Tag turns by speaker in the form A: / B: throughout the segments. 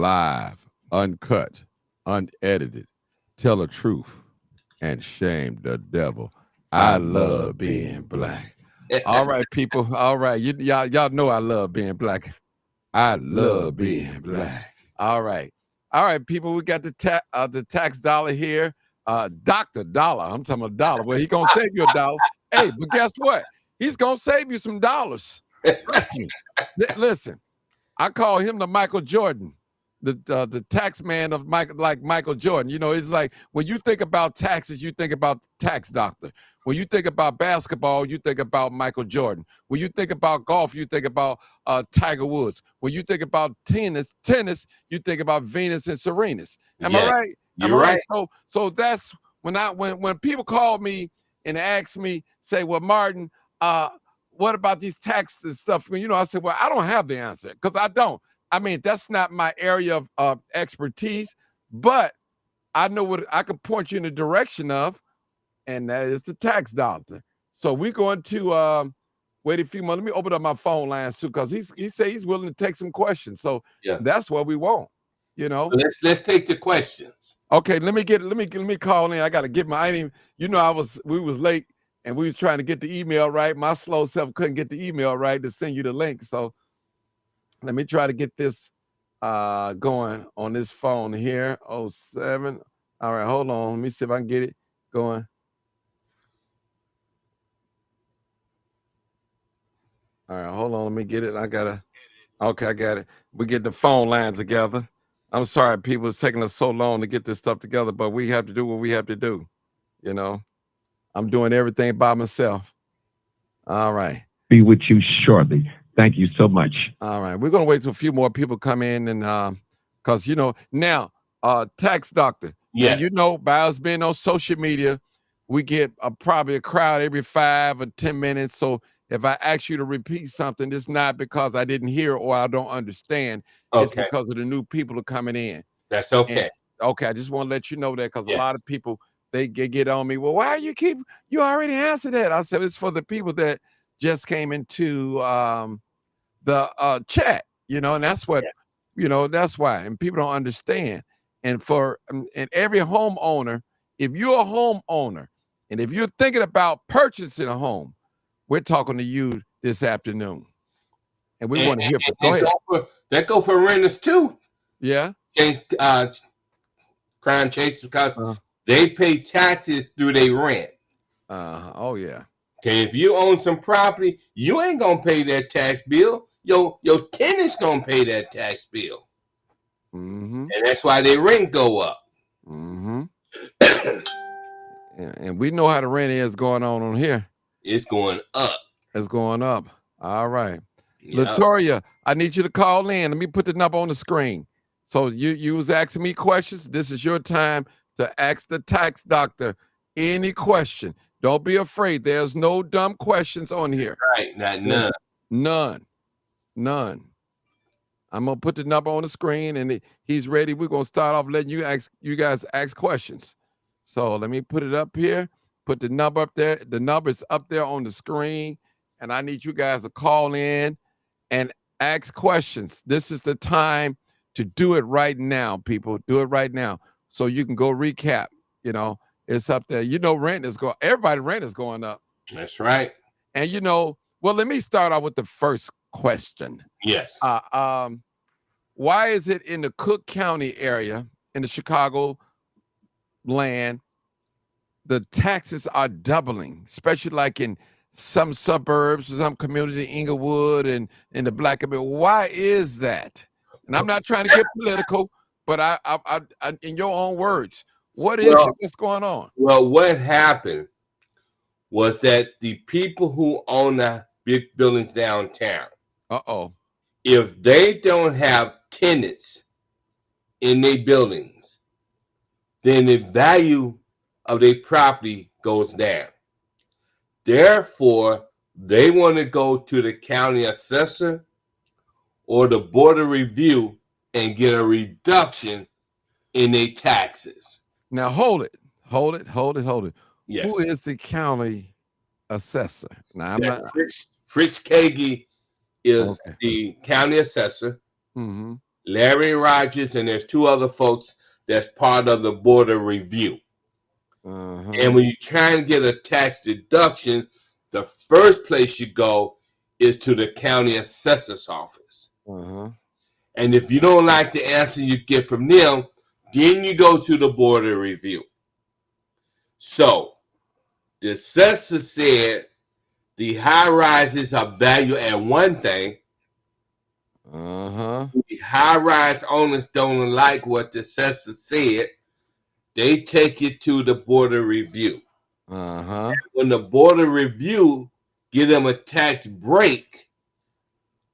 A: live, uncut, unedited, tell the truth, and shame the devil. I love being black. All right, people. All right, y'all know I love being black. I love being black. All right, people. We got the tax dollar here. Dr. Dollar. I'm talking about dollar. Well, he gonna save you a dollar. Hey, but guess what? He's gonna save you some dollars. Trust me. Listen, I call him the Michael Jordan, the tax man of Michael Jordan. You know, it's like when you think about taxes, you think about tax doctor. When you think about basketball, you think about Michael Jordan. When you think about golf, you think about Tiger Woods. When you think about tennis, you think about Venus and Serenas. Am I right?
B: You're right.
A: So that's when people call me and ask me, say, well, Martin, what about these taxes and stuff? You know, I said, well, I don't have the answer because I don't. I mean, that's not my area of expertise, but I know what I can point you in the direction of, and that is the tax doctor. So we're going to wait a few months. Let me open up my phone lines too, because he said he's willing to take some questions. So that's what we want. You know,
B: let's take the questions.
A: Okay, let me call in. I got to get my. We was late and we was trying to get the email right. My slow self couldn't get the email right to send you the link. So let me try to get this going on this phone here. 07. All right, hold on. Let me see if I can get it going. All right, hold on. Let me get it. I got it. We get the phone lines together. I'm sorry, people. It's taking us so long to get this stuff together, but we have to do what we have to do. You know, I'm doing everything by myself. All right.
C: Be with you shortly. Thank you so much.
A: All right. We're going to wait till a few more people come in and because, now, tax doctor.
B: Yeah.
A: You know, by us being on social media, we get probably a crowd every 5 or 10 minutes. So if I ask you to repeat something, it's not because I didn't hear or I don't understand.
B: Okay.
A: It's because of the new people are coming in.
B: That's okay.
A: I just want to let you know that because a lot of people, they get on me. Well, why you already answered that? I said, it's for the people that just came into the chat, and that's what, that's why. And people don't understand. And and every homeowner, if you're a homeowner and if you're thinking about purchasing a home, we're talking to you this afternoon. And we want to hear from you. Go ahead.
B: That go for renters too.
A: Yeah.
B: Crimechaser, because they pay taxes through their rent.
A: Oh yeah.
B: Okay, if you own some property, you ain't gonna pay that tax bill. Your tenant's gonna pay that tax bill.
A: Mm-hmm.
B: And that's why their rent go up.
A: Mm-hmm. And we know how the rent is going on here.
B: It's going up.
A: It's going up. All right. Yep. Latoya, I need you to call in. Let me put the number on the screen. So you was asking me questions. This is your time to ask the tax doctor any question. Don't be afraid. There's no dumb questions on here.
B: Right. None.
A: None. I'm going to put the number on the screen and he's ready. We're going to start off letting you guys ask questions. So let me put it up here. Put the number up there. The number's up there on the screen. And I need you guys to call in and ask questions. This is the time to do it right now, people. Do it right now. So you can go recap. It's up there. Rent is going. Everybody rent is going up.
B: That's right.
A: And well, let me start out with the first question.
B: Yes.
A: Why is it in the Cook County area, in the Chicago land, the taxes are doubling, especially like in some suburbs, some communities in Inglewood and in the Black community? Why is that? And I'm not trying to get political, but I in your own words, what's going on?
B: Well, what happened was that the people who own the big buildings downtown, if they don't have tenants in their buildings, then the value of their property goes down. Therefore, they want to go to the county assessor or the board of review and get a reduction in their taxes.
A: Now, hold it.
B: Yes.
A: Who is the county assessor? Now, I'm not.
B: Fritz Kagi is the county assessor.
A: Mm-hmm.
B: Larry Rogers, and there's 2 other folks that's part of the border review. And when you're trying to get a tax deduction, the first place you go is to the county assessor's office. And if you don't like the answer you get from them, then you go to the border review. So the assessor said the high rises are valued at one thing. The high rise owners don't like what the assessor said. They take it to the border review. When the border review give them a tax break,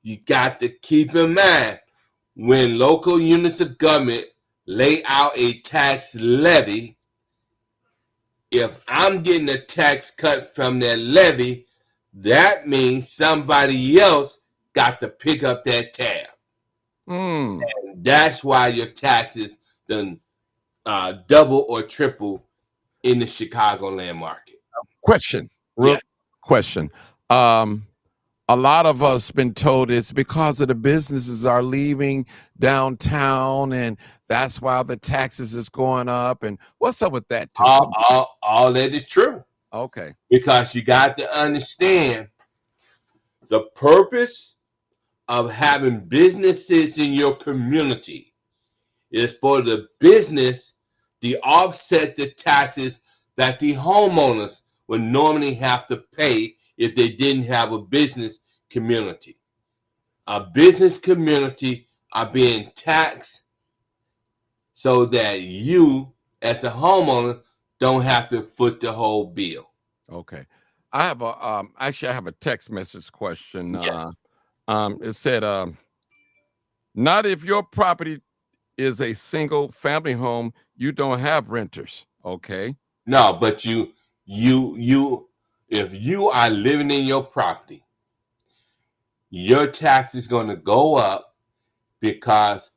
B: you got to keep in mind when local units of government lay out a tax levy, if I'm getting a tax cut from that levy, that means somebody else got to pick up that tab. And that's why your taxes done double or triple in the Chicagoland market.
A: Question. A lot of us been told it's because of the businesses are leaving downtown, and that's why the taxes is going up. And what's up with that too?
B: All that is true.
A: Okay.
B: Because you got to understand the purpose of having businesses in your community is for the business to offset the taxes that the homeowners would normally have to pay if they didn't have a business community. A business community are being taxed so that you, as a homeowner, don't have to foot the whole bill.
A: Okay. I have a actually I have a text message question.
B: Yes.
A: It said, not if your property is a single family home, you don't have renters. Okay.
B: No, but you if you are living in your property, your tax is going to go up because,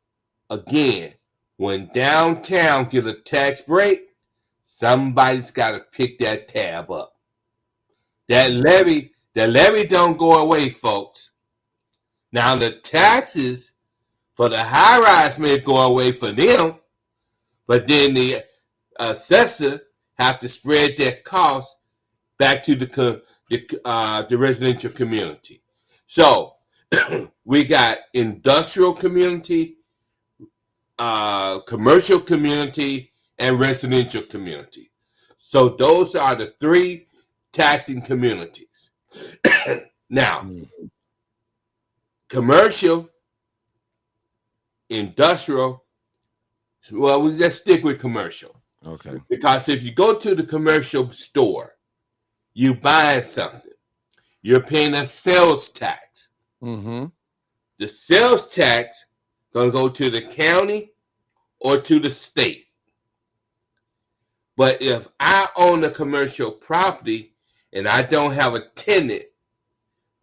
B: again, when downtown get a tax break, somebody's got to pick that tab up. That levy don't go away, folks. Now the taxes for the high rise may go away for them, but then the assessor have to spread that cost back to the residential community. So we got industrial community, commercial community, and residential community. So those are the 3 taxing communities. Now, commercial, industrial, well, let's stick with commercial.
A: Okay.
B: Because if you go to the commercial store, you buy something, you're paying a sales tax. The sales tax going to go to the county or to the state. But if I own a commercial property and I don't have a tenant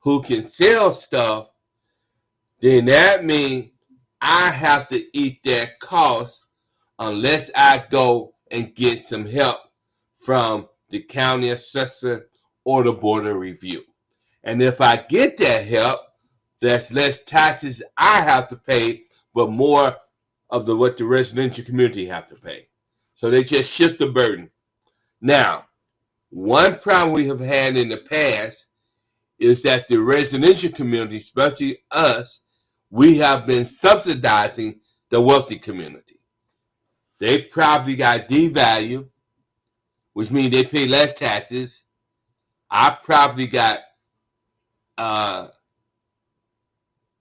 B: who can sell stuff, then that means I have to eat that cost unless I go and get some help from the county assessor or the border review. And if I get that help, that's less taxes I have to pay, but more of what the residential community have to pay. So they just shift the burden. Now, one problem we have had in the past is that the residential community, especially us, we have been subsidizing the wealthy community. They probably got devalued, which means they pay less taxes. I probably got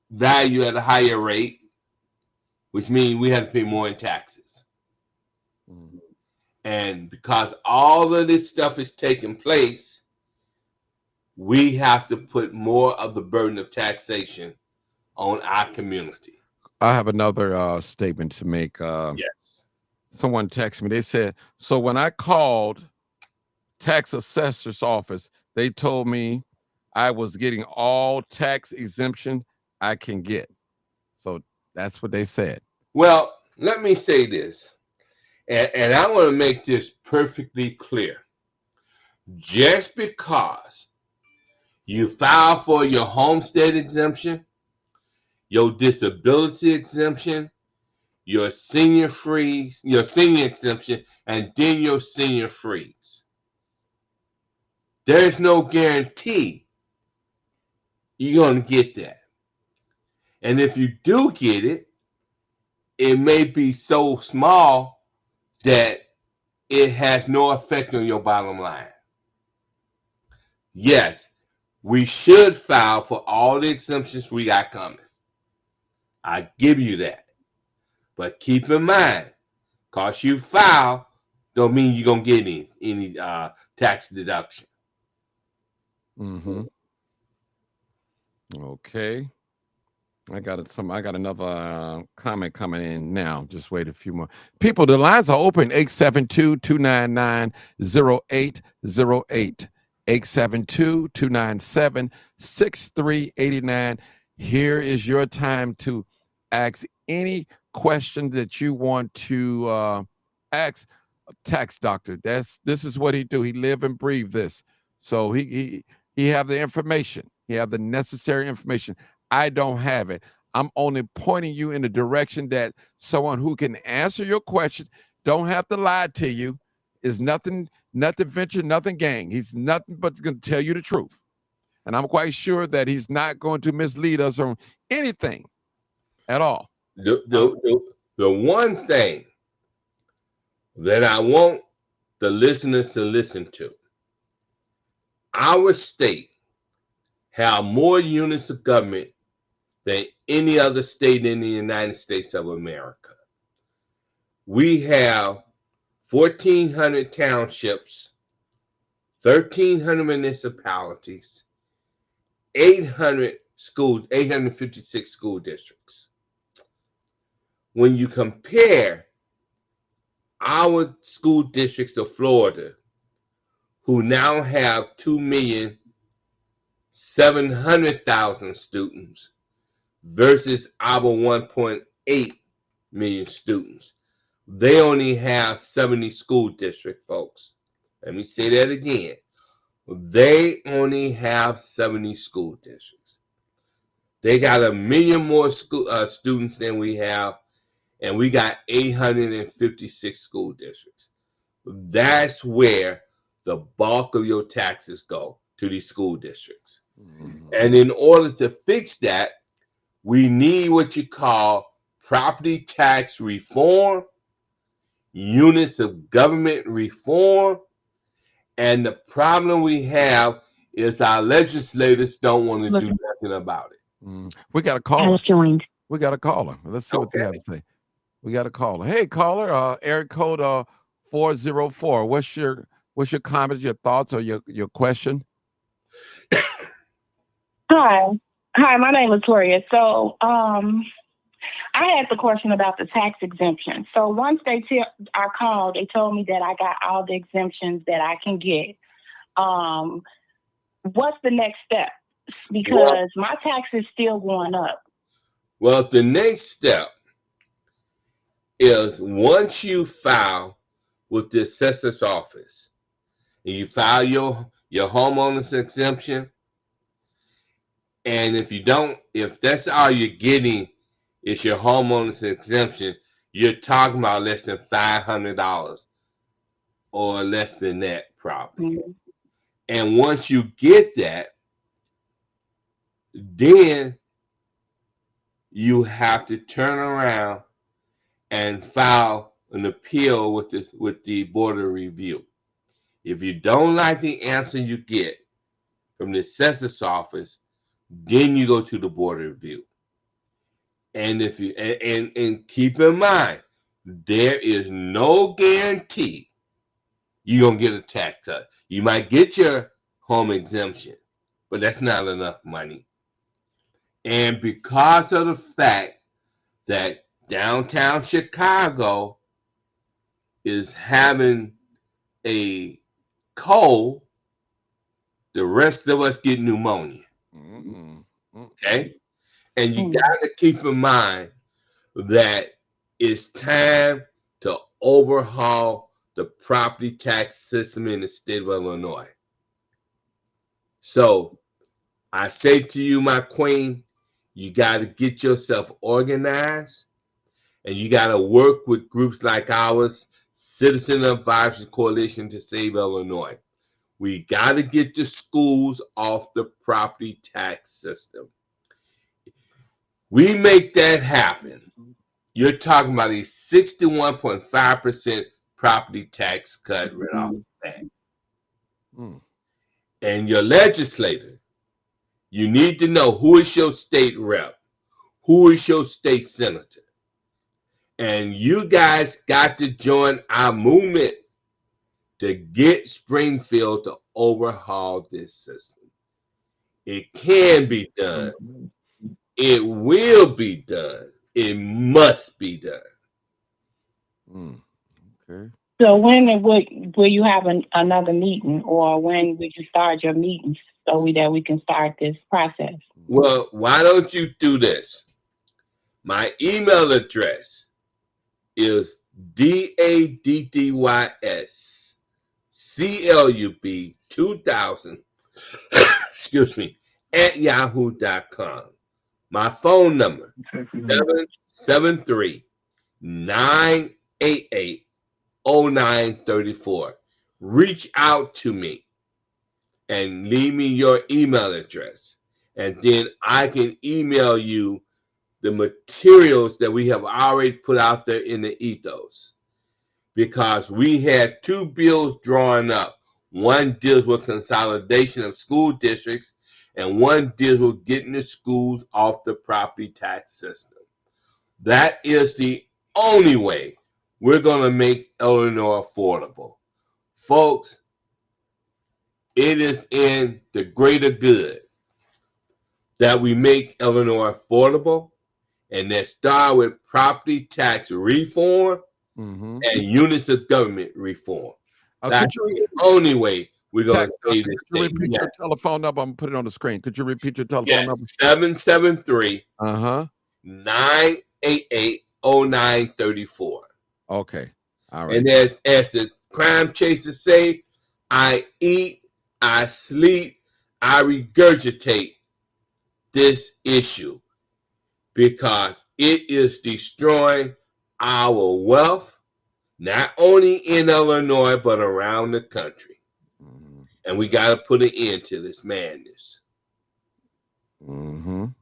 B: value at a higher rate, which means we have to pay more in taxes. And because all of this stuff is taking place, we have to put more of the burden of taxation on our community.
A: I have another statement to make.
B: Yes.
A: Someone texted me. They said, so when I called tax assessor's office, they told me I was getting all tax exemption I can get. So that's what they said.
B: Well, let me say this, and I want to make this perfectly clear. Just because you file for your homestead exemption, your disability exemption, your senior freeze, your senior exemption, and then your senior freeze. There's no guarantee you're going to get that. And if you do get it, it may be so small that it has no effect on your bottom line. Yes, we should file for all the exemptions we got coming. I give you that. But keep in mind, because you file, don't mean you're going to get any tax deduction.
A: Mm-hmm. Okay. I got another comment coming in now. Just wait a few more. People, the lines are open. 872-299-0808. 872-297-6389. Here is your time to ask any question that you want to ask a tax doctor. This is what he do. He live and breathe this. So he have the information. He have the necessary information. I don't have it. I'm only pointing you in the direction that someone who can answer your question, don't have to lie to you, is nothing venture, nothing gain. He's nothing but going to tell you the truth. And I'm quite sure that he's not going to mislead us on anything at all.
B: The one thing that I want the listeners to listen to, our state have more units of government than any other state in the United States of America. We have 1,400 townships, 1,300 municipalities, 856 school districts. When you compare our school districts to Florida, who now have 2,700,000 students, versus our 1.8 million students. They only have 70 school districts, folks. Let me say that again. They only have 70 school districts. They got 1 million more students than we have, and we got 856 school districts. That's where the bulk of your taxes go, to these school districts. Mm-hmm. And in order to fix that, we need what you call property tax reform, units of government reform, and the problem we have is our legislators don't want to do nothing about it.
A: We got a caller. We got a caller. Let's see what they have to say. We got a caller. Hey, caller, area code 404. What's your comments, your thoughts, or your question?
D: Hi, my name is Toria. So I had the question about the tax exemption. So once I called, they told me that I got all the exemptions that I can get. What's the next step? Because my tax is still going up.
B: Well, the next step is once you file with the assessor's office and you file your homeowner's exemption, and if that's all you're getting is your homeowner's exemption, you're talking about less than $500 or less than that probably. Mm-hmm. And once you get that, then you have to turn around and file an appeal with the Board of Review. If you don't like the answer you get from the assessor's office, then you go to the Board of Review. And if you and keep in mind, there is no guarantee you're gonna get a tax cut. You might get your home exemption, but that's not enough money. And because of the fact that downtown Chicago is having a cold, the rest of us get pneumonia. Mm-hmm. Okay? And you got to keep in mind that it's time to overhaul the property tax system in the state of Illinois. So I say to you, my queen, You got to get yourself organized, and you got to work with groups like ours, Citizen Advisory Coalition to Save Illinois. We got to get the schools off the property tax system. We make that happen. You're talking about a 61.5% property tax cut right off the bat. And your legislator, you need to know who is your state rep, who is your state senator. And you guys got to join our movement to get Springfield to overhaul this system. It can be done. It will be done. It must be done.
D: Okay. So when will you have another meeting, or when would you start your meetings so that we can start this process?
B: Well, why don't you do this? My email address is daddysclub2000 excuse me, at yahoo.com. My phone number 773-988-0934. Reach out to me and leave me your email address, and then I can email you the materials that we have already put out there in the ethos, because we had 2 bills drawn up. One deals with consolidation of school districts, and one deals with getting the schools off the property tax system. That is the only way we're going to make Illinois affordable. Folks, it is in the greater good that we make Illinois affordable, and that start with property tax reform and units of government reform. That's the only way we're going to save this
A: thing. Could you repeat your telephone number? I'm putting it on the screen. Could you repeat your telephone number?
B: 773-988-0934.
A: Okay. All right.
B: And as the crime chasers say, I eat, I sleep, I regurgitate this issue, because it is destroying our wealth, not only in Illinois, but around the country. And we got to put an end to this madness. And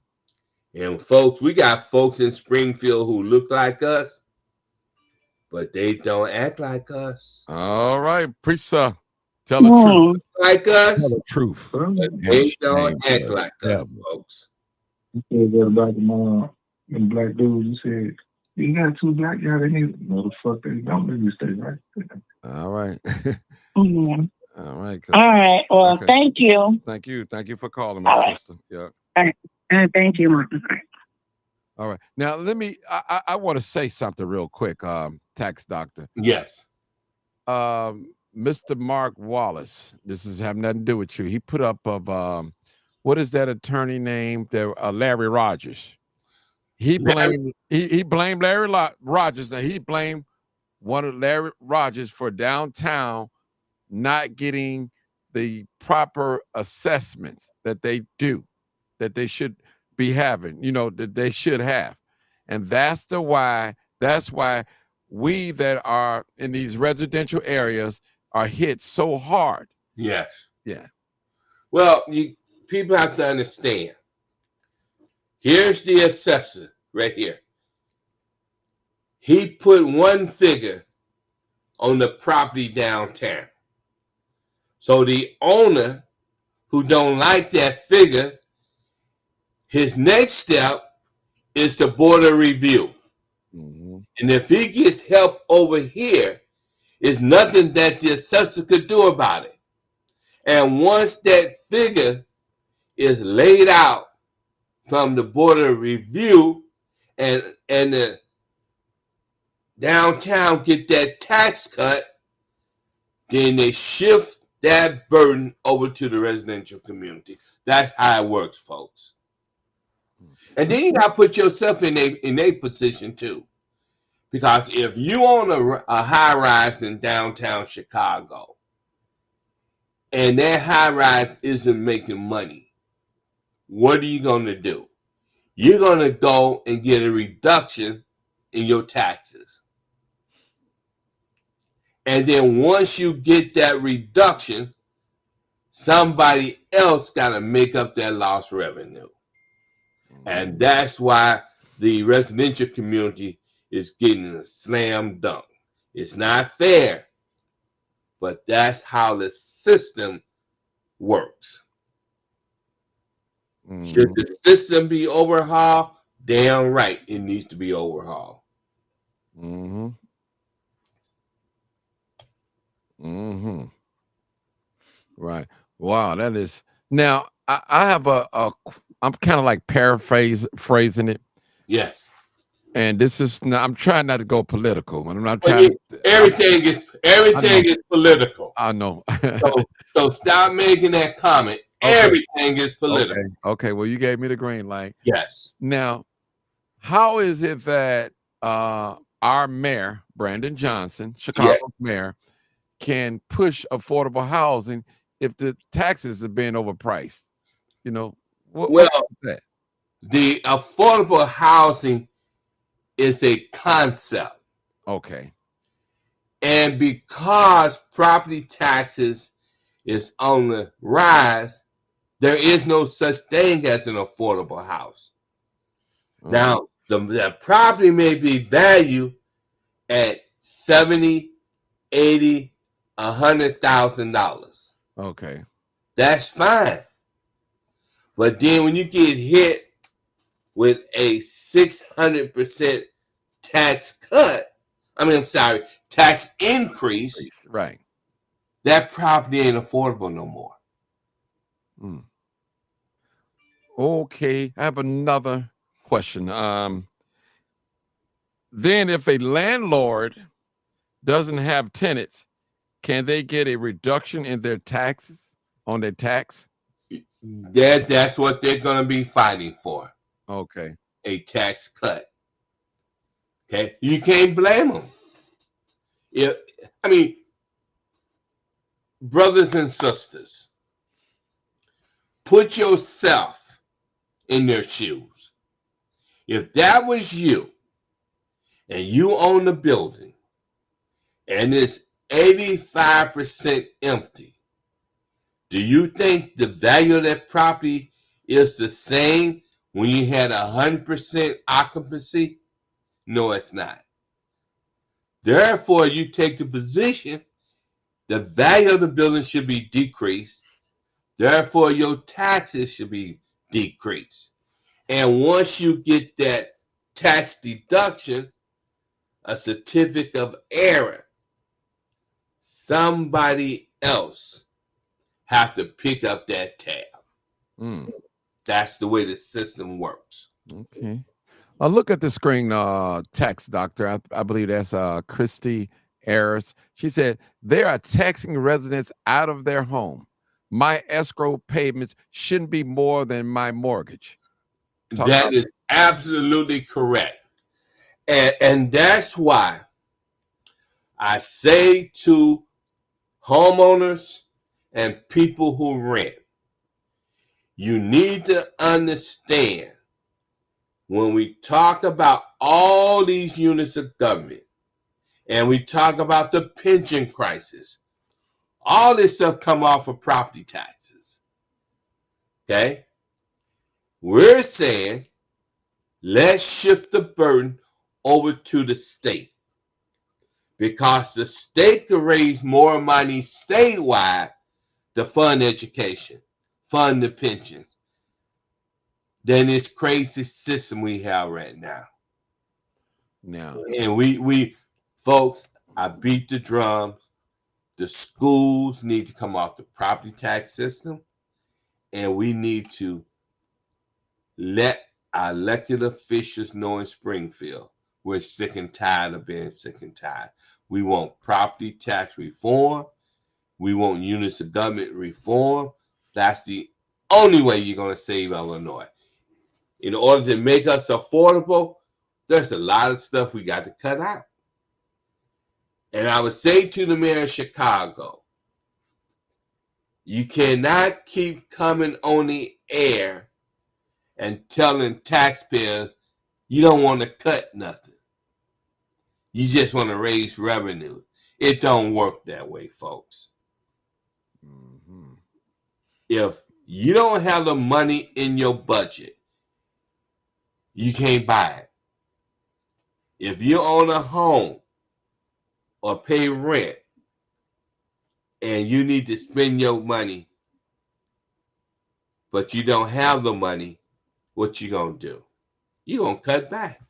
B: folks, we got folks in Springfield who look like us, but they don't act like us.
A: All right, preach, sir. Tell the truth.
B: Like us.
A: Tell the truth.
B: But they don't act like us, folks.
E: You said that about them black dudes. You said, you got 2 black guys, they need, motherfucker, they don't need to stay right there.
A: All right.
D: All right. All right. Well, okay. Thank you.
A: Thank you. Thank you for calling, my sister. Yeah.
D: All right. Thank you, Martin.
A: All right. Now, I want to say something real quick, tax doctor.
B: Yes.
A: Mr. Mark Wallace, this is having nothing to do with you. He put up of, what is that attorney name? There, Larry Rogers. He blamed Larry Rogers. Now he blamed one of Larry Rogers for downtown not getting the proper assessments that they should be having, that they should have. And that's why we that are in these residential areas are hit so hard.
B: Yes.
A: Yeah.
B: Well, people have to understand. Here's the assessor right here. He put one figure on the property downtown. So the owner who don't like that figure, his next step is the border review. And if he gets help over here, there's nothing that the assessor could do about it. And once that figure is laid out from the border review, and the downtown get that tax cut, then they shift that burden over to the residential community. That's how it works, folks. And then you got to put yourself in a position too. Because if you own a high rise in downtown Chicago, and that high rise isn't making money, what are you going to do? you're going to go and get a reduction in your taxes. And then once you get that reduction, somebody else got to make up that lost revenue. And that's why the residential community is getting a slam dunk. It's not fair, but that's how the system works. Should the system be overhauled? Damn right, it needs to be overhauled.
A: Right. Wow, that is. Now I have I'm kind of like phrasing it.
B: Yes.
A: And this is I'm trying not to go political. I'm not
B: everything is political.
A: I know.
B: so stop making that comment. Okay. Everything is political.
A: Okay. Well, you gave me the green light.
B: Yes.
A: Now, how is it that our mayor, Brandon Johnson, Chicago's mayor, can push affordable housing if the taxes are being overpriced? You know, what's that?
B: The affordable housing is a concept.
A: Okay.
B: And because property taxes is on the rise, there is no such thing as an affordable house. Now, the property may be valued at $70,000, $80,000, $100,000.
A: Okay.
B: That's fine. But then when you get hit with a 600% tax increase,
A: right?
B: That property ain't affordable no more.
A: Okay, I have another question. Then if a landlord doesn't have tenants, can they get a reduction in their taxes on their tax?
B: That's what they're going to be fighting for.
A: Okay.
B: A tax cut. Okay. You can't blame them. Brothers and sisters, put yourself in their shoes. If that was you and you own the building and it's 85% empty, do you think the value of that property is the same when you had 100% occupancy? No, it's not. Therefore, you take the position the value of the building should be decreased. Therefore, your taxes should be decreased. And once you get that tax deduction, a certificate of error, somebody else have to pick up that tab. That's the way the system works.
A: Okay. Look at the screen, tax doctor. I believe that's Christy Harris. She said, they are taxing residents out of their home. My escrow payments shouldn't be more than my mortgage.
B: That is absolutely correct. And that's why I say to homeowners and people who rent, you need to understand when we talk about all these units of government and we talk about the pension crisis, all this stuff come off of property taxes. Okay? We're saying let's shift the burden over to the state because the state can raise more money statewide to fund education, fund the pensions, than this crazy system we have right now. And we folks, I beat the drums. The schools need to come off the property tax system, and we need to let our elected officials know in Springfield we're sick and tired of being sick and tired. We want property tax reform. We want units of government reform. That's the only way you're going to save Illinois. In order to make us affordable, there's a lot of stuff we got to cut out. And I would say to the mayor of Chicago, you cannot keep coming on the air and telling taxpayers you don't want to cut nothing. You just want to raise revenue. It don't work that way, folks. Mm-hmm. If you don't have the money in your budget, you can't buy it. If you own a home or pay rent and you need to spend your money, but you don't have the money, what you gonna do? You gonna cut back.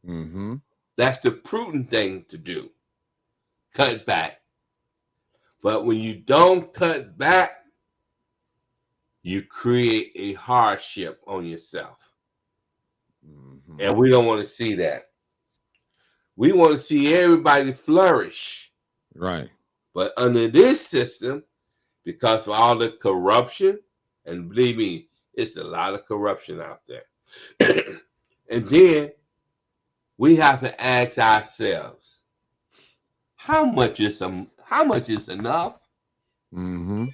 B: Mm-hmm. That's the prudent thing to do. Cut back. But when you don't cut back, you create a hardship on yourself. Mm-hmm. And we don't want to see that. We want to see everybody flourish.
A: Right.
B: But under this system, because of all the corruption, and believe me, it's a lot of corruption out there. And then we have to ask ourselves, how much is enough? Mm-hmm.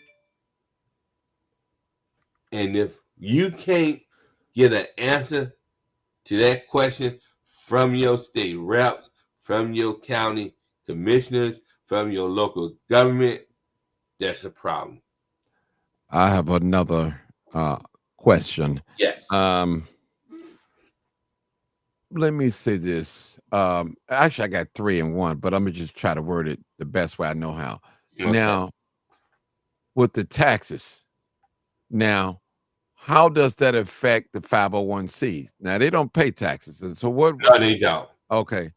B: And if you can't get an answer to that question from your state reps, from your county commissioners, from your local government, that's a problem.
A: I have another question.
B: Yes.
A: Let me say this. Actually, I got 3 in 1, but I'm gonna just try to word it the best way I know how. Okay. Now, with the taxes, how does that affect the 501c? Now, they don't pay taxes, so what?
B: No, they don't.
A: Okay.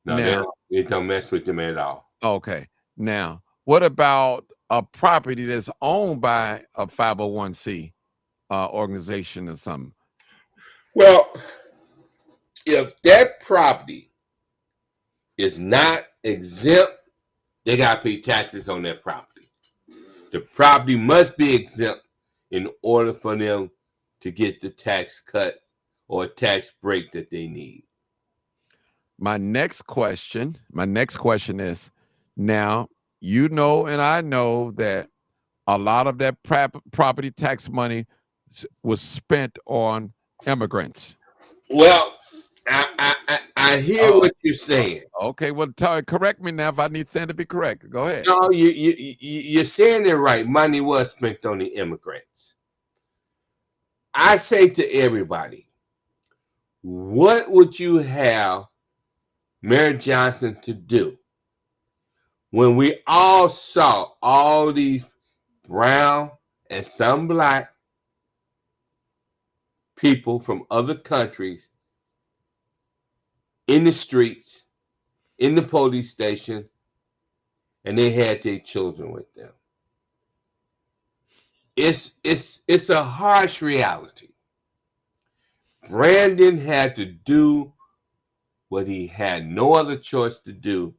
B: No, now, they don't mess with them at all.
A: Okay. Now, what about a property that's owned by a 501c organization or something?
B: Well, if that property is not exempt, they got to pay taxes on that property. The property must be exempt in order for them to get the tax cut or tax break that they need.
A: My next question is, now, you know, and I know that a lot of that property tax money was spent on immigrants.
B: Well, I hear what you're saying.
A: Okay, well, correct me now if I need to be correct. Go ahead.
B: No, you're saying it right. Money was spent on the immigrants. I say to everybody, what would you have Mayor Johnson to do when we all saw all these brown and some black people from other countries in the streets, in the police station, and they had their children with them? It's a harsh reality. Brandon had to do what he had no other choice to do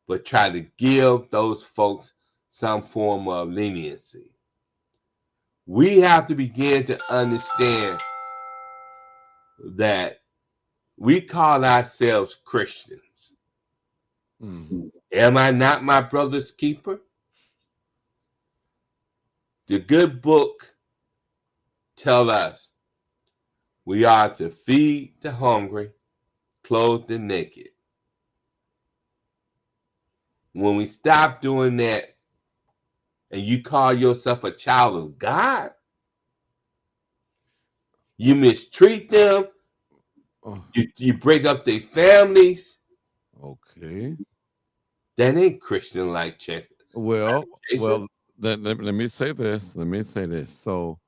B: but try to give those folks some form of leniency. We have to begin to understand that we call ourselves Christians. Mm-hmm. Am I not my brother's keeper? The good book tells us we are to feed the hungry, clothe the naked. When we stop doing that and you call yourself a child of God, you mistreat them, you break up their families.
A: Okay.
B: That ain't Christian-like, check.
A: Well, let me say this. So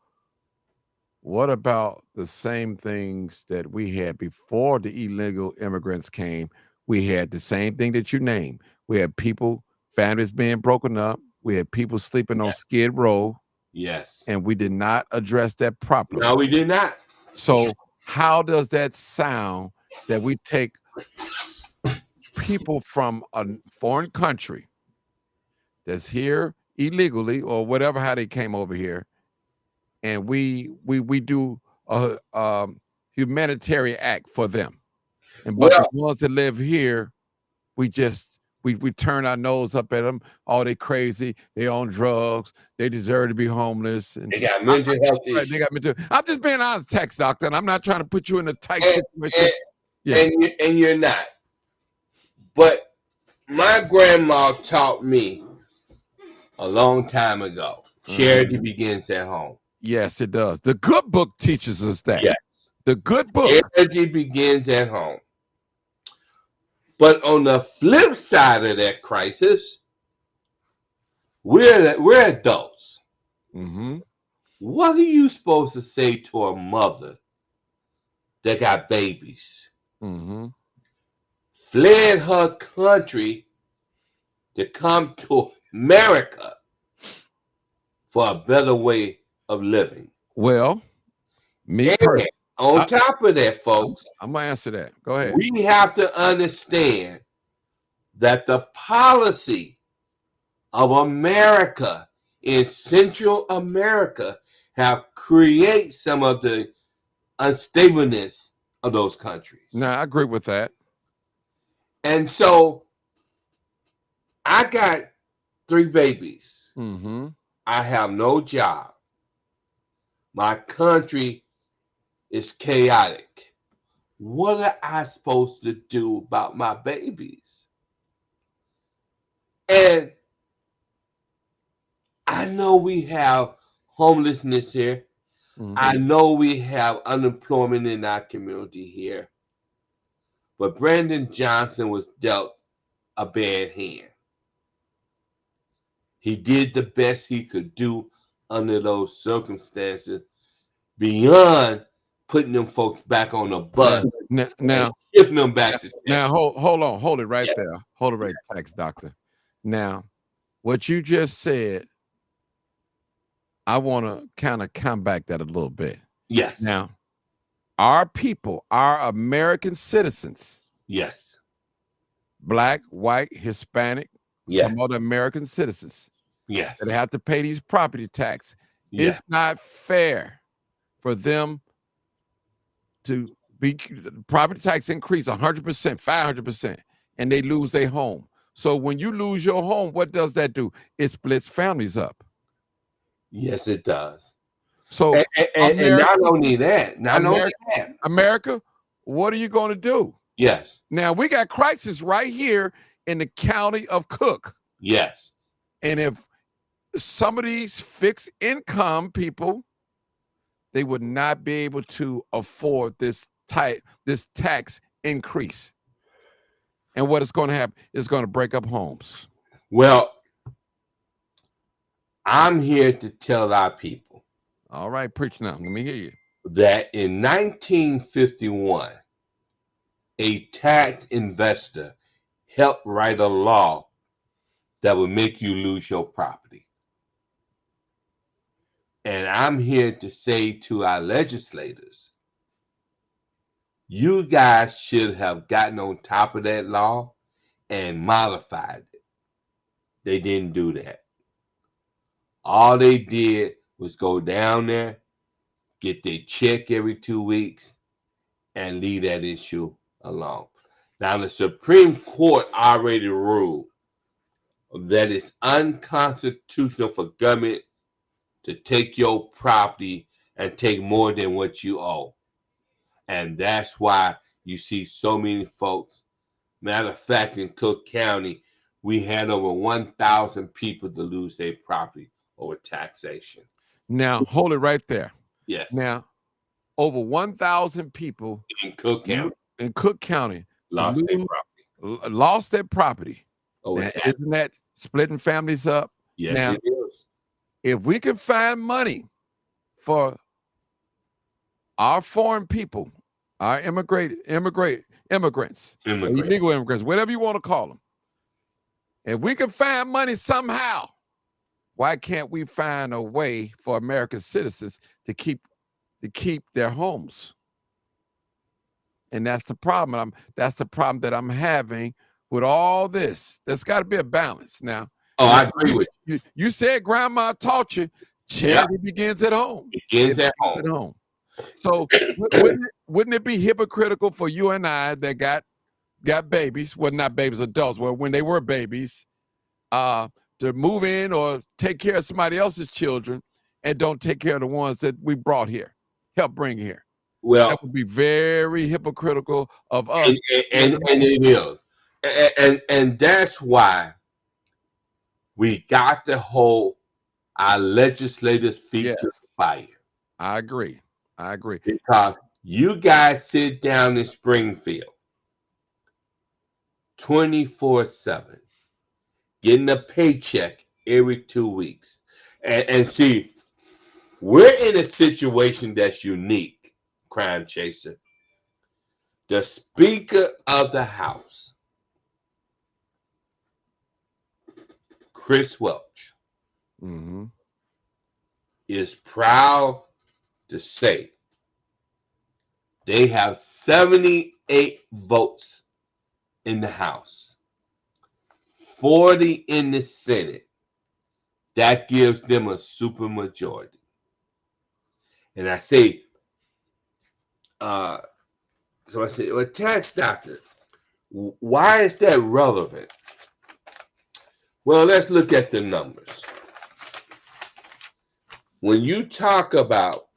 A: what about the same things that we had before the illegal immigrants came? We had the same thing that you named. We had families being broken up. We had people sleeping on Skid Row.
B: Yes.
A: And we did not address that properly.
B: No, we did not.
A: So how does that sound that we take people from a foreign country that's here illegally or whatever, how they came over here, and we do a humanitarian act for them, but the ones that live here, we just we turn our nose up at them. Oh, they crazy. They on drugs. They deserve to be homeless. And
B: they got mental health issues.
A: Right, they got mental. I'm just being honest, tax doctor, and I'm not trying to put you in a tight
B: situation. And you're not. But my grandma taught me a long time ago. Charity begins at home.
A: Yes, it does. The good book teaches us that.
B: Yes.
A: The good book.
B: Charity begins at home. But on the flip side of that crisis, we're adults.
A: Mm-hmm.
B: What are you supposed to say to a mother that got babies?
A: Mm-hmm.
B: Fled her country to come to America for a better way of living.
A: Well,
B: on top of that, folks,
A: I'm gonna answer that. Go ahead.
B: We have to understand that the policy of America in Central America have created some of the unstableness of those countries.
A: Now, I agree with that.
B: And so I got 3 babies.
A: Mm-hmm.
B: I have no job. My country is chaotic. What am I supposed to do about my babies? And I know we have homelessness here. Mm-hmm. I know we have unemployment in our community here. But Brandon Johnson was dealt a bad hand. He did the best he could do under those circumstances beyond putting them folks back on the bus.
A: Now
B: shifting them back to Texas.
A: Now, hold it right there. Hold it right, tax doctor. Now, what you just said, I want to kind of come back that a little bit.
B: Yes.
A: Now, our people, our American citizens.
B: Yes.
A: Black, white, Hispanic.
B: Yes.
A: Some other American citizens.
B: Yes.
A: That have to pay these property tax.
B: Yes.
A: It's not fair for them to be property tax increase 100%, 500%, and they lose their home. So when you lose your home, what does that do? It splits families up.
B: Yes, it does.
A: So
B: and not only that,
A: America, what are you going to do?
B: Yes.
A: Now we got crisis right here in the county of Cook.
B: Yes.
A: And if some of these fixed income people, they would not be able to afford this tax increase. And what is going to happen is going to break up homes.
B: Well, I'm here to tell our people.
A: All right, preach now. Let me hear you.
B: That in 1951, a tax investor helped write a law that would make you lose your property. And I'm here to say to our legislators, you guys should have gotten on top of that law and modified it. They didn't do that. All they did was go down there, get their check every 2 weeks, and leave that issue alone. Now, the Supreme Court already ruled that it's unconstitutional for government to take your property and take more than what you owe. And that's why you see so many folks. Matter of fact, in Cook County, we had over 1,000 people to lose their property over taxation.
A: Now, hold it right there.
B: Yes.
A: Now, over 1,000 people
B: in Cook
A: County
B: lost
A: their property. Now, isn't that splitting families up?
B: Yes,
A: now,
B: it is.
A: If we can find money for our foreign people, our immigrants, illegal immigrants, whatever you want to call them, if we can find money somehow, why can't we find a way for American citizens to keep their homes? And that's the problem. That's the problem that I'm having with all this. There's got to be a balance now.
B: Oh, I agree with
A: you. You said grandma taught you charity begins at home.
B: Begins at home.
A: So wouldn't it be hypocritical for you and I that got got babies, well, not babies, adults, well, when they were babies, to move in or take care of somebody else's children and don't take care of the ones that we brought here, help bring here.
B: Well,
A: that would be very hypocritical of us.
B: And it is. And that's why we got to hold our legislators' feet to the fire.
A: I agree.
B: Because you guys sit down in Springfield 24/7, getting a paycheck every 2 weeks. And see, we're in a situation that's unique, Crime Chaser. The Speaker of the House, Chris Welch, is proud to say they have 78 votes in the House, 40 in the Senate. That gives them a supermajority. And I say, so I said, well, tax doctor, why is that relevant? Well, let's look at the numbers. When you talk about,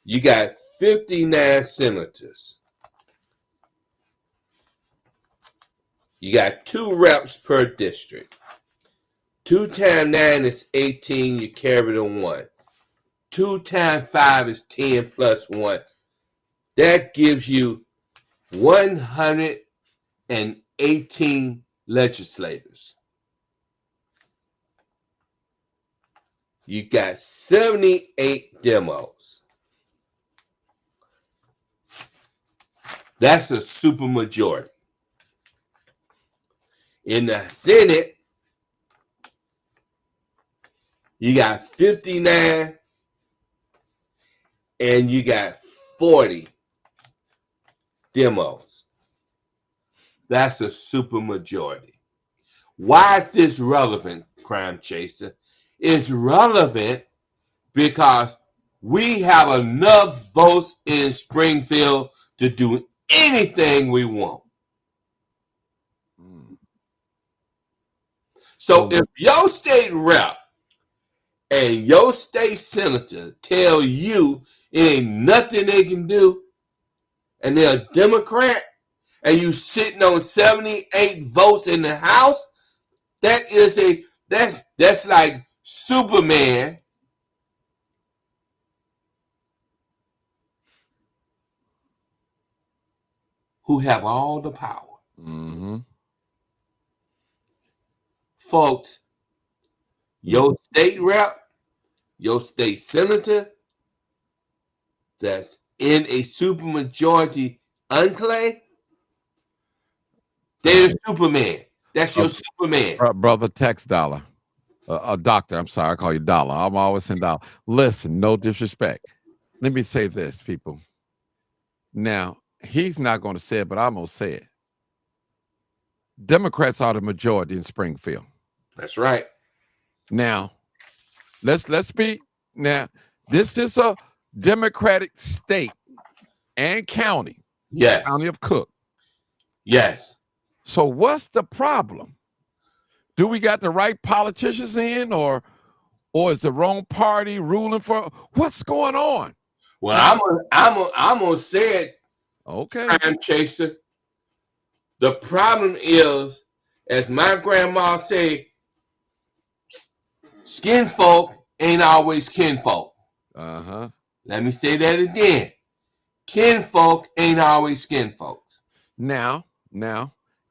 B: you got 59 senators. You got 2 reps per district. 2 times 9 is 18, you carry the 1. 2 times 5 is 10 plus 1. That gives you 118 legislators. You got 78 demos. That's a supermajority. In the Senate, you got 59 and you got 40 demos. That's a supermajority. Why is this relevant, Crime Chaser? It's relevant because we have enough votes in Springfield to do anything we want. So if your state rep and your state senator tell you it ain't nothing they can do, and they're a Democrat, and you sitting on 78 votes in the House, that's like Superman who have all the power. Folks, your state rep, your state senator that's in a supermajority enclave, they're Superman. That's your Superman.
A: Brother Tex Dollar. A doctor, I'm sorry, I call you Dollar. I'm always saying Dollar. Listen, no disrespect. Let me say this, people. Now, he's not going to say it, but I'm going to say it. Democrats are the majority in Springfield.
B: That's right.
A: Now, let's be, now, this is a Democratic state and county.
B: Yes.
A: County of Cook.
B: Yes.
A: So what's the problem? Do we got the right politicians in, or is the wrong party ruling for? What's going on?
B: Well, now, I'm gonna say it.
A: Okay.
B: Crime Chaser. The problem is, as my grandma said, skin folk ain't always kinfolk. Let me say that again. Kinfolk ain't always skinfolks.
A: Now,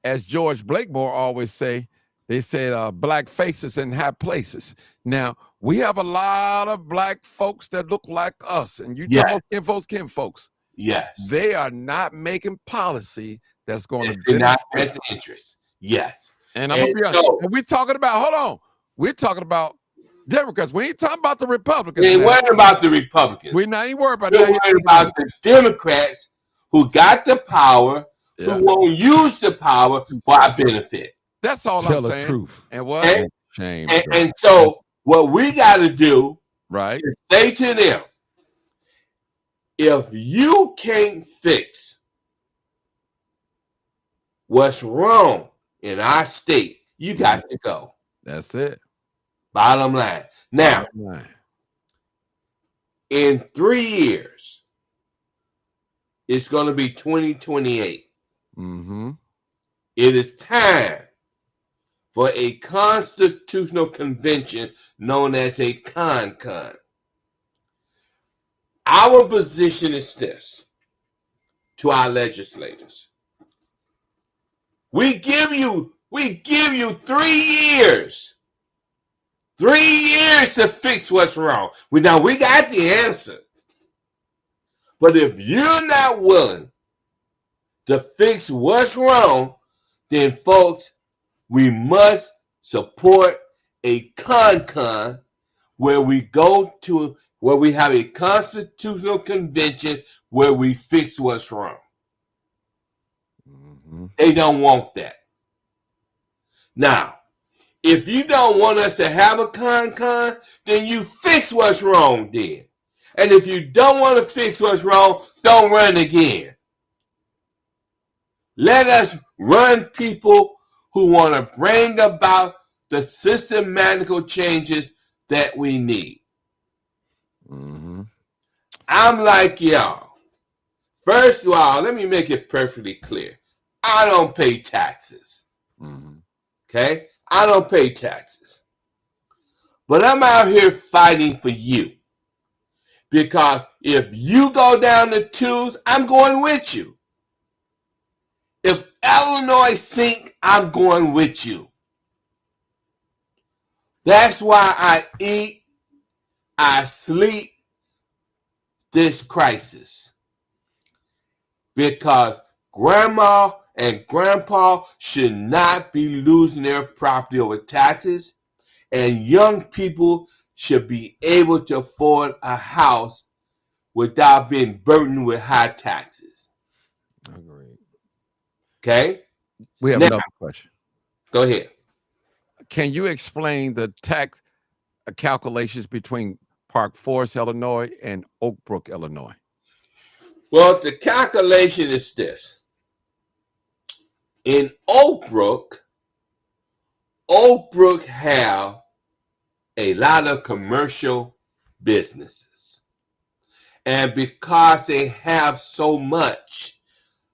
A: as George Blakemore always say, they said black faces in high places. Now, we have a lot of black folks that look like us. And you talk about kinfolks.
B: Yes.
A: They are not making policy that's going to
B: benefit best interest. Yes.
A: And I'm going to be honest. And we're talking about, hold on. We're talking about Democrats. We ain't talking about the Republicans.
B: We ain't worried about the Republicans.
A: We're not even worried about
B: that. We're worried about the Democrats who got the power, who won't use the power for our benefit.
A: That's all I'm saying. Tell the truth. And what?
B: Shame. And so what we got to do,
A: right,
B: is say to them, if you can't fix what's wrong in our state, you got to go.
A: That's it.
B: Bottom line. Now, in 3 years, it's going to be 2028. It is time for a constitutional convention known as a con. Our position is this to our legislators. We give you 3 years. 3 years to fix what's wrong. We got the answer. But if you're not willing to fix what's wrong, then folks, we must support a con where we have a constitutional convention where we fix what's wrong. They don't want that. Now, if you don't want us to have a con, then you fix what's wrong then. And if you don't want to fix what's wrong, don't run again. Let us run people who want to bring about the systematical changes that we need. I'm like y'all. First of all, let me make it perfectly clear. I don't pay taxes. Okay? I don't pay taxes. But I'm out here fighting for you. Because if you go down the tubes, I'm going with you. If Illinois sink, I'm going with you. That's why I eat, I sleep this crisis. Because grandma and grandpa should not be losing their property over taxes, and young people should be able to afford a house without being burdened with high taxes.
A: Agreed.
B: Okay?
A: We have another question.
B: Go ahead.
A: Can you explain the tax calculations between Park Forest, Illinois, and Oak Brook, Illinois?
B: Well, the calculation is this. In Oak Brook have a lot of commercial businesses. And because they have so much,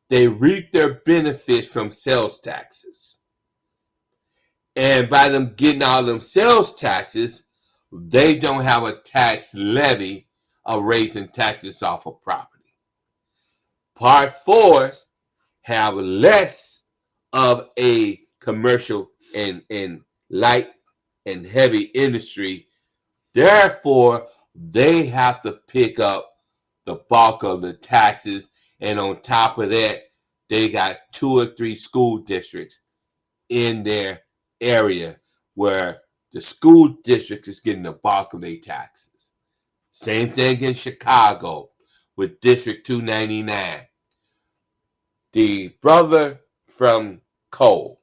B: they reap their benefits from sales taxes. And by them getting all them sales taxes, they don't have a tax levy of raising taxes off of property. Part 4 have less of a commercial and light and heavy industry. Therefore, they have to pick up the bulk of the taxes. And on top of that, they got 2 or 3 school districts in their area where the school district is getting the bulk of their taxes. Same thing in Chicago with District 299. The brother from Cole,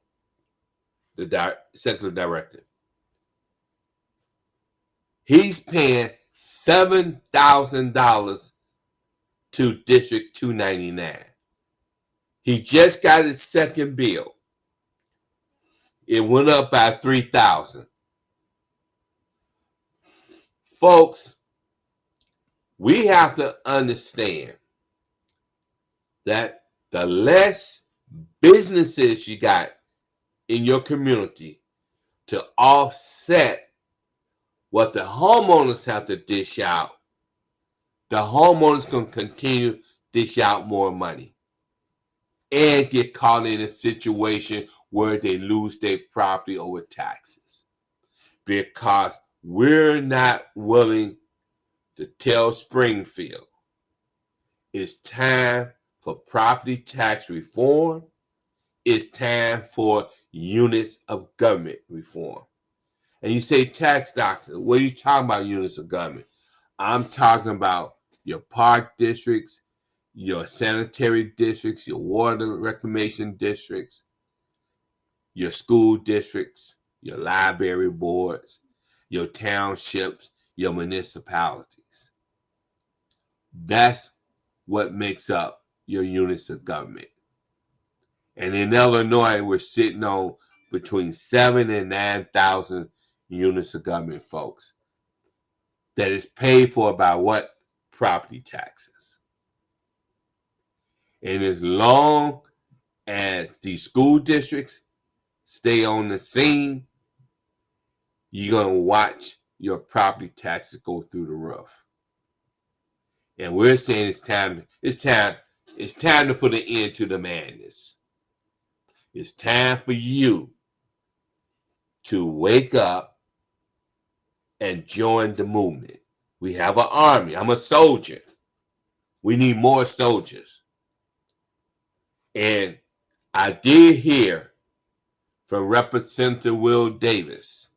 B: the executive director, he's paying $7,000 to District 299. He just got his second bill. It went up by $3,000. Folks, we have to understand that the less businesses you got in your community to offset what the homeowners have to dish out, the homeowners going to continue to dish out more money and get caught in a situation where they lose their property over taxes. Because we're not willing to tell Springfield it's time for property tax reform. It's time for units of government reform. And you say tax doctor, what are you talking about, units of government? I'm talking about your park districts, your sanitary districts, your water reclamation districts, your school districts, your library boards, your townships, your municipalities. That's what makes up your units of government. And in Illinois, we're sitting on between 7,000 and 9,000 units of government, folks, that is paid for by what? Property taxes. And as long as the school districts stay on the scene, you're going to watch your property taxes go through the roof. And we're saying it's time to put an end to the madness. It's time for you to wake up and join the movement. We have an army. I'm a soldier. We need more soldiers. And I did hear from Representative Will Davis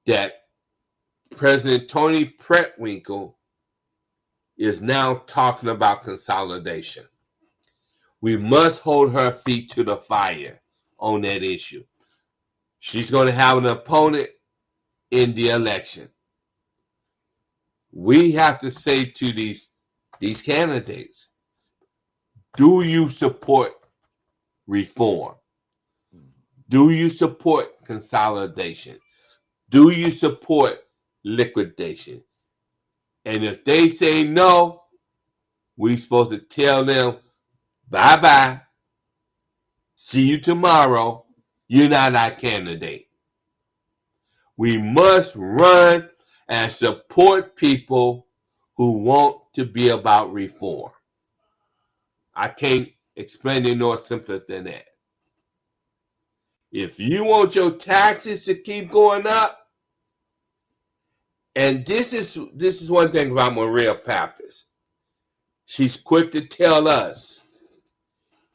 B: that President Tony Preckwinkle is now talking about consolidation. We must hold her feet to the fire on that issue. She's going to have an opponent in the election. We have to say to these candidates, do you support reform? Do you support consolidation? Do you support liquidation? And if they say no, we're supposed to tell them, bye-bye. See you tomorrow. You're not our candidate. We must run and support people who want to be about reform. I can't explain it no simpler than that. If you want your taxes to keep going up, and this is one thing about Maria Pappas. She's quick to tell us,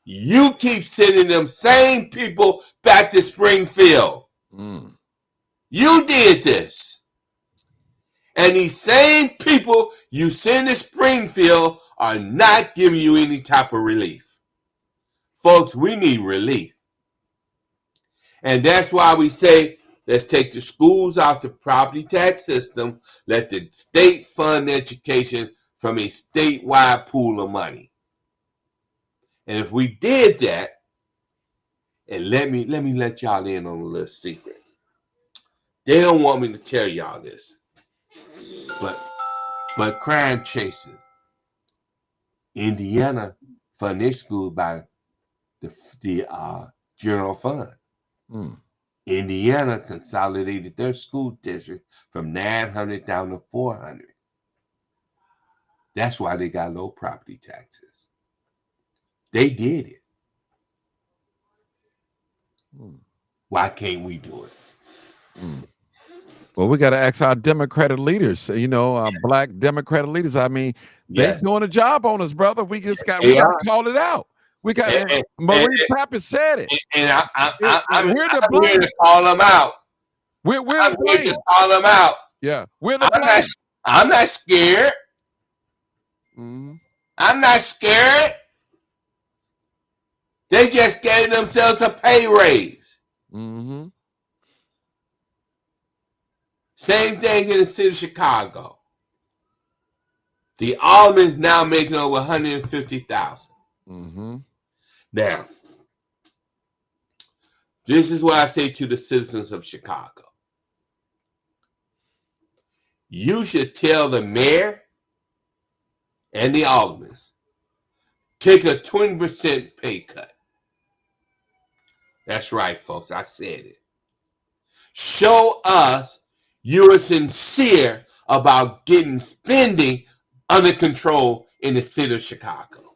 B: you keep sending them same people back to Springfield. You did this. And these same people you send to Springfield are not giving you any type of relief. Folks, we need relief. And that's why we say, let's take the schools out the property tax system. Let the state fund education from a statewide pool of money. And if we did that, and let me let y'all in on a little secret. They don't want me to tell y'all this, but crimechaser, Indiana fund their school by the general fund. Indiana consolidated their school district from 900 down to 400. That's why they got low property taxes. They did it. Why can't we do it?
A: Well, we got to ask our Democratic leaders, our black Democratic leaders. I mean, they're doing a job on us, brother. We got to call it out. We got Maria Pappas said it.
B: And I'm here to call them out.
A: We're
B: here to call them out.
A: Yeah,
B: I'm not scared. I'm not scared. They just gave themselves a pay raise. Same thing in the city of Chicago. The alderman's now making over $150,000. Now, this is what I say to the citizens of Chicago. You should tell the mayor and the aldermen, take a 20% pay cut. That's right, folks. I said it. Show us you are sincere about getting spending under control in the city of Chicago.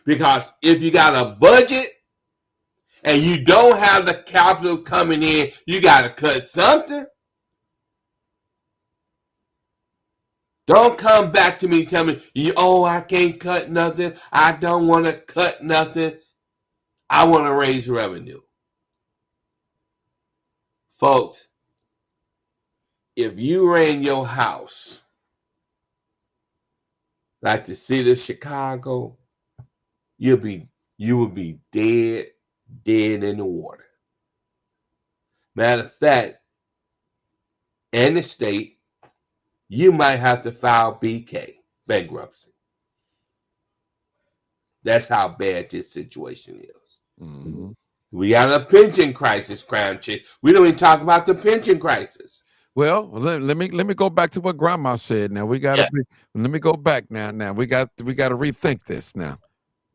B: Because if you got a budget and you don't have the capital coming in, you got to cut something. Don't come back to me and tell me, I can't cut nothing. I don't want to cut nothing. I want to raise revenue. Folks, if you ran your house like the city of Chicago, you would be dead in the water. Matter of fact, in the state, you might have to file BK, bankruptcy. That's how bad this situation is.
A: Mm-hmm.
B: We got a pension crisis, Crown Chick. We don't even talk about the pension crisis.
A: Well, let me go back to what Grandma said. Now we got to let me go back now. Now we got to rethink this now.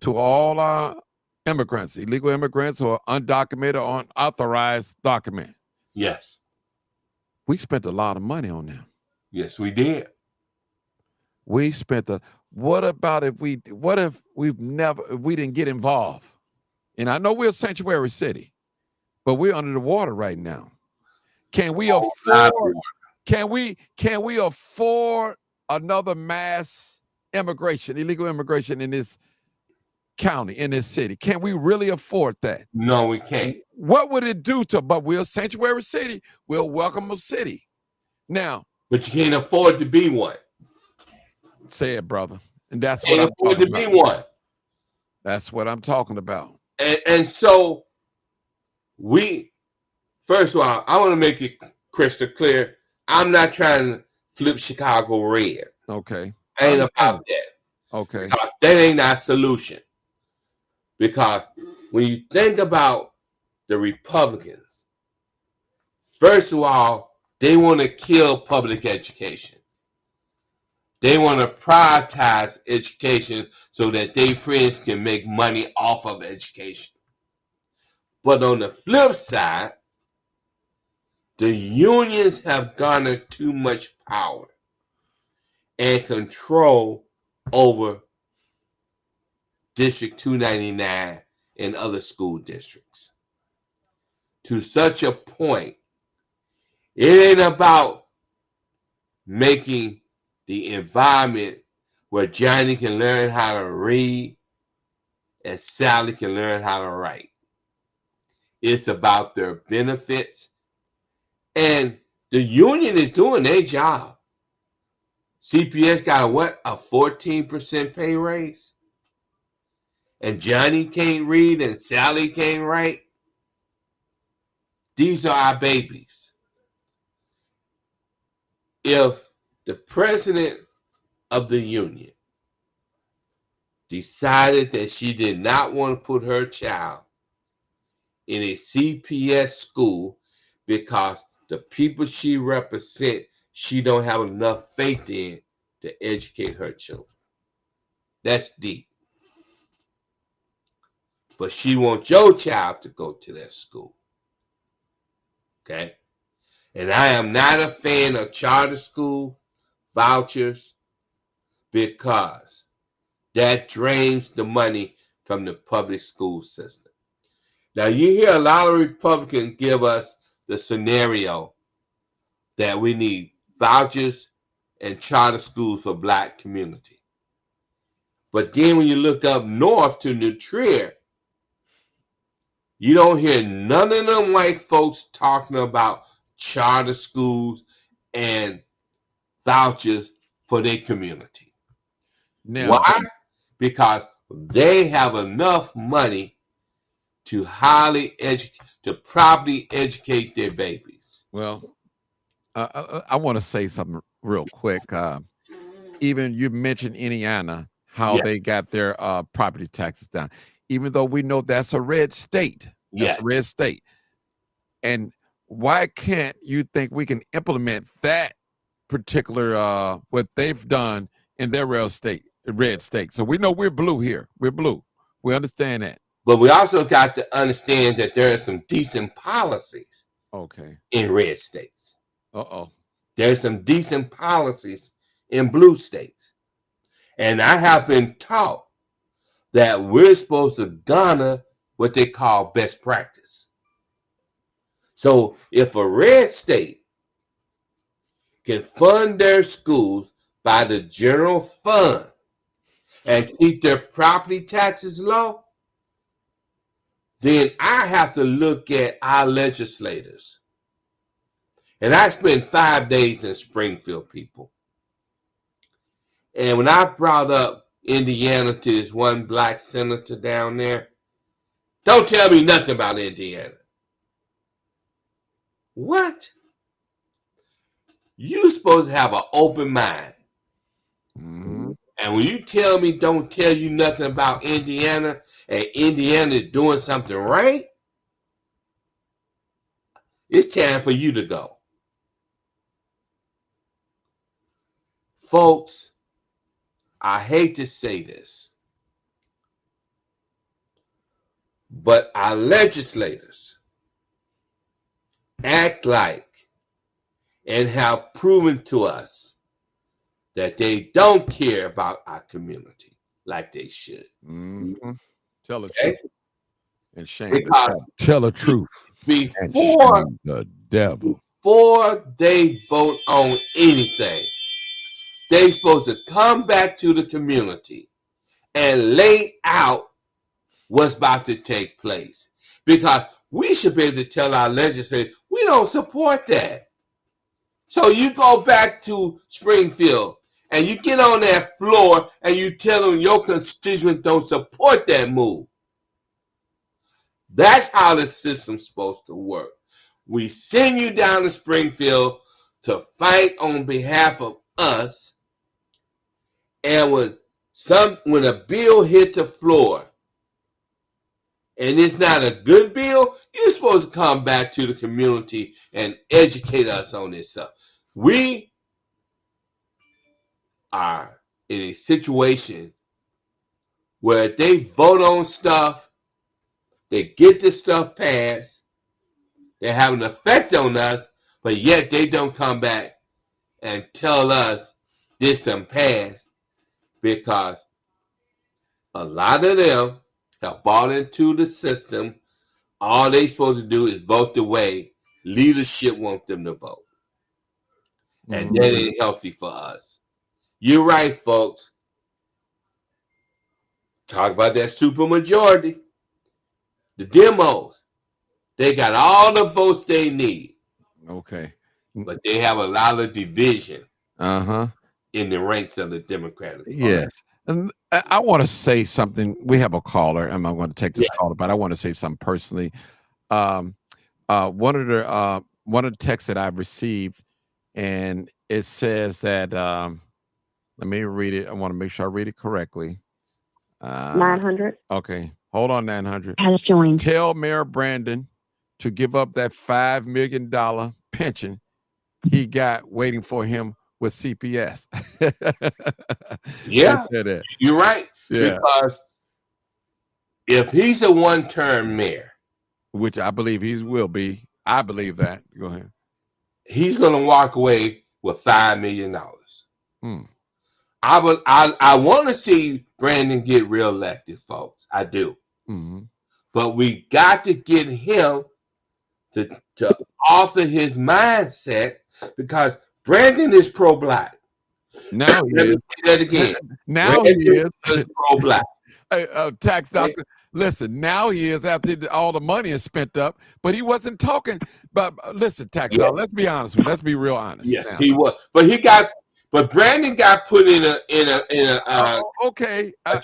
A: To all our immigrants, illegal immigrants or undocumented or unauthorized document.
B: Yes.
A: We spent a lot of money on them.
B: Yes, we did.
A: We spent what if we didn't get involved? And I know we're a sanctuary city, but we're under the water right now. Can we afford another mass immigration, illegal immigration in this county, in this city? Can we really afford that?
B: No, we can't.
A: What would it do but we're a sanctuary city, we're a welcome city. Now,
B: but you can't afford to be one.
A: Say it, brother. And that's what I'm talking about.
B: Be one.
A: That's what I'm talking about.
B: And so first of all, I want to make it crystal clear. I'm not trying to flip Chicago red.
A: Okay.
B: I ain't about that.
A: Okay.
B: Because that ain't our solution. Because when you think about the Republicans, first of all, they want to kill public education. They want to prioritize education so that their friends can make money off of education. But on the flip side, the unions have garnered too much power and control over District 299 and other school districts. To such a point, it ain't about making the environment where Johnny can learn how to read and Sally can learn how to write. It's about their benefits. And the union is doing their job. CPS got a 14% pay raise? And Johnny can't read and Sally can't write? These are our babies. If the president of the union decided that she did not want to put her child in a CPS school because the people she represents, she don't have enough faith in to educate her children. That's deep. But she wants your child to go to that school. Okay? And I am not a fan of charter school vouchers because that drains the money from the public school system. Now, you hear a lot of Republicans give us the scenario that we need vouchers and charter schools for Black community. But then when you look up north to New Trier, you don't hear none of them white folks talking about charter schools and vouchers for their community. Now, why? Because they have enough money to properly educate their babies.
A: Well, I want to say something real quick. Even you mentioned Indiana, how they got their property taxes down, even though we know that's a red state. That's a red state. And why can't you think we can implement that particular what they've done in their red state? So we know we're blue here. We're blue. We understand that.
B: But we also got to understand that there are some decent policies in red states. There's some decent policies in blue states. And I have been taught that we're supposed to garner what they call best practice. So if a red state can fund their schools by the general fund and keep their property taxes low, then I have to look at our legislators. And I spent 5 days in Springfield, people. And when I brought up Indiana to this one Black senator down there, don't tell me nothing about Indiana. What? You supposed to have an open mind.
A: Mm-hmm.
B: And when you tell me don't tell you nothing about Indiana, and Indiana is doing something right, it's time for you to go. Folks, I hate to say this, but our legislators act like and have proven to us that they don't care about our community like they should.
A: Mm-hmm. Tell the truth and shame the devil.
B: Tell
A: the truth
B: before
A: and shame the devil.
B: Before they vote on anything, they're supposed to come back to the community and lay out what's about to take place. Because we should be able to tell our legislators, we don't support that. So you go back to Springfield and you get on that floor and you tell them your constituents don't support that move. That's how the system's supposed to work. We send you down to Springfield to fight on behalf of us, and when a bill hit the floor and it's not a good bill, you're supposed to come back to the community and educate us on this stuff. We are in a situation where they vote on stuff, they get this stuff passed, they have an effect on us, but yet they don't come back and tell us this done passed, because a lot of them have bought into the system. All they supposed to do is vote the way leadership wants them to vote. And that ain't healthy for us. You're right, folks. Talk about that super majority. The demos, they got all the votes they need.
A: Okay.
B: But they have a lot of division
A: in
B: the ranks of the Democratic Party.
A: Yes. And I want to say something. We have a caller, and I'm going to take this caller, but I want to say something personally. One of the texts that I've received, and it says that let me read it. I want to make sure I read it correctly.
F: 900.
A: Okay. Hold on, 900.
F: Has joined.
A: Tell Mayor Brandon to give up that $5 million pension he got waiting for him with CPS.
B: Yeah, you're right.
A: Yeah.
B: Because if he's a one-term mayor,
A: which I believe he will be, I believe that. Go ahead.
B: He's going to walk away with $5 million. I want to see Brandon get reelected, folks. I do. But we got to get him to alter his mindset, because Brandon is pro-black.
A: Now he is.
B: Say that again.
A: Now Brandon he is
B: pro-black.
A: Hey, tax doctor, listen, now he is, after all the money is spent up, but he wasn't talking. But listen, tax doctor, let's be honest with you. Let's be real honest.
B: Yes, now. He was. But Brandon got put in a
A: okay.
B: I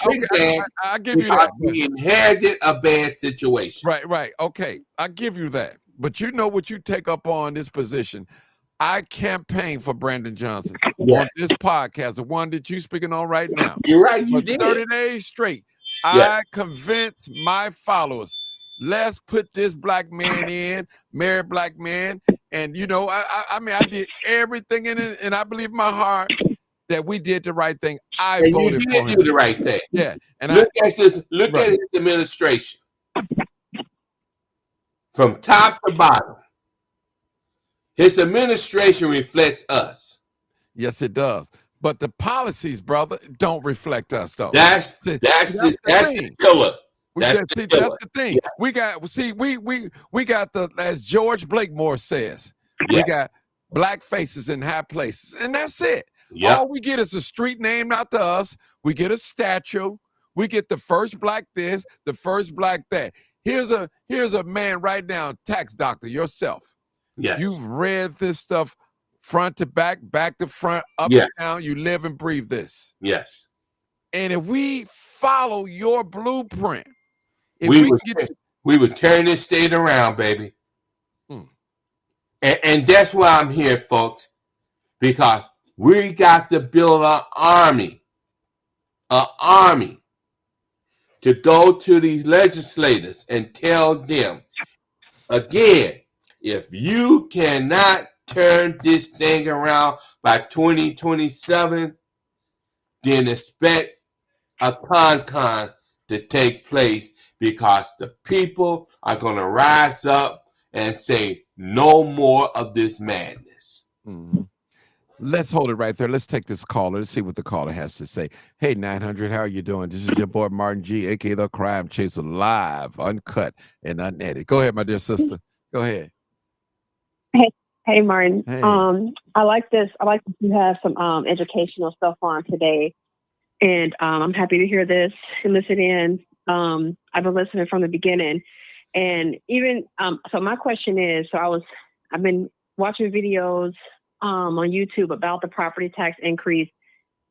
A: give you that.
B: He inherited a bad situation.
A: Right. Okay, I give you that. But you know what you take up on this position. I campaigned for Brandon Johnson on this podcast, the one that you're speaking on right now.
B: You're right, you did.
A: 30 days straight. I convinced my followers, let's put this black man in, marry black man. And, you know, I mean, I did everything in it, and I believe in my heart that we did the right thing. I voted for him.
B: You did do the right thing.
A: Yeah. And
B: look at his administration. From top to bottom. His administration reflects us.
A: Yes, it does. But the policies, brother, don't reflect us, though.
B: That's the killer.
A: That's the thing. Yeah. We got the, as George Blakemore says, we got black faces in high places, and that's it. Yep. All we get is a street named after us. We get a statue. We get the first black this, the first black that. Here's a man right now, tax doctor, yourself.
B: Yes.
A: You've read this stuff front to back, back to front, up and down. You live and breathe this.
B: Yes.
A: And if we follow your blueprint,
B: we would turn this state around, baby. And that's why I'm here, folks, because we got to build an army an army to go to these legislators and tell them, again, if you cannot turn this thing around by 2027, then expect a con to take place, because the people are going to rise up and say no more of this madness.
A: Mm-hmm. Let's hold it right there. Let's take this caller. Let's see what the caller has to say. Hey, 900, how are you doing? This is your boy Martin G, aka the Crime Chaser, live, uncut, and unedited. Go ahead, my dear sister. Go ahead.
F: Hey, Martin.
A: Hey.
F: I like this. I like that you have some educational stuff on today, and I'm happy to hear this and listen in. I've been listening from the beginning, and even so. My question is: I've been watching videos on YouTube about the property tax increase,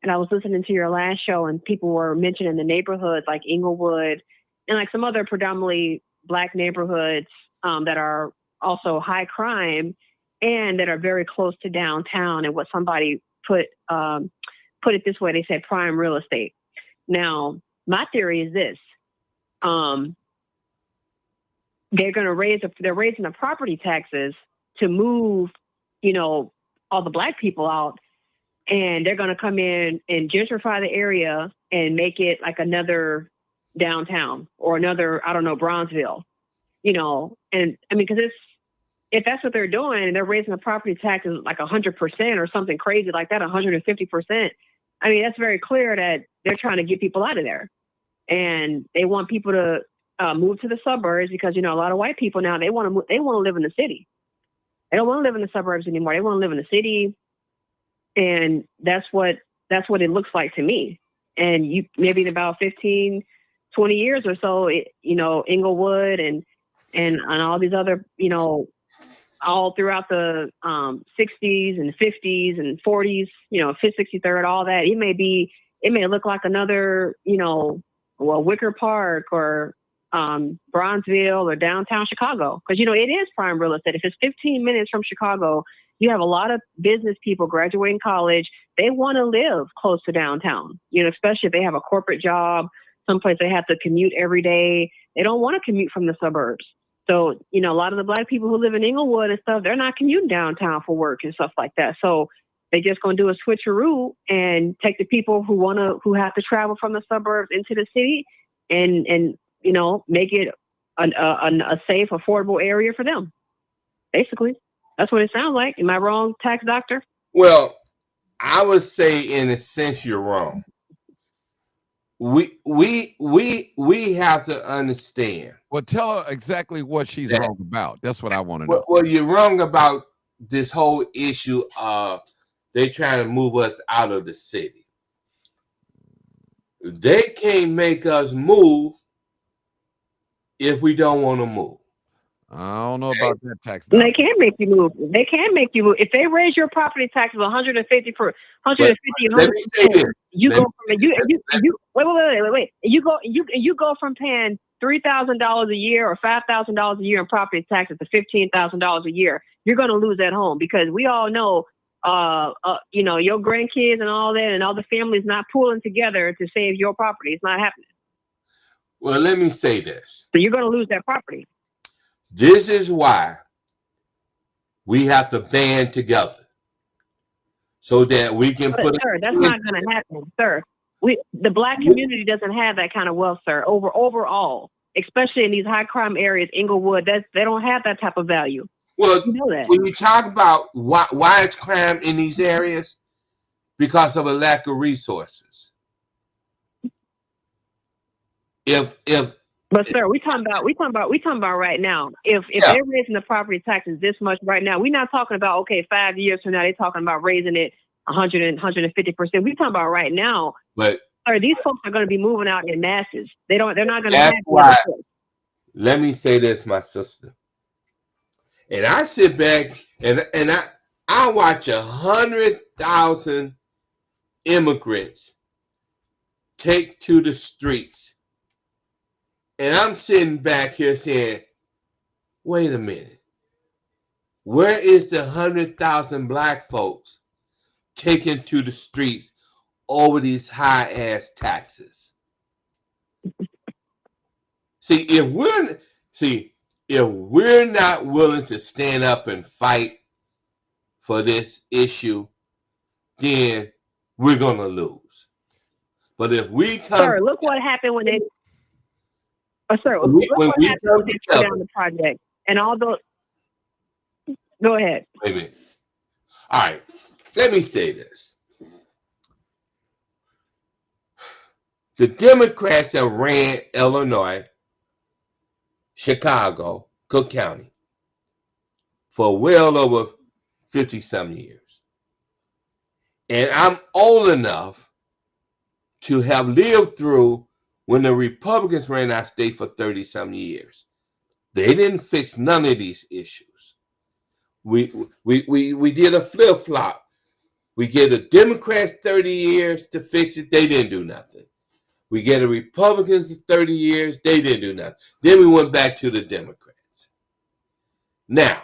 F: and I was listening to your last show, and people were mentioning the neighborhoods like Inglewood and like some other predominantly Black neighborhoods that are also high crime and that are very close to downtown. And what somebody put it this way, they said prime real estate. Now, my theory is this: they're raising the property taxes to move, all the Black people out, and they're going to come in and gentrify the area and make it like another downtown or another, I don't know, Bronzeville, and I mean, because if that's what they're doing and they're raising the property taxes like 100% or something crazy like that, 150%, I mean, that's very clear that they're trying to get people out of there, and they want people to move to the suburbs, because, a lot of white people now, they want to live in the city. They don't want to live in the suburbs anymore. They want to live in the city. And that's what it looks like to me. And you, maybe in about 15, 20 years or so, Inglewood and all these other, all throughout the 60s and 50s and 40s, 5th, 63rd, all that. It may look like another, Wicker Park or Bronzeville or downtown Chicago. Because, it is prime real estate. If it's 15 minutes from Chicago, you have a lot of business people graduating college. They want to live close to downtown, especially if they have a corporate job, someplace they have to commute every day. They don't want to commute from the suburbs. So, a lot of the Black people who live in Inglewood and stuff, they're not commuting downtown for work and stuff like that. So they just going to do a switcheroo and take the people who have to travel from the suburbs into the city and make it a safe, affordable area for them. Basically, that's what it sounds like. Am I wrong, tax doctor?
B: Well, I would say in a sense you're wrong. We have to understand.
A: Well, tell her exactly what she's wrong about. That's what I want to know.
B: Well, you're wrong about this whole issue of they trying to move us out of the city. They can't make us move if we don't want to move.
A: I don't know about that tax.
F: They can make you move. They can make you move. If they raise your property taxes 150 for 150, you go from wait. You go from paying $3,000 a year or $5,000 a year in property taxes to $15,000 a year. You're going to lose that home, because we all know, your grandkids and all that, and all the families not pooling together to save your property. It's not happening.
B: Well, let me say this.
F: So you're going to lose that property.
B: This is why we have to band together so that we can put.
F: Sir, that's not going to happen, sir. The Black community doesn't have that kind of wealth, sir. Overall, especially in these high crime areas, Inglewood, they don't have that type of value.
B: Well, when you talk about why it's crime in these areas, because of a lack of resources.
F: But sir, we talking about right now. If they're raising the property taxes this much right now, we're not talking about 5 years from now they're talking about raising it 100 and 150%. We're talking about right now.
B: But
F: sir, these folks are going to be moving out in masses. They're not going to have.
B: Why, let me say this, my sister. And I sit back and I watch 100,000 immigrants take to the streets. And I'm sitting back here saying, wait a minute. Where is the 100,000 Black folks taken to the streets over these high ass taxes. If we're not willing to stand up and fight for this issue, then we're gonna lose. But if we come,
F: sir, look what happened when they. Sir, look what happened when they tore down the project and all those. Go ahead.
B: Wait a minute. All right, let me say this. The Democrats have ran Illinois, Chicago, Cook County for well over 50-some years. And I'm old enough to have lived through when the Republicans ran our state for 30-some years. They didn't fix none of these issues. We did a flip-flop. We gave the Democrats 30 years to fix it. They didn't do nothing. We gave the Republicans 30 years. They didn't do nothing. Then we went back to the Democrats. Now,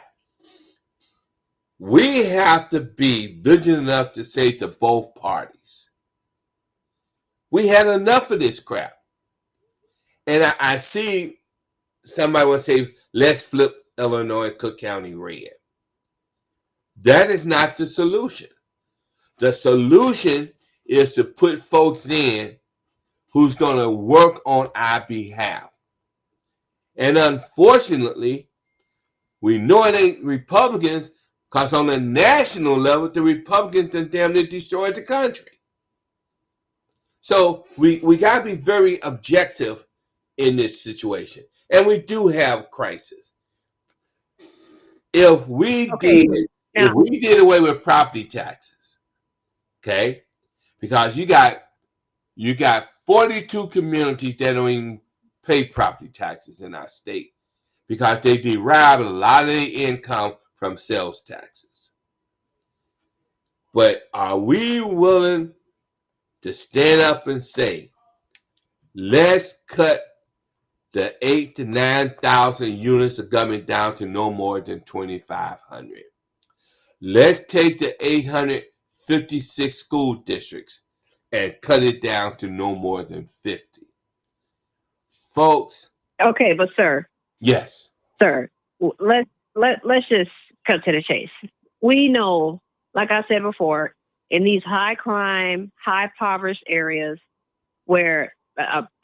B: we have to be vigilant enough to say to both parties, we had enough of this crap. And I see somebody will say, let's flip Illinois, Cook County red. That is not the solution. The solution is to put folks in who's going to work on our behalf. And unfortunately, we know it ain't Republicans, because on the national level, the Republicans done damn near destroyed the country. So we got to be very objective in this situation. And we do have crisis. If we did away with property taxes, okay, because you got 42 communities that don't even pay property taxes in our state because they derive a lot of their income from sales taxes. But are we willing to stand up and say, let's cut the 8,000 to 9,000 units of government down to no more than 2,500? Let's take the 856 school districts and cut it down to no more than 50. Folks.
F: Okay, but sir.
B: Yes.
F: Sir, let's just cut to the chase. We know, like I said before, in these high crime, high impoverished areas where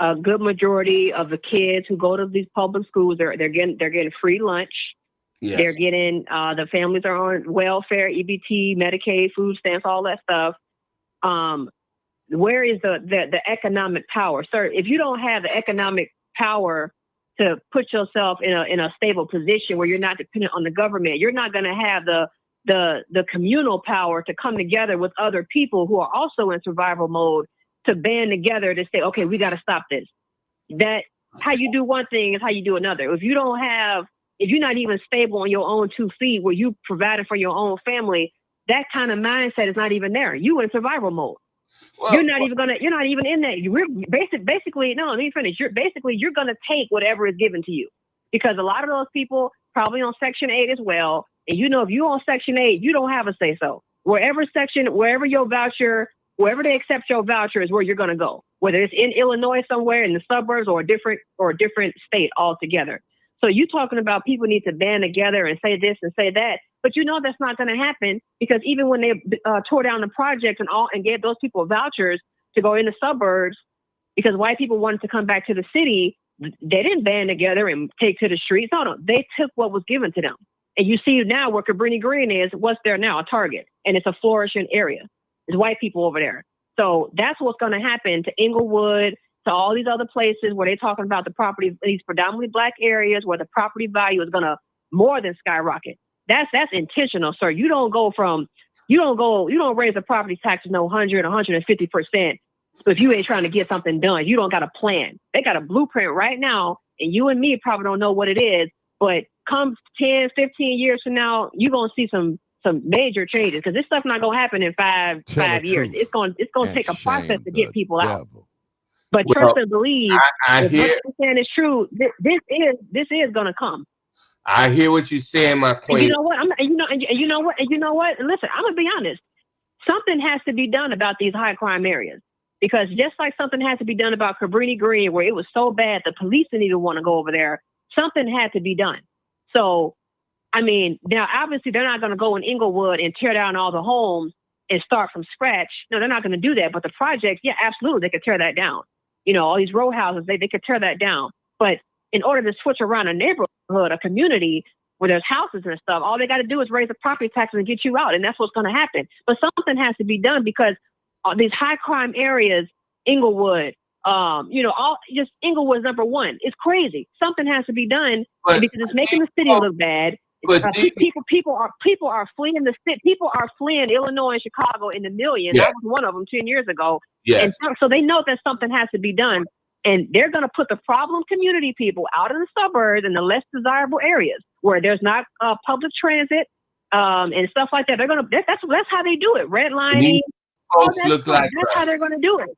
F: a good majority of the kids who go to these public schools, they're getting free lunch. Yes. They're getting the families are on welfare, EBT, Medicaid, food stamps, all that stuff. Where is the economic power, sir? If you don't have the economic power to put yourself in a stable position where you're not dependent on the government, you're not going to have the communal power to come together with other people who are also in survival mode to band together to say, okay, we got to stop this. That how you do one thing is how you do another. If you're not even stable on your own 2 feet where you provided for your own family, that kind of mindset is not even there. You in survival mode. Well, you're not even in that. You're basically, no, let me finish. You're going to take whatever is given to you, because a lot of those people probably on Section 8 as well. And if you're on Section 8, you don't have a say so. Wherever your voucher, wherever they accept your voucher is where you're going to go, whether it's in Illinois somewhere in the suburbs or a different state altogether. So you talking about people need to band together and say this and say that, but that's not going to happen, because even when they tore down the project and gave those people vouchers to go in the suburbs, because white people wanted to come back to the city, they didn't band together and take to the streets. No, they took what was given to them. And you see now where Cabrini Green is, what's there now? A Target. And it's a flourishing area. There's white people over there. So that's what's going to happen to Inglewood, to all these other places where they're talking about the property, these predominantly black areas where the property value is going to more than skyrocket. That's intentional, sir. You don't raise the property taxes 150% if you ain't trying to get something done. You don't got a plan. They got a blueprint right now, and you and me probably don't know what it is, but come 10, 15 years from now, you're going to see some major changes, because this stuff not going to happen in five years. It's going to take a process to get people out. But trust and believe, if what you're saying is true, this is going to come.
B: I hear what you're saying, my queen.
F: And you know what? And you know what? Listen, I'm gonna be honest. something has to be done about these high crime areas. Because just like something has to be done about Cabrini Green, where it was so bad the police didn't even want to go over there, something had to be done. So, I mean, now obviously they're not going to go in Inglewood and tear down all the homes and start from scratch. No, they're not going to do that. But the projects, yeah, absolutely, they could tear that down. You know, all these row houses, they could tear that down. But in order to switch around a neighborhood, a community where there's houses and stuff, all they got to do is raise the property taxes and get you out. And that's what's going to happen. But something has to be done because these high crime areas, Inglewood, you know, all just Inglewood's number one. It's crazy. Something has to be done because it's making the city look bad. People are fleeing the city. People are fleeing Illinois and Chicago in the millions. I was one of them 10 years ago. And so they know that something has to be done, and they're going to put the problem community people out in the suburbs and the less desirable areas where there's not public transit and stuff like that. They're going to. That's how they do it. Redlining.
B: Folks look like
F: that's how they're going to do it.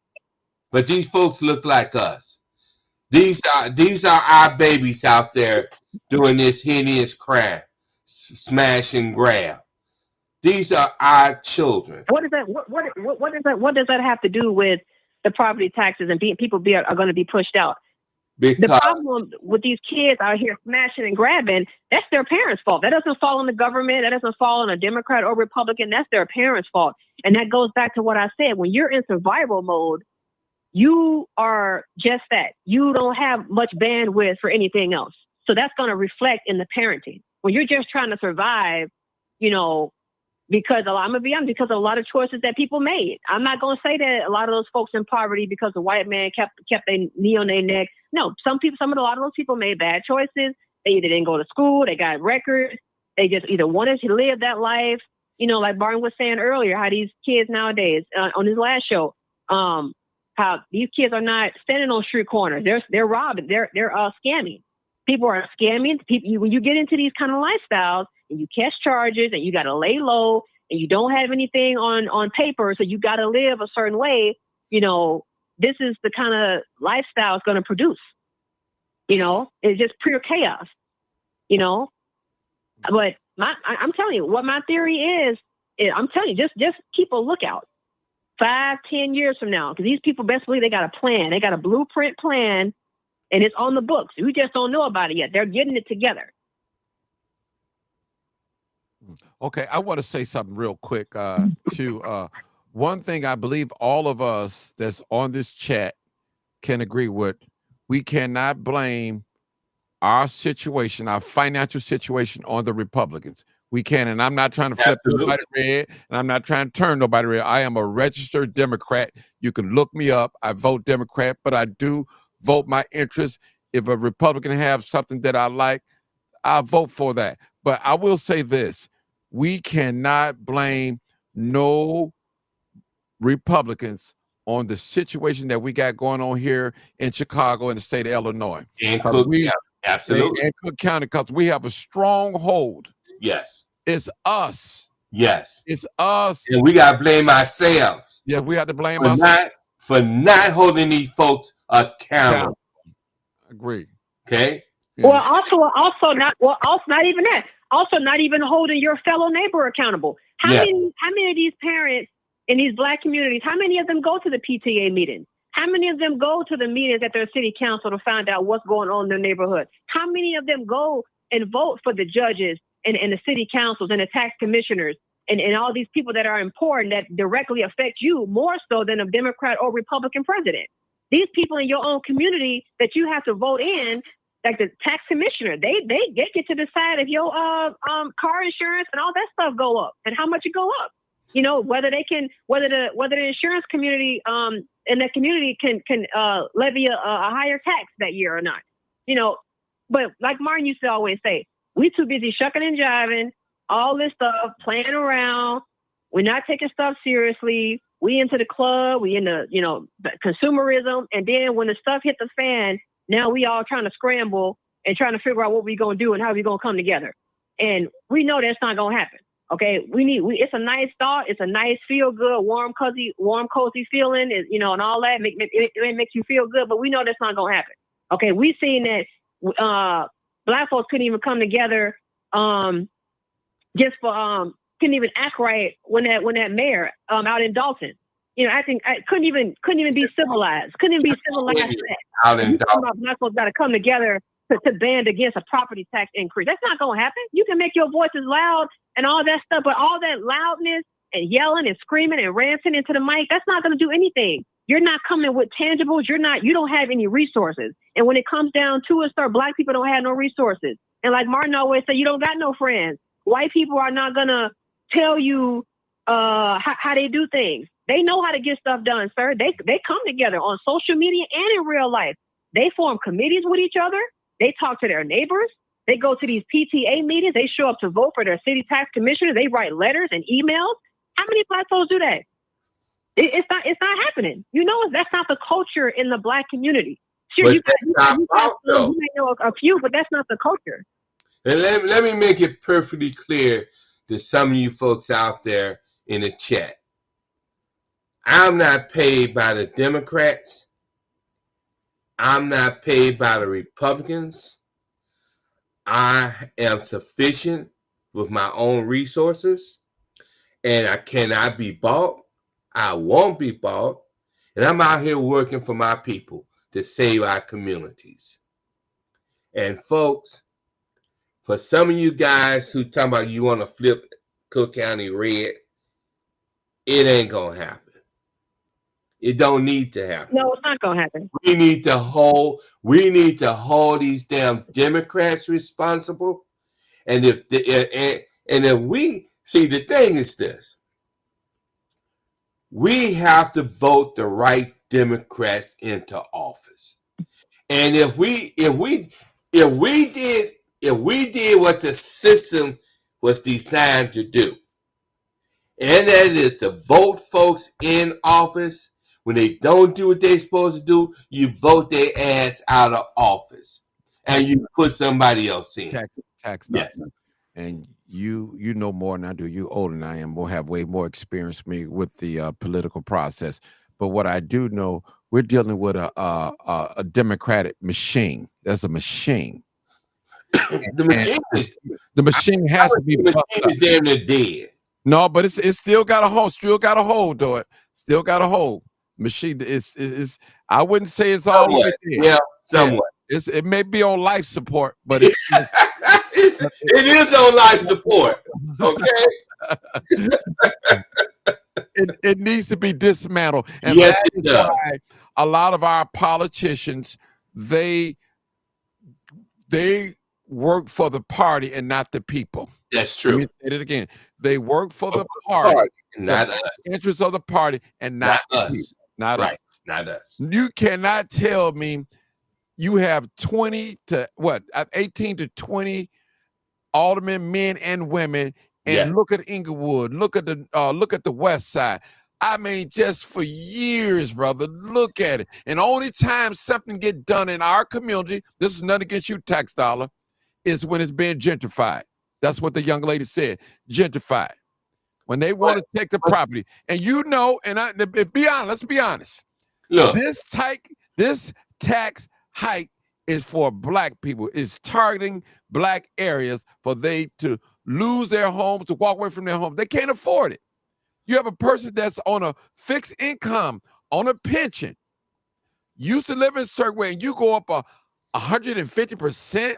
B: But these folks look like us. These are our babies out there doing this heinous crime, smash and grab. These are our children.
F: What is that? What does that have to do with the property taxes and people are going to be pushed out?
B: Because
F: the problem with these kids out here smashing and grabbing, that's their parents' fault. That doesn't fall on the government. That doesn't fall on a Democrat or Republican. That's their parents' fault. And that goes back to what I said. When you're in survival mode, you are just that. You don't have much bandwidth for anything else. So that's going to reflect in the parenting. When you're just trying to survive, you know, because I'm going to be honest, because of a lot of choices that people made. I'm not going to say that a lot of those folks in poverty because the white man kept their knee on their neck. No, a lot of those people made bad choices. They either didn't go to school, they got records, they just either wanted to live that life. You know, like Barton was saying earlier, how these kids nowadays on his last show, how these kids are not standing on street corners. They're robbing. They're scamming. People are scamming. When you get into these kind of lifestyles and you catch charges and you got to lay low and you don't have anything on paper, so you got to live a certain way, you know, this is the kind of lifestyle it's going to produce. You know, it's just pure chaos, you know. But I'm telling you, what my theory is I'm telling you, just keep a lookout. 5-10 years from now, because these people best believe they got a plan. They got a blueprint plan, and it's on the books. We just don't know about it yet. They're getting it together.
A: Okay, I want to say something real quick to one thing I believe all of us that's on this chat can agree with. We cannot blame our situation, our financial situation, on the Republicans. We can, and I'm not trying to flip nobody red, and I'm not trying to turn nobody red. I am a registered Democrat. You can look me up. I vote Democrat, but I do vote my interest. If a Republican have something that I like, I'll vote for that. But I will say this. We cannot blame no Republicans on the situation that we got going on here in Chicago and the state of Illinois.
B: And Cook County, absolutely.
A: And Cook County, because we have a stronghold.
B: Yes.
A: It's us.
B: Yes.
A: It's us.
B: And we got to blame ourselves.
A: Yeah, we have to blame ourselves.
B: For not holding these folks accountable.
A: Agree.
B: Okay?
F: Yeah. Well, also not even that. Also not even holding your fellow neighbor accountable. How many of these parents in these Black communities, how many of them go to the PTA meetings? How many of them go to the meetings at their city council to find out what's going on in their neighborhood? How many of them go and vote for the judges and the city councils and the tax commissioners and all these people that are important that directly affect you more so than a Democrat or Republican president? These people in your own community that you have to vote in, like the tax commissioner, they get to decide if your car insurance and all that stuff go up and how much it go up. You know, whether the insurance community in that community can levy a higher tax that year or not. You know, but like Martin used to always say, we too busy shucking and jiving, all this stuff, playing around. We're not taking stuff seriously. We into the club, we into, you know, consumerism. And then when the stuff hit the fan, now we all trying to scramble and trying to figure out what we're going to do and how we're going to come together. And we know that's not going to happen. Okay, it's a nice thought. It's a nice, feel good, warm, cozy feeling, you know, and all that. It makes you feel good, but we know that's not going to happen. Okay, we've seen that Black folks couldn't even come together just for even act right when that mayor out in Dalton, I think I couldn't even be civilized. Couldn't even be civilized.
B: Out in Dalton,
F: black folks got to come together to band against a property tax increase. That's not going to happen. You can make your voices loud and all that stuff, but all that loudness and yelling and screaming and ranting into the mic, that's not going to do anything. You're not coming with tangibles. You don't have any resources. And when it comes down to it, sir, black people don't have no resources. And like Martin always said, you don't got no friends. White people are not going to tell you how they do things. They know how to get stuff done, sir. They come together on social media and in real life. They form committees with each other. They talk to their neighbors. They go to these PTA meetings. They show up to vote for their city tax commissioner. They write letters and emails. How many black folks do that? It's not happening. That's not the culture in the black community. Sure, you may know a few, but that's not the culture.
B: And let me make it perfectly clear to some of you folks out there in the chat. I'm not paid by the Democrats. I'm not paid by the Republicans. I am sufficient with my own resources, and I cannot be bought. I won't be bought. And I'm out here working for my people to save our communities. And folks, for some of you guys who talking about you want to flip Cook County red, it ain't going to happen. It don't need to happen.
F: No, it's not going to happen.
B: We need to hold these damn Democrats responsible. And if we see, the thing is this, we have to vote the right Democrats into office. And if we did what the system was designed to do, and that is to vote folks in office, when they don't do what they're supposed to do, you vote their ass out of office, and you put somebody else in.
A: Tax
B: yes.
A: And you know more than I do. You older than I am. Have way more experience me with the political process. But what I do know, we're dealing with a democratic machine. That's a machine.
B: The
A: machine has to be.
B: The machine is damn near dead.
A: No, but it's still got a hold. Still got a hold to it. Still got a hold. Machine is. I wouldn't say it's all the way there.
B: Yeah, somewhat.
A: Yeah, it may be on life support, but it
B: is on life support. Okay.
A: It needs to be dismantled, and
B: yes,
A: that is why a lot of our politicians they work for the party and not the people.
B: That's true.
A: Let me say it again. They work for the party,
B: not us.
A: Interests of the party, and not
B: us.
A: Not
B: right.
A: us.
B: Not us.
A: You cannot tell me you have 18 to 20 aldermen, men and women, and look at Inglewood, look at the West Side. I mean, just for years, brother, look at it. And only time something get done in our community, this is nothing against you, tax dollar, is when it's being gentrified. That's what the young lady said, gentrified. When they want to take the property. And let's be honest.
B: Look.
A: This tax hike is for black people. It's targeting black areas for they to lose their homes, to walk away from their home. They can't afford it. You have a person that's on a fixed income, on a pension, used to live in a certain way, and you go up 150%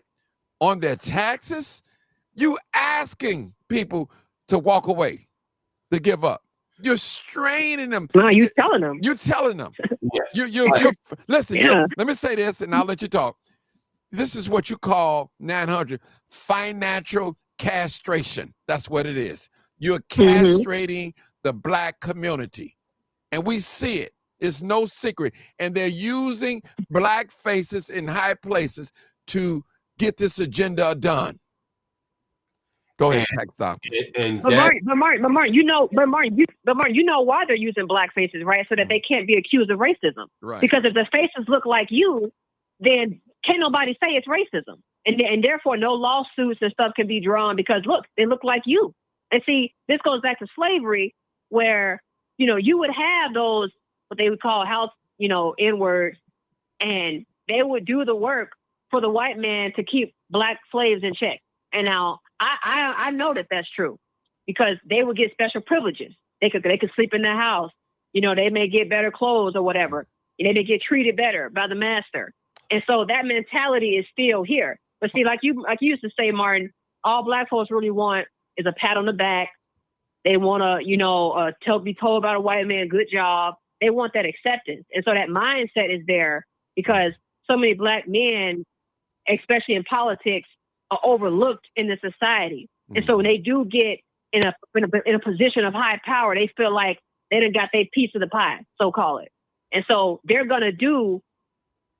A: on their taxes. You asking people to walk away, to give up. You're straining them.
F: No, you're telling them.
A: You're telling them.
B: Yes.
A: Listen, let me say this, and I'll let you talk. This is what you call 900 financial castration. That's what it is. You're castrating the black community, and we see it. It's no secret, and they're using black faces in high places to get this agenda done. Go ahead, tax doctor.
F: Martin, you know why they're using black faces, right? So that they can't be accused of racism.
A: Right.
F: Because if the faces look like you, then can't nobody say it's racism, and therefore no lawsuits and stuff can be drawn because look, they look like you. And see, this goes back to slavery, where you would have those what they would call house N-words, and they would do the work for the white man to keep black slaves in check. And now I know that that's true. because they would get special privileges. They could sleep in their house. You know, they may get better clothes or whatever. They may get treated better by the master. And so that mentality is still here. But see, like you used to say, Martin, all Black folks really want is a pat on the back. They want to, be told by a white man, good job. They want that acceptance. And so that mindset is there because so many Black men, especially in politics, are overlooked in the society. And so when they do get in a position of high power, they feel like they done got their piece of the pie, so call it. And so they're going to do,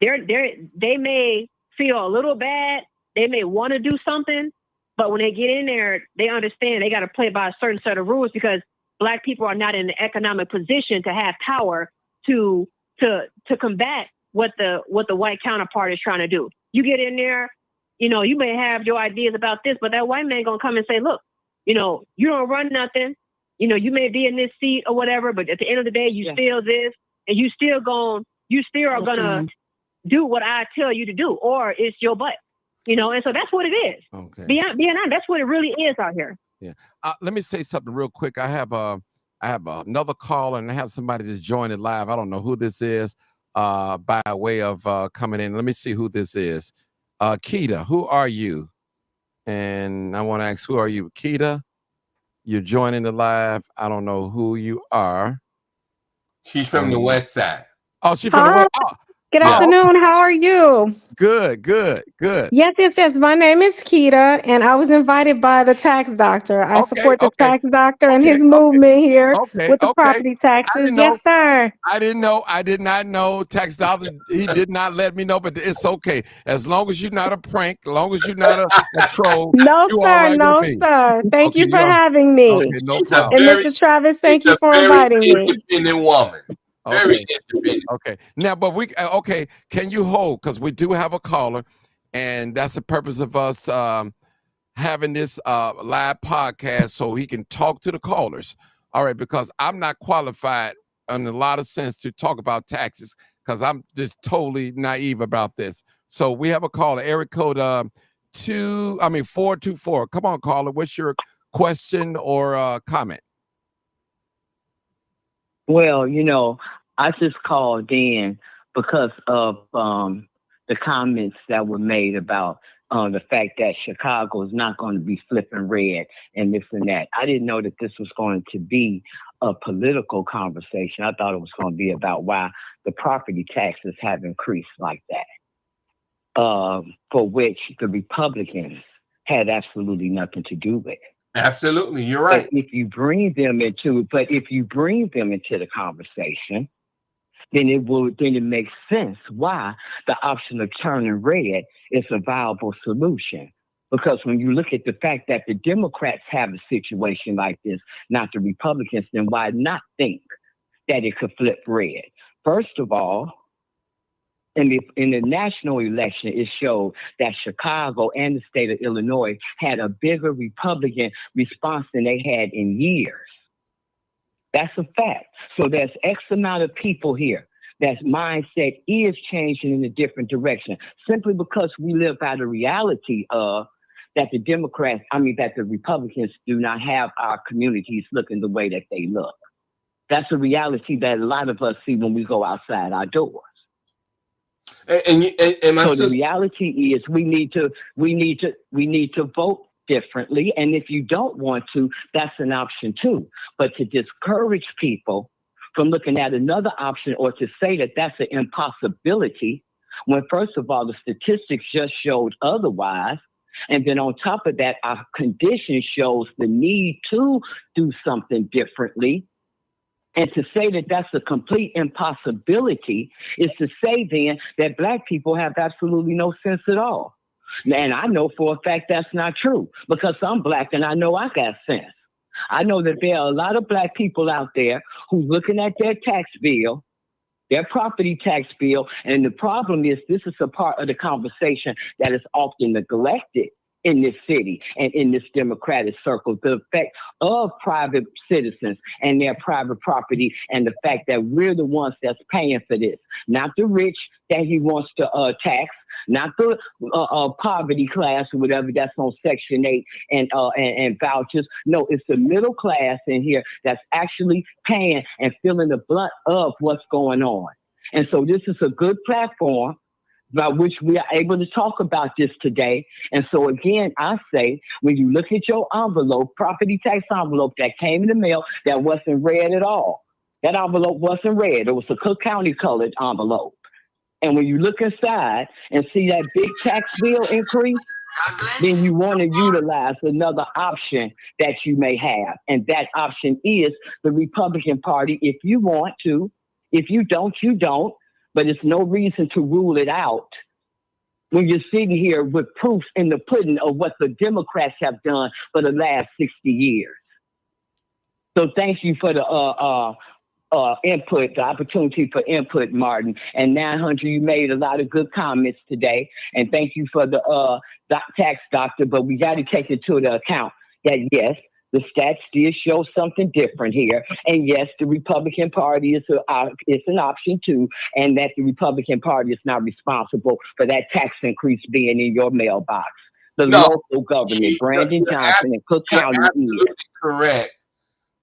F: they may feel a little bad. They may want to do something, but when they get in there, they understand they got to play by a certain set of rules because Black people are not in the economic position to have power to combat what the white counterpart is trying to do. You get in there, you may have your ideas about this, but that white man gonna come and say, look, you don't run nothing. You may be in this seat or whatever, but at the end of the day, you still this, and you still are gonna do what I tell you to do, or it's your butt. And so that's what it is.
A: Okay.
F: Being honest, that's what it really is out here.
A: Yeah. Let me say something real quick. I have another caller and I have somebody to join it live. I don't know who this is by way of coming in. Let me see who this is. Keita, who are you? And I want to ask, who are you? Keita, you're joining the live. I don't know who you are.
B: She's from the West Side.
A: Oh, she's from the West. Oh.
G: Good afternoon. How are you?
A: Good.
G: Yes. My name is Keita, and I was invited by the tax doctor. I support the tax doctor and his movement here with the property taxes. Yes, sir.
A: I didn't know. I did not know. Tax doctor, he did not let me know, but it's okay. As long as you're not a prank, as long as you're not a troll.
G: No, sir. No, sir. Thank you for having me.
A: Okay, no problem.
G: And Mr. Travis, thank you for inviting me.
B: Independent woman. Very independent.
A: Okay. Now, but can you hold? Because we do have a caller, and that's the purpose of us having this live podcast so he can talk to the callers. All right, because I'm not qualified in a lot of sense to talk about taxes because I'm just totally naive about this. So we have a caller, area code 424. Come on, caller. What's your question or comment?
H: Well, I just called in because of the comments that were made about the fact that Chicago is not going to be flipping red and this and that. I didn't know that this was going to be a political conversation. I thought it was going to be about why the property taxes have increased like that, for which the Republicans had absolutely nothing to do with.
B: Absolutely, you're right.
H: But if you bring them into the conversation, then it makes sense why the option of turning red is a viable solution. Because when you look at the fact that the Democrats have a situation like this, not the Republicans, then why not think that it could flip red? First of all, in the national election, it showed that Chicago and the state of Illinois had a bigger Republican response than they had in years. That's a fact. So there's X amount of people here that mindset is changing in a different direction, simply because we live by the reality of that the Republicans do not have our communities looking the way that they look. That's a reality that a lot of us see when we go outside our doors. The reality is we need to vote differently. And if you don't want to, that's an option too. But to discourage people from looking at another option or to say that that's an impossibility, when first of all, the statistics just showed otherwise. And then on top of that, our condition shows the need to do something differently. And to say that that's a complete impossibility is to say then that Black people have absolutely no sense at all. And I know for a fact that's not true because I'm Black and I know I got sense. I know that there are a lot of Black people out there who's looking at their tax bill, their property tax bill, and the problem is this is a part of the conversation that is often neglected in this city and in this Democratic circle, the effect of private citizens and their private property and the fact that we're the ones that's paying for this, not the rich that he wants to tax, not the poverty class or whatever that's on Section 8 and vouchers. No, it's the middle class in here that's actually paying and feeling the brunt of what's going on. And so this is a good platform by which we are able to talk about this today. And so again, I say, when you look at your envelope, property tax envelope that came in the mail that wasn't red at all, that envelope wasn't red. It was a Cook County colored envelope. And when you look inside and see that big tax bill increase, then you want to utilize another option that you may have. And that option is the Republican Party if you want to. If you don't, you don't. But it's no reason to rule it out when you're sitting here with proof in the pudding of what the Democrats have done for the last 60 years. So thank you for the input, the opportunity for input, Martin. And 900, you made a lot of good comments today. And thank you for the tax doctor. But we got to take it to the account that, yes, the stats did show something different here. And yes, the Republican Party is an option too. And that the Republican Party is not responsible for that tax increase being in your mailbox. The local government, Brandon Johnson and Cook County is.
B: Correct.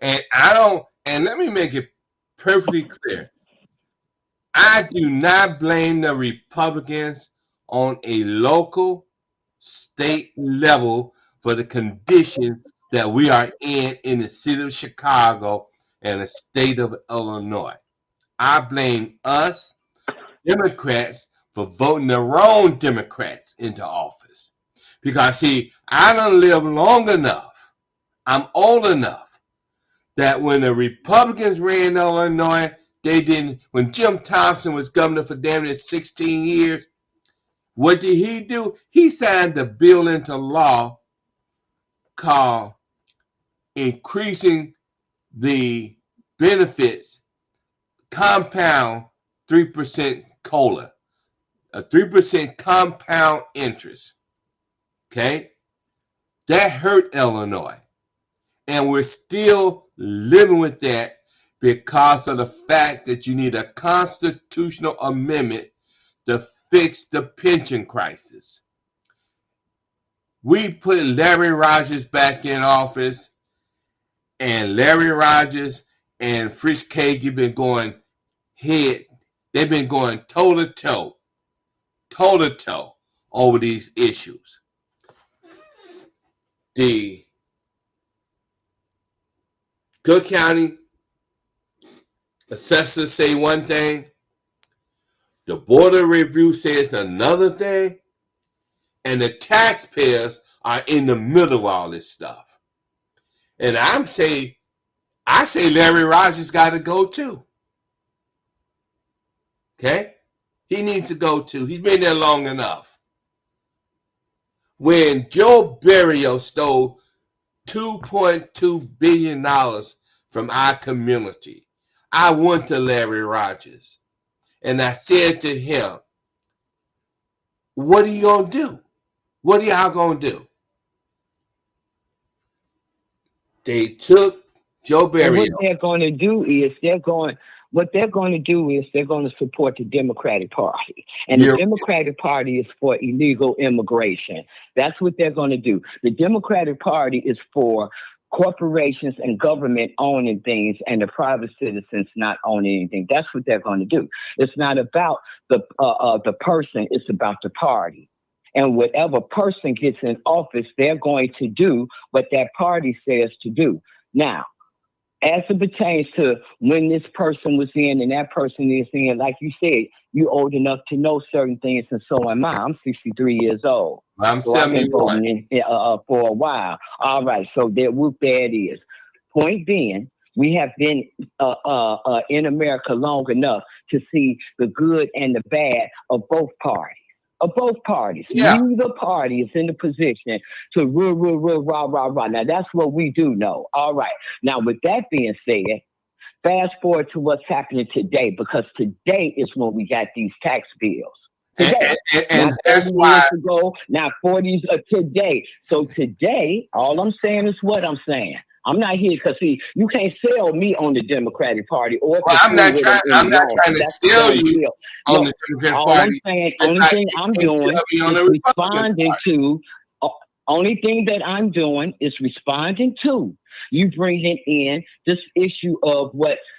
B: And let me make it perfectly clear. I do not blame the Republicans on a local, state level for the condition that we are in the city of Chicago and the state of Illinois. I blame us, Democrats, for voting the wrong Democrats into office. Because, see, I done lived long enough, I'm old enough, that when the Republicans ran Illinois, they didn't, when Jim Thompson was governor for damn near 16 years, what did he do? He signed a bill into law called increasing the benefits compound 3% COLA, a 3% compound interest. Okay? That hurt Illinois. And we're still living with that because of the fact that you need a constitutional amendment to fix the pension crisis. We put Larry Rogers back in office, and Larry Rogers and Frisch Kagi been going head. They've been going toe to toe over these issues. The Cook County assessors say one thing, the Board of Review says another thing, and the taxpayers are in the middle of all this stuff. And I say Larry Rogers got to go too. Okay? He needs to go too. He's been there long enough. When Joe Berrio stole $2.2 billion from our community, I went to Larry Rogers and I said to him, what are you going to do? What are y'all going to do? They took Joe Berrio.
H: What they're going to do is they're going to support the Democratic Party. And the Democratic Party is for illegal immigration. That's what they're going to do. The Democratic Party is for corporations and government owning things and the private citizens not owning anything. That's what they're going to do. It's not about the person. It's about the party. And whatever person gets in office, they're going to do what that party says to do. Now, as it pertains to when this person was in and that person is in, like you said, you old enough to know certain things, and so am I. I'm 63 years old.
B: I'm 71.
H: For a while. All right, so there it is. Point being, we have been in America long enough to see the good and the bad of both parties. Yeah. Neither party is in the position to rah. Now, that's what we do know. All right. Now, with that being said, fast forward to what's happening today, because today is when we got these tax bills. Today.
B: And that's why.
H: Ago, now 40s today. So today, all I'm saying is what I'm saying. I'm not here because see, you can't sell me on the Democratic Party or
B: I'm not trying to sell you on the Democratic Party.
H: Only thing I'm doing is responding to. Only thing that I'm doing is responding to you bringing in this issue of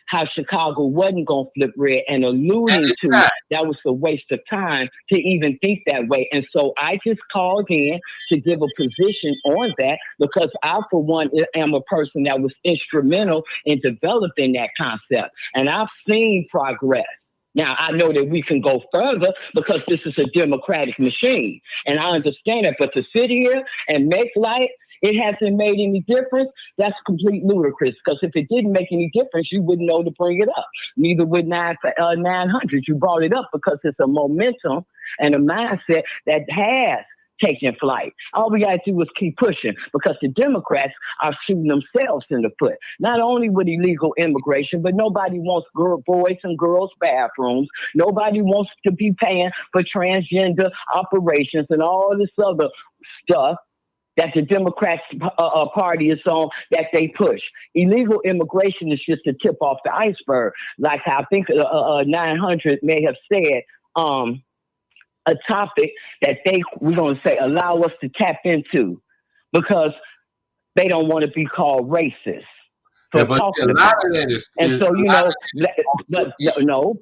H: how Chicago wasn't going to flip red and alluding to that was a waste of time to even think that way. And so I just called in to give a position on that because I, for one, am a person that was instrumental in developing that concept. And I've seen progress. Now, I know that we can go further because this is a democratic machine. And I understand that. But to sit here and make like it hasn't made any difference, that's complete ludicrous. Because if it didn't make any difference, you wouldn't know to bring it up. Neither would 900. You brought it up because it's a momentum and a mindset that has taking flight. All we got to do is keep pushing because the Democrats are shooting themselves in the foot. Not only with illegal immigration, but nobody wants boys and girls bathrooms. Nobody wants to be paying for transgender operations and all this other stuff that the Democrats party is on that they push. Illegal immigration is just a tip off the iceberg. Like I think 900 may have said, a topic that we're going to say allow us to tap into because they don't want to be called racist. So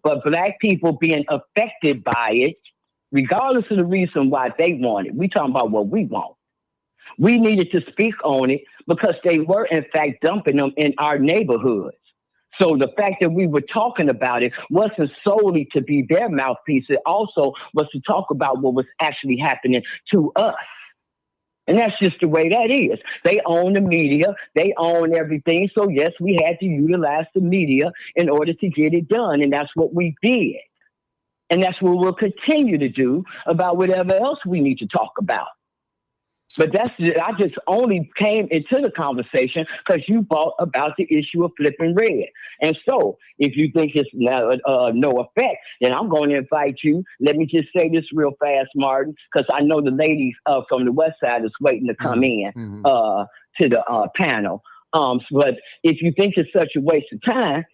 H: but black people being affected by it, regardless of the reason why they want it, we talking about what we want. We needed to speak on it because they were in fact dumping them in our neighborhoods. So the fact that we were talking about it wasn't solely to be their mouthpiece. It also was to talk about what was actually happening to us. And that's just the way that is. They own the media. They own everything. So, yes, we had to utilize the media in order to get it done. And that's what we did. And that's what we'll continue to do about whatever else we need to talk about. But I just only came into the conversation because you brought about the issue of flipping red. And so if you think it's no effect, then I'm going to invite you. Let me just say this real fast, Martin, because I know the ladies from the West Side is waiting to come in to the panel. But if you think it's such a waste of time,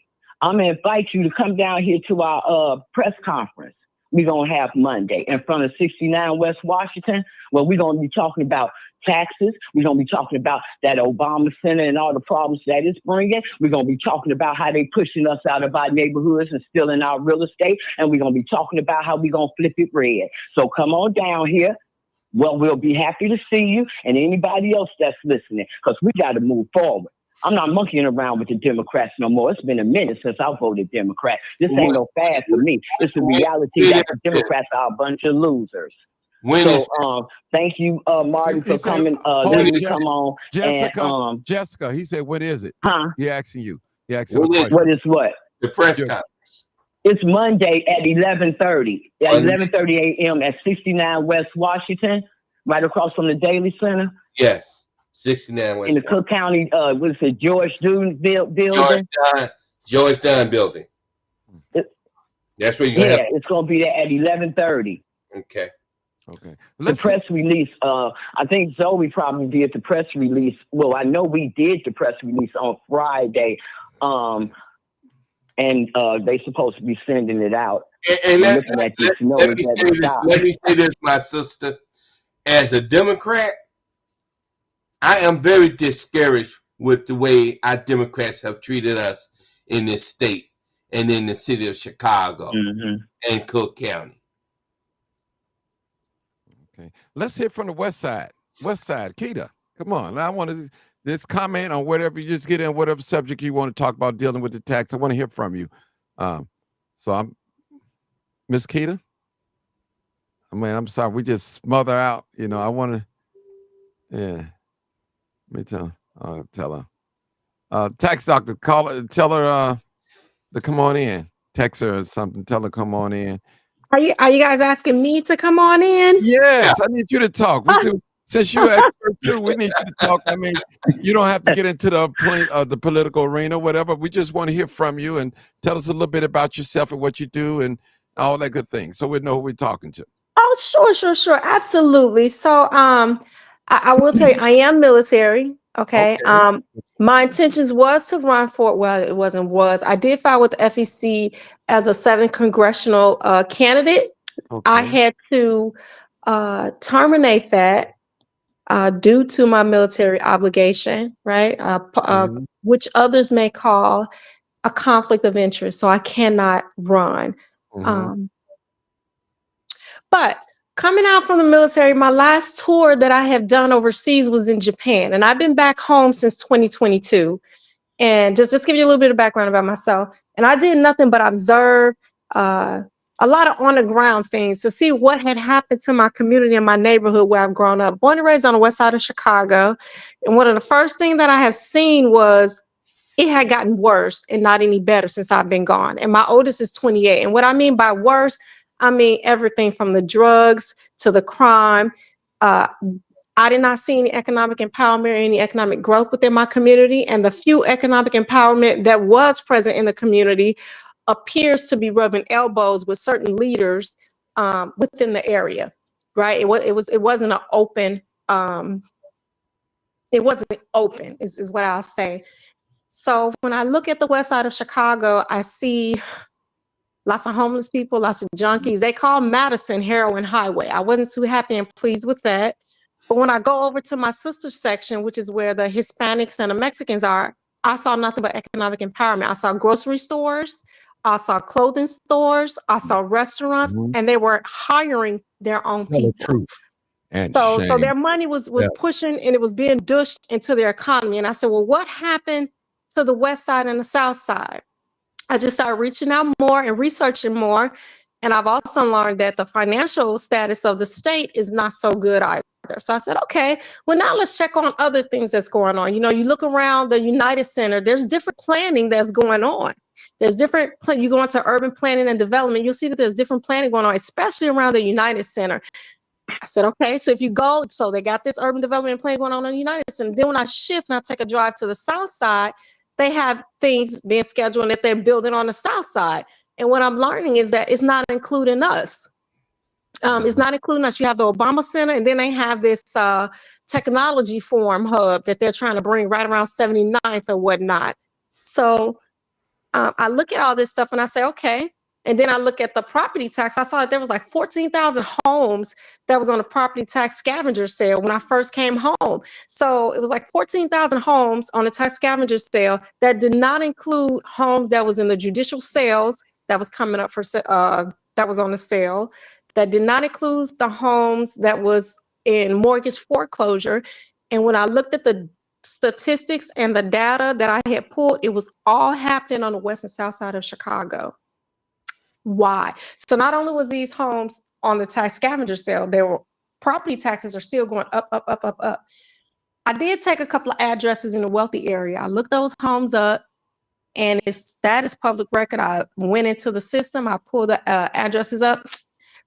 H: I'm going to invite you to come down here to our press conference we're going to have Monday in front of 69 West Washington, where we're going to be talking about taxes. We're going to be talking about that Obama Center and all the problems that it's bringing. We're going to be talking about how they pushing us out of our neighborhoods and stealing our real estate. And we're going to be talking about how we're going to flip it red. So come on down here. Well, we'll be happy to see you and anybody else that's listening because we got to move forward. I'm not monkeying around with the Democrats no more. It's been a minute since I voted Democrat. This ain't no fad for me. It's the reality that the Democrats are a bunch of losers. Thank you, Martin, for coming. Letting me come on.
A: Jessica, he said, what is it? He asking you. He asking
H: what is what?
B: The press conference.
H: It's Monday at 11:30. At 11:30 a.m. at 69 West Washington, right across from the Daily Center.
B: Yes. 69 West.
H: In the Cook County, what is it, George Dunn building?
B: George Dunn building. That's where you're going to have.
H: It's going to be there at 11:30.
B: Okay.
H: The press release, I think Zoe probably did the press release. Well, I know we did the press release on Friday. And they supposed to be sending it out.
B: And let me say this, my sister. As a Democrat, I am very discouraged with the way our Democrats have treated us in this state and in the city of Chicago and Cook County.
A: Okay. Let's hear from the West Side. West Side, Keita, come on. I want to just comment on whatever, you just get in whatever subject you want to talk about dealing with the tax. I want to hear from you. So I'm Miss Keita. I mean, I'm sorry, we just smother out. You know, I want to, yeah. Let me tell her. Tax doctor, call her, tell her to come on in. Text her or something. Tell her come on in.
G: Are you guys asking me to come on in?
A: Yes, I need you to talk. Since you're an expert too, we need you to talk. I mean, you don't have to get into the political arena, whatever. We just want to hear from you and tell us a little bit about yourself and what you do and all that good thing, so we know who we're talking to.
G: Oh, sure, absolutely. So, I will tell you, I am military. Okay. My intentions was to run for, well, it wasn't was. I did file with the FEC as a 7th congressional candidate. I had to terminate that due to my military obligation, right? Which others may call a conflict of interest. So I cannot run. But coming out from the military, my last tour that I have done overseas was in Japan. And I've been back home since 2022. And just give you a little bit of background about myself. And I did nothing but observe a lot of on the ground things to see what had happened to my community and my neighborhood where I've grown up. Born and raised on the west side of Chicago. And one of the first things that I have seen was it had gotten worse and not any better since I've been gone. And my oldest is 28. And what I mean by worse, I mean everything from the drugs to the crime. I did not see any economic empowerment or any economic growth within my community. And the few economic empowerment that was present in the community appears to be rubbing elbows with certain leaders within the area, right? It wasn't an open, it wasn't open is what I'll say. So when I look at the west side of Chicago, I see lots of homeless people, lots of junkies. They call Madison Heroin Highway. I wasn't too happy and pleased with that. But when I go over to my sister's section, which is where the Hispanics and the Mexicans are, I saw nothing but economic empowerment. I saw grocery stores, I saw clothing stores, I saw restaurants, and they were hiring their own people.
A: The truth. And
G: so their money was pushing and it was being dished into their economy. And I said, well, what happened to the west side and the south side? I just started reaching out more and researching more. And I've also learned that the financial status of the state is not so good either. So I said, okay, well, now let's check on other things that's going on. You know, you look around the United Center, there's different planning that's going on. There's different, you go into urban planning and development, you'll see that there's different planning going on, especially around the United Center. I said, okay, so if you go, so they got this urban development plan going on in the United Center. Then when I shift and I take a drive to the south side, they have things being scheduled that they're building on the south side. And what I'm learning is that it's not including us. It's not including us. You have the Obama Center, and then they have this technology forum hub that they're trying to bring right around 79th or whatnot. So I look at all this stuff and I say, okay. And then I look at the property tax. I saw that there was like 14,000 homes that was on a property tax scavenger sale when I first came home. So it was like 14,000 homes on a tax scavenger sale that did not include homes that was in the judicial sales that was coming up for that was on the sale. That did not include the homes that was in mortgage foreclosure. And when I looked at the statistics and the data that I had pulled, it was all happening on the west and south side of Chicago. Why? So not only was these homes on the tax scavenger sale, there were property taxes are still going up, up, up, up, up. I did take a couple of addresses in the wealthy area. I looked those homes up, and that is public record. I went into the system. I pulled the addresses up.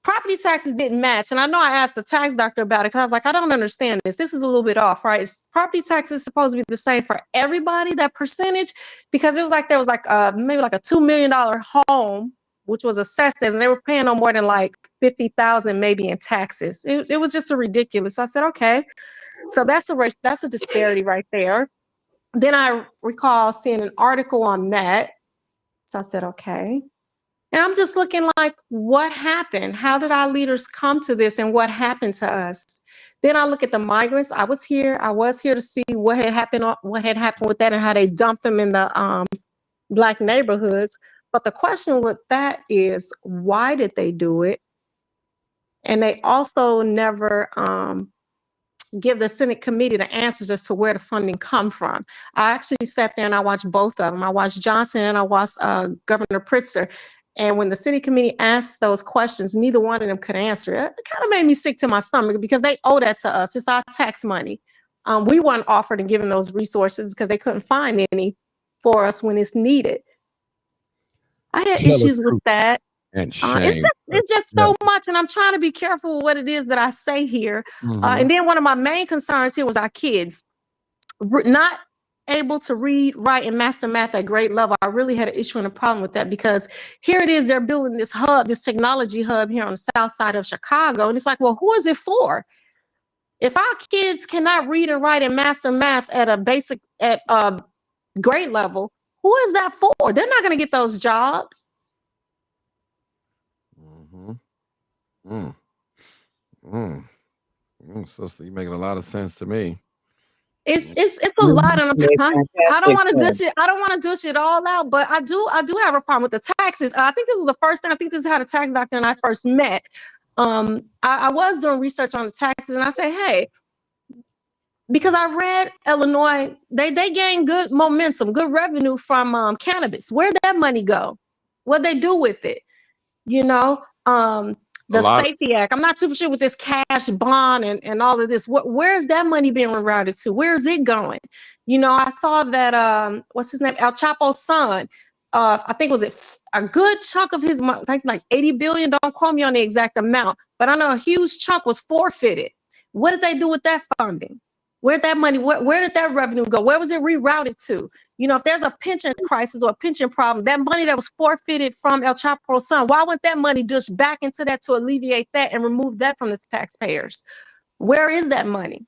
G: Property taxes didn't match. And I know I asked the tax doctor about it because I was like, I don't understand this. This is a little bit off, right? Property taxes supposed to be the same for everybody, that percentage? Because it was like there was like maybe like a $2 million home, which was assessed as, and they were paying no more than like $50,000 maybe in taxes. It was just a ridiculous. I said, okay. So that's a disparity right there. Then I recall seeing an article on that. So I said, okay. And I'm just looking like, what happened? How did our leaders come to this, and what happened to us? Then I look at the migrants. I was here to see what had happened with that and how they dumped them in the Black neighborhoods. But the question with that is, why did they do it? And they also never give the Senate committee the answers as to where the funding come from. I actually sat there and I watched both of them. I watched Johnson and I watched Governor Pritzker. And when the city committee asked those questions, neither one of them could answer it. It kind of made me sick to my stomach because they owe that to us. It's our tax money. We weren't offered and given those resources because they couldn't find any for us when it's needed. I had issues with that.
A: And shame.
G: It's just so much, and I'm trying to be careful with what it is that I say here. And then one of my main concerns here was our kids not able to read, write, and master math at grade level. I really had an issue and a problem with that because here it is, they're building this hub, this technology hub here on the south side of Chicago, and it's like, well, who is it for? If our kids cannot read and write and master math at a grade level, who is that for? They're not going to get those jobs.
A: Sister, you're making a lot of sense to me.
G: It's a lot, and I don't want to dish it. I don't want to dish it all out, but I do have a problem with the taxes. I think this was the first time. I think this is how the tax doctor and I first met. I was doing research on the taxes, and I said, hey, because I read Illinois, they gained good momentum, good revenue from cannabis. Where'd that money go? What'd they do with it? You know, the Safety Act. I'm not too sure with this cash bond and all of this. Where's that money being rerouted to? Where is it going? You know, I saw that what's his name? El Chapo's son. I think was it a good chunk of his money, like 80 billion. Don't quote me on the exact amount, but I know a huge chunk was forfeited. What did they do with that funding? Where'd that money? Where did that revenue go? Where was it rerouted to? You know, if there's a pension crisis or a pension problem, that money that was forfeited from El Chapo's son, why wouldn't that money just back into that to alleviate that and remove that from the taxpayers? Where is that money?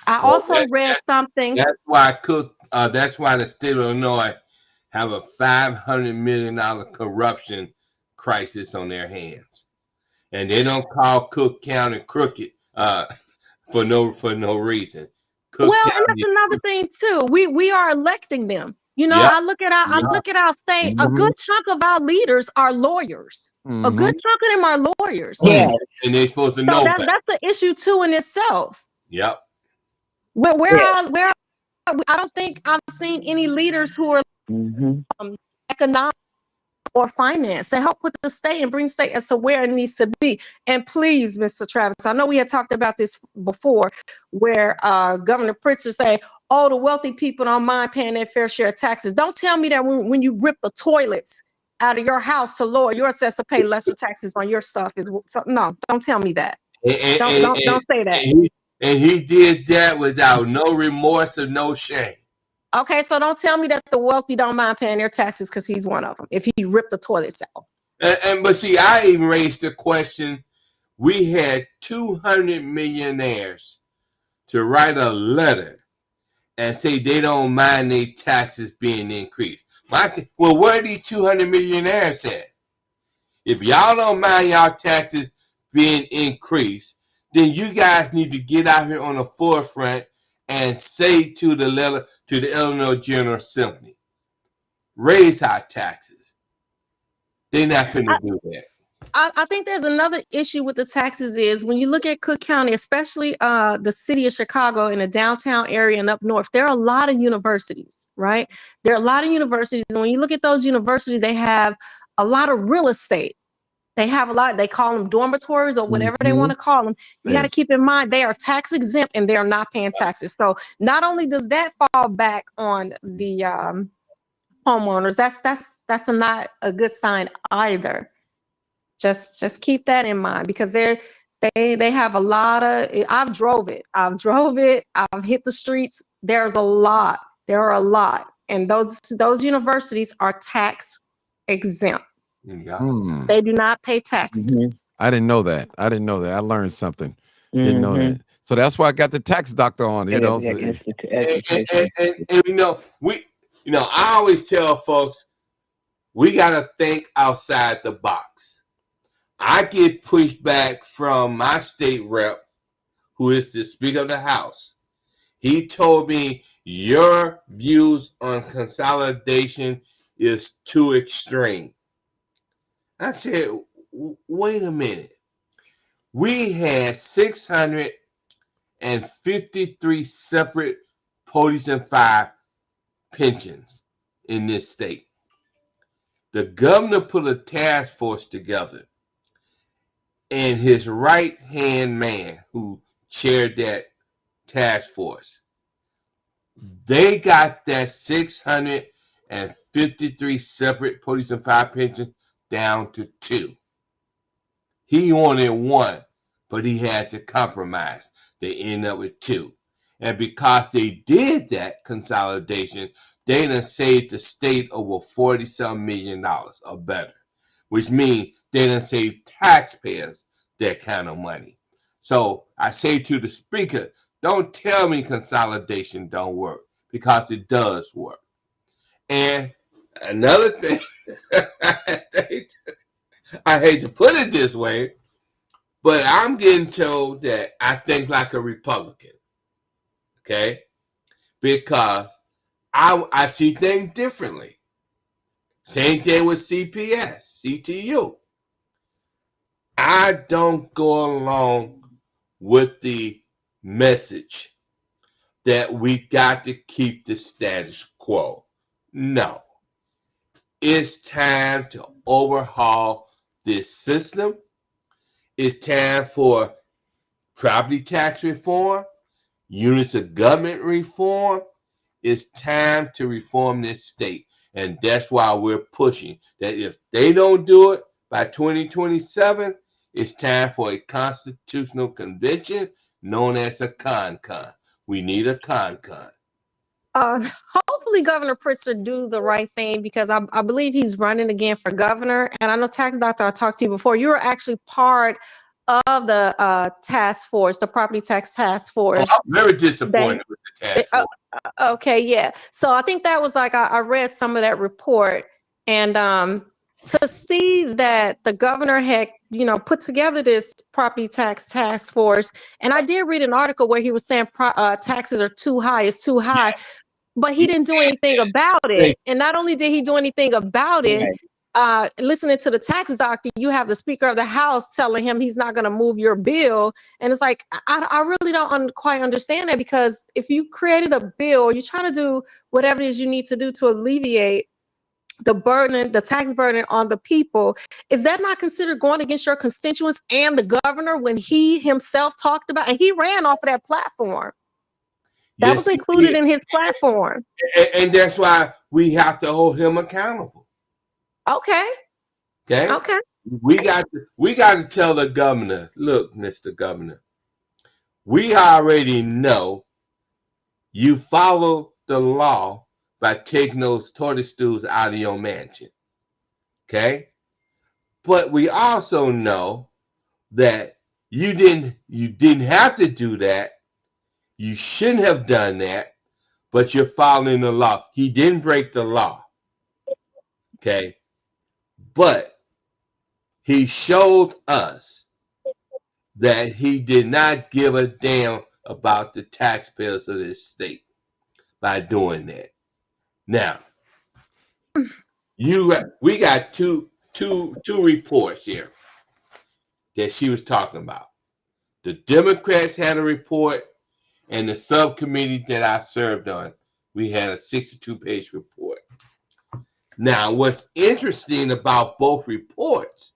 G: I also read something.
B: That's why that's why the state of Illinois have a $500 million corruption crisis on their hands, and they don't call Cook County crooked for no reason.
G: Well, and that's another thing too. We are electing them. You know, I look at our state. A good chunk of our leaders are lawyers. A good chunk of them are lawyers.
B: Yeah, and they're supposed to know.
G: That's the issue too in itself.
B: Yep.
G: Where I don't think I've seen any leaders who are economic or finance to help put the state and bring the state as to where it needs to be. And please, Mr. Travis, I know we had talked about this before, where Governor Pritzker say, oh, the wealthy people don't mind paying their fair share of taxes. Don't tell me that when you rip the toilets out of your house to lower your assessed to pay lesser taxes on your stuff. No, don't tell me that. Don't say that.
B: And he did that without no remorse or no shame.
G: Okay, so don't tell me that the wealthy don't mind paying their taxes because he's one of them. If he ripped the toilets out.
B: But see, I even raised the question. We had 200 millionaires to write a letter and say they don't mind their taxes being increased. Well, where are these 200 millionaires at? If y'all don't mind y'all taxes being increased, then you guys need to get out here on the forefront and say to the Illinois General Assembly, raise our taxes. They're not going to do that.
G: I think there's another issue with the taxes is when you look at Cook County, especially the city of Chicago in the downtown area and up north, there are a lot of universities, right? There are a lot of universities. And when you look at those universities, they have a lot of real estate. They have a lot, they call them dormitories or whatever they want to call them. You got to keep in mind, they are tax exempt and they are not paying taxes. So not only does that fall back on the homeowners, that's not a good sign either. Just keep that in mind because they have a lot of, I've drove it. I've hit the streets. There are a lot. And those universities are tax exempt. They do not pay taxes.
A: I didn't know that. I learned something. Didn't know that. So that's why I got the tax doctor on. You know,
B: and I always tell folks we gotta think outside the box. I get pushed back from my state rep, who is the Speaker of the House. He told me your views on consolidation is too extreme. I said, wait a minute. We had 653 separate police and fire pensions in this state. The governor put a task force together, and his right-hand man who chaired that task force, they got that 653 separate police and fire pensions down to 2. He wanted 1, but he had to compromise. They ended up with 2. And because they did that consolidation, they done saved the state over $40-some million or better, which means they done saved taxpayers that kind of money. So I say to the speaker, don't tell me consolidation don't work, because it does work. And another thing, I hate to put it this way, but I'm getting told that I think like a Republican, okay? Because I see things differently. Same thing with CPS, CTU. I don't go along with the message that we got to keep the status quo. No. It's time to overhaul this system. It's time for property tax reform, units of government reform. It's time to reform this state. And that's why we're pushing that if they don't do it by 2027, it's time for a constitutional convention known as a con-con. We need a con-con.
G: Hopefully Governor Pritzker do the right thing, because I believe he's running again for governor. And I know, Tax Doctor, I talked to you before. You were actually part of the task force, the property tax task force.
B: Oh, I'm very disappointed with the task force.
G: Okay, yeah. So I think that was like, I read some of that report, and to see that the governor had, put together this property tax task force. And I did read an article where he was saying taxes are too high, it's too high, but he didn't do anything about it. And not only did he do anything about it, listening to the tax doctor, you have the Speaker of the House telling him he's not going to move your bill. And it's like, I really don't quite understand that, because if you created a bill, you're trying to do whatever it is you need to do to alleviate the burden, the tax burden on the people. Is that not considered going against your constituents and the governor when he himself talked about, and he ran off of that platform? That was included in his platform.
B: And that's why we have to hold him accountable.
G: Okay.
B: We got to tell the governor, look, Mr. Governor, we already know you follow the law by taking those toadstools out of your mansion. Okay? But we also know that you didn't have to do that. You shouldn't have done that, but you're following the law. He didn't break the law. Okay? But he showed us that he did not give a damn about the taxpayers of this state by doing that. Now, we got two reports here that she was talking about. The Democrats had a report, and the subcommittee that I served on, we had a 62-page report. Now, what's interesting about both reports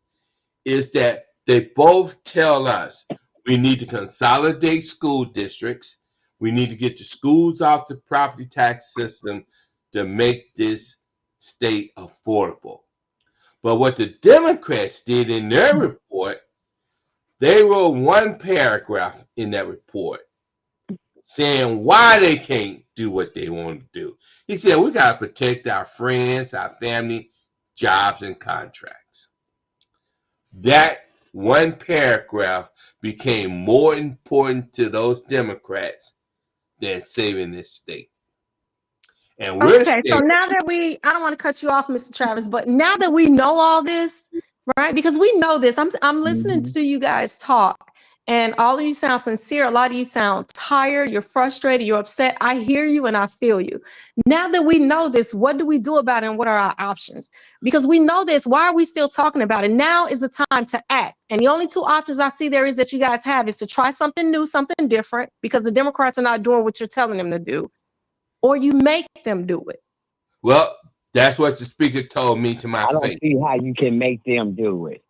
B: is that they both tell us we need to consolidate school districts. We need to get the schools off the property tax system to make this state affordable. But what the Democrats did in their report, they wrote one paragraph in that report saying why they can't do what they want to do. He said, we got to protect our friends, our family, jobs, and contracts. That one paragraph became more important to those Democrats than saving this state. And
G: so now that I don't want to cut you off, Mr. Travis, but now that we know all this, right? Because we know this, I'm listening to you guys talk, and all of you sound sincere. A lot of you sound tired. You're frustrated. You're upset. I hear you and I feel you. Now that we know this, what do we do about it, and what are our options? Because we know this. Why are we still talking about it? Now is the time to act. And the only two options I see there is that you guys have is to try something new, something different, because the Democrats are not doing what you're telling them to do, or you make them do it.
B: Well, that's what the speaker told me to my face.
H: I don't see how you can make them do it.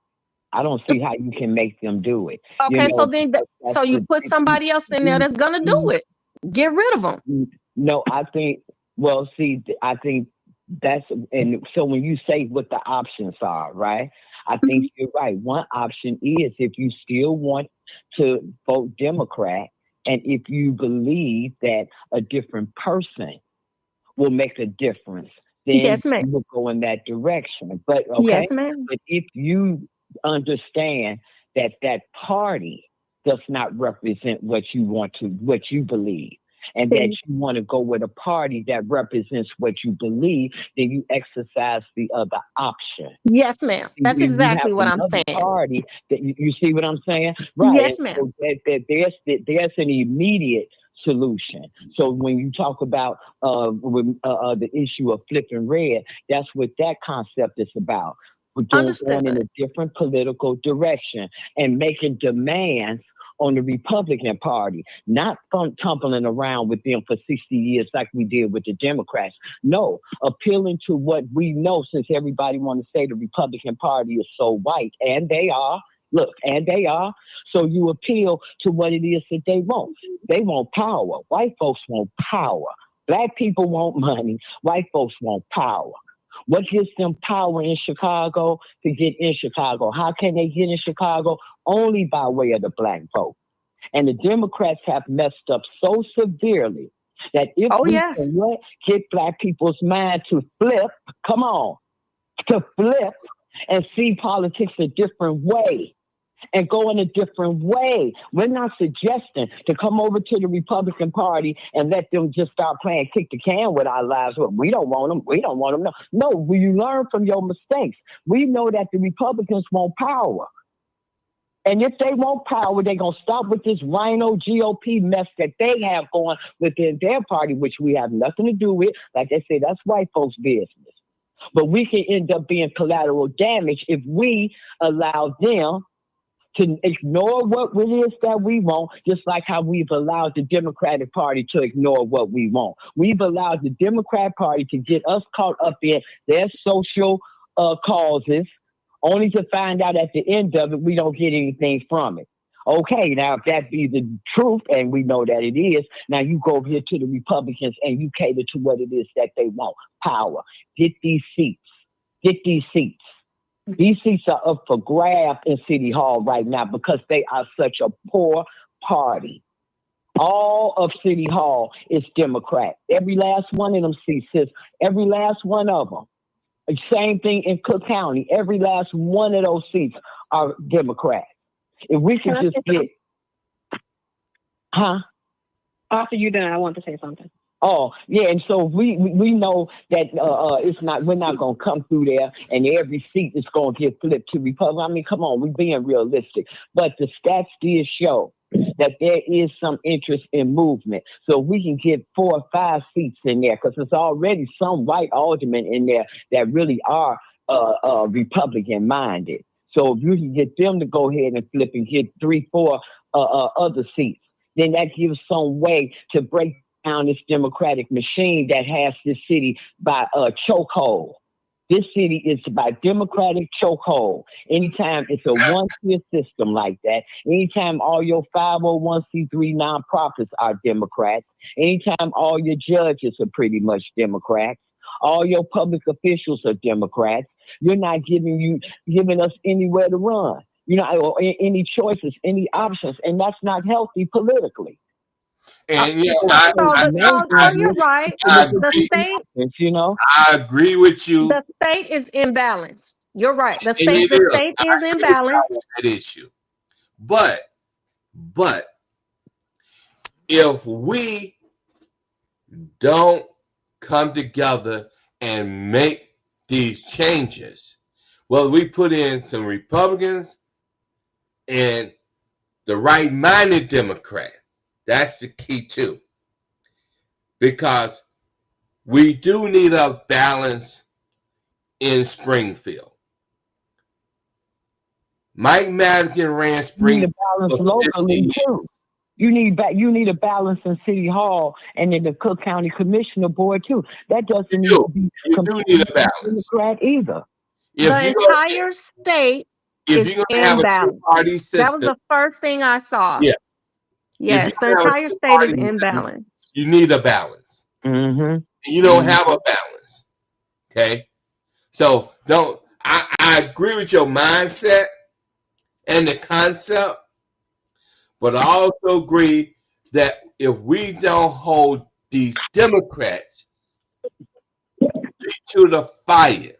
H: I don't see how you can make them do it.
G: Okay, so then, you put somebody else in there that's gonna do it. Get rid of them.
H: No, I think. Well, see, I think that's, and so when you say what the options are, right? I think you're right. One option is, if you still want to vote Democrat, and if you believe that a different person will make a difference, then you will go in that direction. But okay, but if you understand that that party does not represent what you believe. And that you want to go with a party that represents what you believe, then you exercise the other option.
G: Yes, ma'am. That's exactly what I'm saying.
H: Party that you see what I'm saying, right?
G: Yes, ma'am.
H: So there's an immediate solution. So when you talk about the issue of flipping red, that's what that concept is about. We're going in a different political direction and making demands on the Republican Party, not tumbling around with them for 60 years like we did with the Democrats. No, appealing to what we know, since everybody want to say the Republican Party is so white, and they are. Look, and they are. So you appeal to what it is that they want. They want power. White folks want power. Black people want money. White folks want power. What gives them power in Chicago to get in Chicago? How can they get in Chicago? Only by way of the black vote. And the Democrats have messed up so severely that if we can get black people's mind to flip, and see politics a different way and go in a different way. We're not suggesting to come over to the Republican Party and let them just start playing kick the can with our lives. Well, we don't want them. We don't want them. No, you learn from your mistakes. We know that the Republicans want power. And if they want power, they're going to stop with this rhino GOP mess that they have going within their party, which we have nothing to do with. Like they say, that's white folks' business. But we can end up being collateral damage if we allow them to ignore what it is that we want, just like how we've allowed the Democratic Party to ignore what we want. We've allowed the Democrat Party to get us caught up in their social causes, only to find out at the end of it, we don't get anything from it. Okay, now if that be the truth, and we know that it is, now you go over here to the Republicans and you cater to what it is that they want. Power. Get these seats. Get these seats. These seats are up for grab in City Hall right now because they are such a poor party. All of City Hall is Democrat. Every last one of them seats is, every last one of them. Same thing in Cook County. Every last one of those seats are Democrats. If we could just get...
F: After you're done, I want to say something.
H: Oh, yeah, and so we know that we're not going to come through there and every seat is going to get flipped to Republican. I mean, come on, we're being realistic. But the stats did show that there is some interest in movement. So we can get 4 or 5 seats in there because there's already some white aldermen in there that really are Republican-minded. So if you can get them to go ahead and flip and get 3, 4 other seats, then that gives some way to break down this Democratic machine that has this city by a chokehold. This city is by Democratic chokehold. Anytime it's a one-tier system like that, anytime all your 501c3 nonprofits are Democrats, anytime all your judges are pretty much Democrats, all your public officials are Democrats, you're not giving us anywhere to run, or any choices, any options, and that's not healthy politically.
B: And
G: you're right. The state,
B: I agree with you.
G: The state is imbalanced. You're right. The state is imbalanced.
B: That issue, but if we don't come together and make these changes, well, we put in some Republicans and the right-minded Democrat. That's the key too, because we do need a balance in Springfield. Mike Madigan ran Springfield.
H: You need a balance locally too. You need a balance in City Hall and in the Cook County Commissioner Board too. That doesn't need to be
B: need a balance.
H: Democrat either.
G: The entire state is imbalanced. That was the first thing I saw.
B: Yeah.
G: Yes, the entire state is imbalanced.
B: You need a balance.
H: Mm-hmm.
B: You don't have a balance. Okay? So I agree with your mindset and the concept, but I also agree that if we don't hold these Democrats to the fire,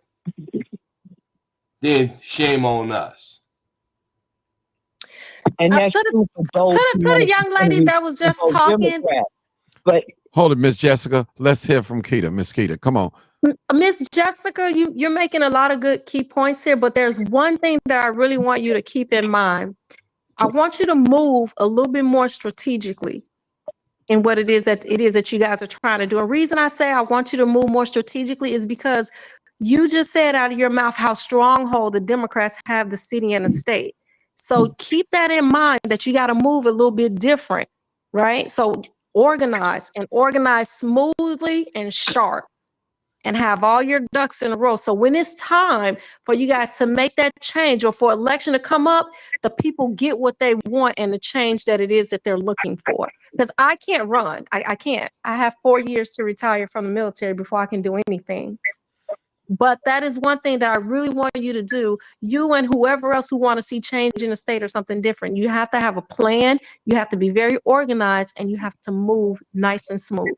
B: then shame on us.
H: And that's true for those
G: to the young lady that was just talking.
H: But
A: hold it, Miss Jessica. Let's hear from Keita. Miss Keita, come on.
G: Miss Jessica, you're making a lot of good key points here, but there's one thing that I really want you to keep in mind. I want you to move a little bit more strategically in what it is that you guys are trying to do. A reason I say I want you to move more strategically is because you just said out of your mouth how stronghold the Democrats have the city and the state. So keep that in mind, that you got to move a little bit different, right? So organize smoothly and sharp, and have all your ducks in a row. So when it's time for you guys to make that change, or for election to come up, the people get what they want and the change that it is that they're looking for. Because I can't run. I can't. I have 4 years to retire from the military before I can do anything. But that is one thing that I really want you to do. You and whoever else who want to see change in the state or something different. You have to have a plan. You have to be very organized, and you have to move nice and smooth.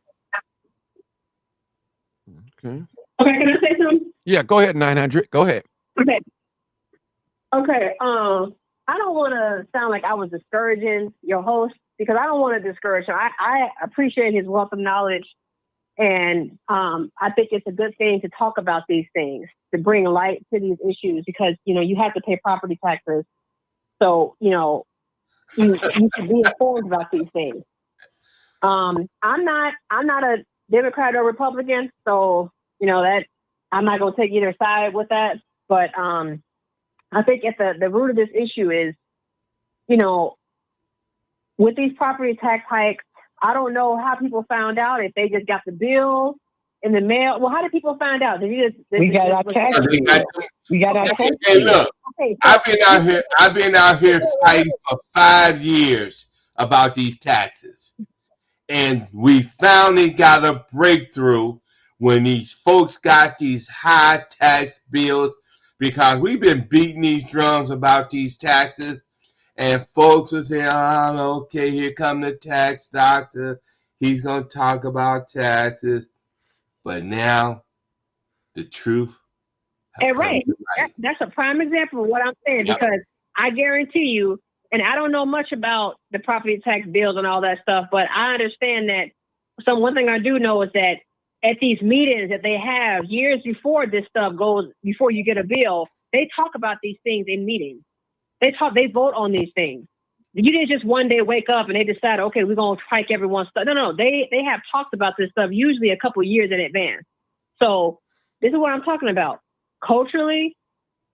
A: Okay.
F: Okay, can I say something?
A: Yeah, go ahead, 900. Go ahead.
F: Okay. I don't want to sound like I was discouraging your host, because I don't want to discourage him. I appreciate his wealth of knowledge, and I think it's a good thing to talk about these things, to bring light to these issues, because you have to pay property taxes, so you should be informed about these things. I'm not a Democrat or Republican, so that I'm not going to take either side with that. But I think at the root of this issue is, with these property tax hikes, I don't know how people found out, if they just got the bill in the mail. Well, how did people find out?
H: We got our tax bill. We got our tax
B: Hey,
H: bill.
B: look,
F: Okay,
B: I've been out here fighting for 5 years about these taxes. And we finally got a breakthrough when these folks got these high tax bills, because we've been beating these drums about these taxes, and folks were saying, oh, okay, here come the tax doctor. He's going to talk about taxes. But now the truth.
F: And right. That's a prime example of what I'm saying, because I guarantee you, and I don't know much about the property tax bills and all that stuff, but I understand that one thing I do know is that at these meetings that they have years before this stuff goes, before you get a bill, they talk about these things in meetings. They vote on these things. You didn't just one day wake up and they decide, okay, we're going to hike everyone's stuff. No, they have talked about this stuff usually a couple of years in advance. So this is what I'm talking about. Culturally,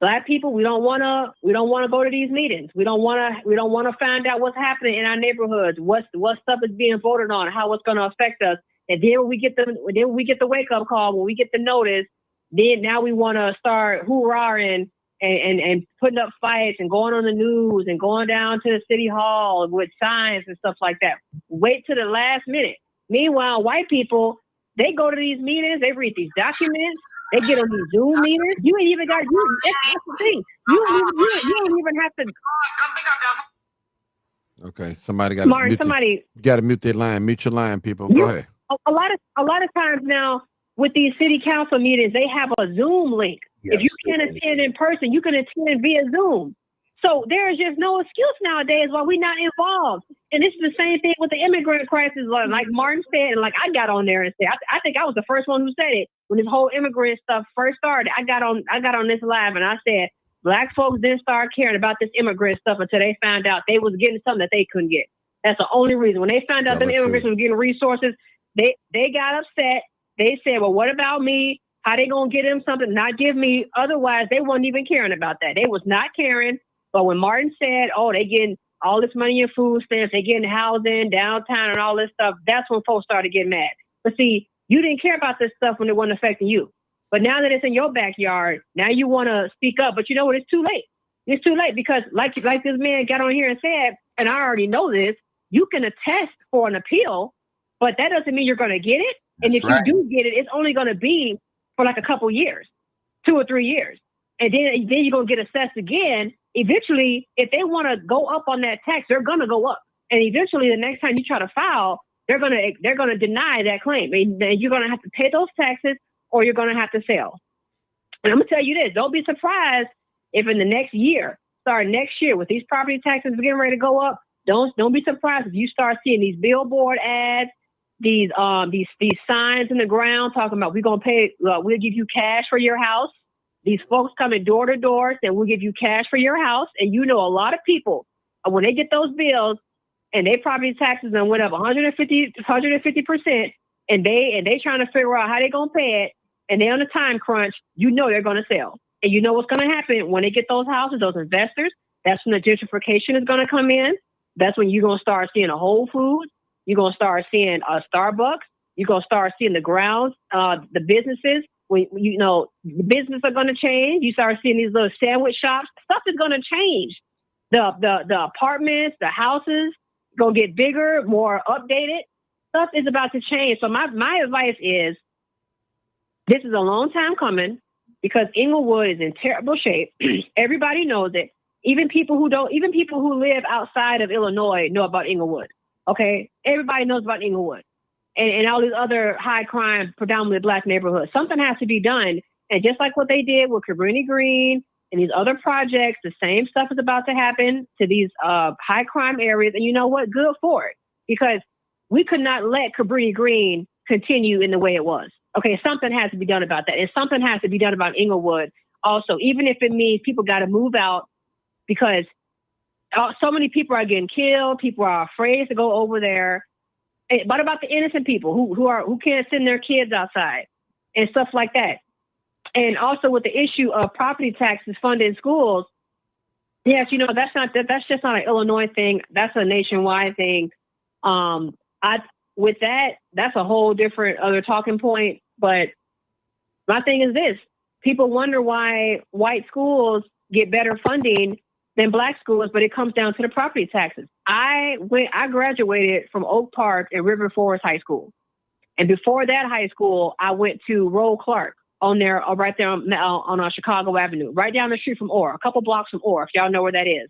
F: Black people, we don't want to go to these meetings. We don't want to find out what's happening in our neighborhoods, what stuff is being voted on, how it's going to affect us. And then when we get the wake up call, when we get the notice, then now we want to start hoorahing and putting up fights and going on the news and going down to the city hall with signs and stuff like that. Wait to the last minute. Meanwhile, white people, they go to these meetings, they read these documents. They get on these Zoom meetings. You ain't even got that's the thing. You don't even have to.
A: Okay, somebody got to mute their line. Mute your line, people. Go ahead.
F: A lot of times now with these city council meetings, they have a Zoom link. Yes. If you can't attend in person, you can attend via Zoom. So there is just no excuse nowadays why we're not involved. And this is the same thing with the immigrant crisis, like Martin said, and like I got on there and said, I think I was the first one who said it when this whole immigrant stuff first started. I got on this live and I said, Black folks didn't start caring about this immigrant stuff until they found out they was getting something that they couldn't get. That's the only reason. When they found out them immigrants was getting resources, they got upset. They said, well, what about me? How they gonna get them something, not give me? Otherwise, they weren't even caring about that. They was not caring. But when Martin said, oh, they getting all this money in food stamps, they getting housing downtown and all this stuff, that's when folks started getting mad. But see, you didn't care about this stuff when it wasn't affecting you. But now that it's in your backyard, now you want to speak up. But you know what? It's too late. It's too late because like this man got on here and said, and I already know this, you can attest for an appeal, but that doesn't mean you're going to get it. And if you do get it, it's only going to be for like a couple years, 2 or 3 years. And then you're going to get assessed again. Eventually, if they want to go up on that tax, they're going to go up. And eventually, the next time you try to file, they're going to deny that claim. And you're going to have to pay those taxes or you're going to have to sell. And I'm going to tell you this, don't be surprised if in the next year, start next year with these property taxes getting ready to go up, don't be surprised if you start seeing these billboard ads, these signs in the ground talking about we're gonna pay, we'll give you cash for your house. These folks coming door to door saying we'll give you cash for your house, and you know a lot of people when they get those bills and their property taxes and went up 150%, and they trying to figure out how they're gonna pay it, and they're on a time crunch. You know they're gonna sell, and you know what's gonna happen when they get those houses, those investors. That's when the gentrification is gonna come in. That's when you're gonna start seeing a Whole Foods. You're gonna start seeing a Starbucks. You're gonna start seeing the grounds, the businesses. When the businesses are gonna change. You start seeing these little sandwich shops. Stuff is gonna change. The apartments, the houses, gonna get bigger, more updated. Stuff is about to change. So my advice is, this is a long time coming because Inglewood is in terrible shape. Everybody knows it. Even people who live outside of Illinois know about Inglewood. Okay, everybody knows about Inglewood and all these other high crime, predominantly Black neighborhoods. Something has to be done. And just like what they did with Cabrini Green and these other projects, the same stuff is about to happen to these high crime areas. And you know what? Good for it, because we could not let Cabrini Green continue in the way it was. Okay, something has to be done about that. And something has to be done about Inglewood also, even if it means people got to move out, because so many people are getting killed. People are afraid to go over there. What about the innocent people who can't send their kids outside and stuff like that? And also with the issue of property taxes funding schools, yes, that's just not an Illinois thing. That's a nationwide thing. With that, that's a whole different other talking point. But my thing is this: people wonder why white schools get better funding than Black schools, but it comes down to the property taxes. I graduated from Oak Park and River Forest High School. And before that high school, I went to Roll Clark right there on Chicago Avenue, right down the street from Orr, a couple blocks from Orr, if y'all know where that is.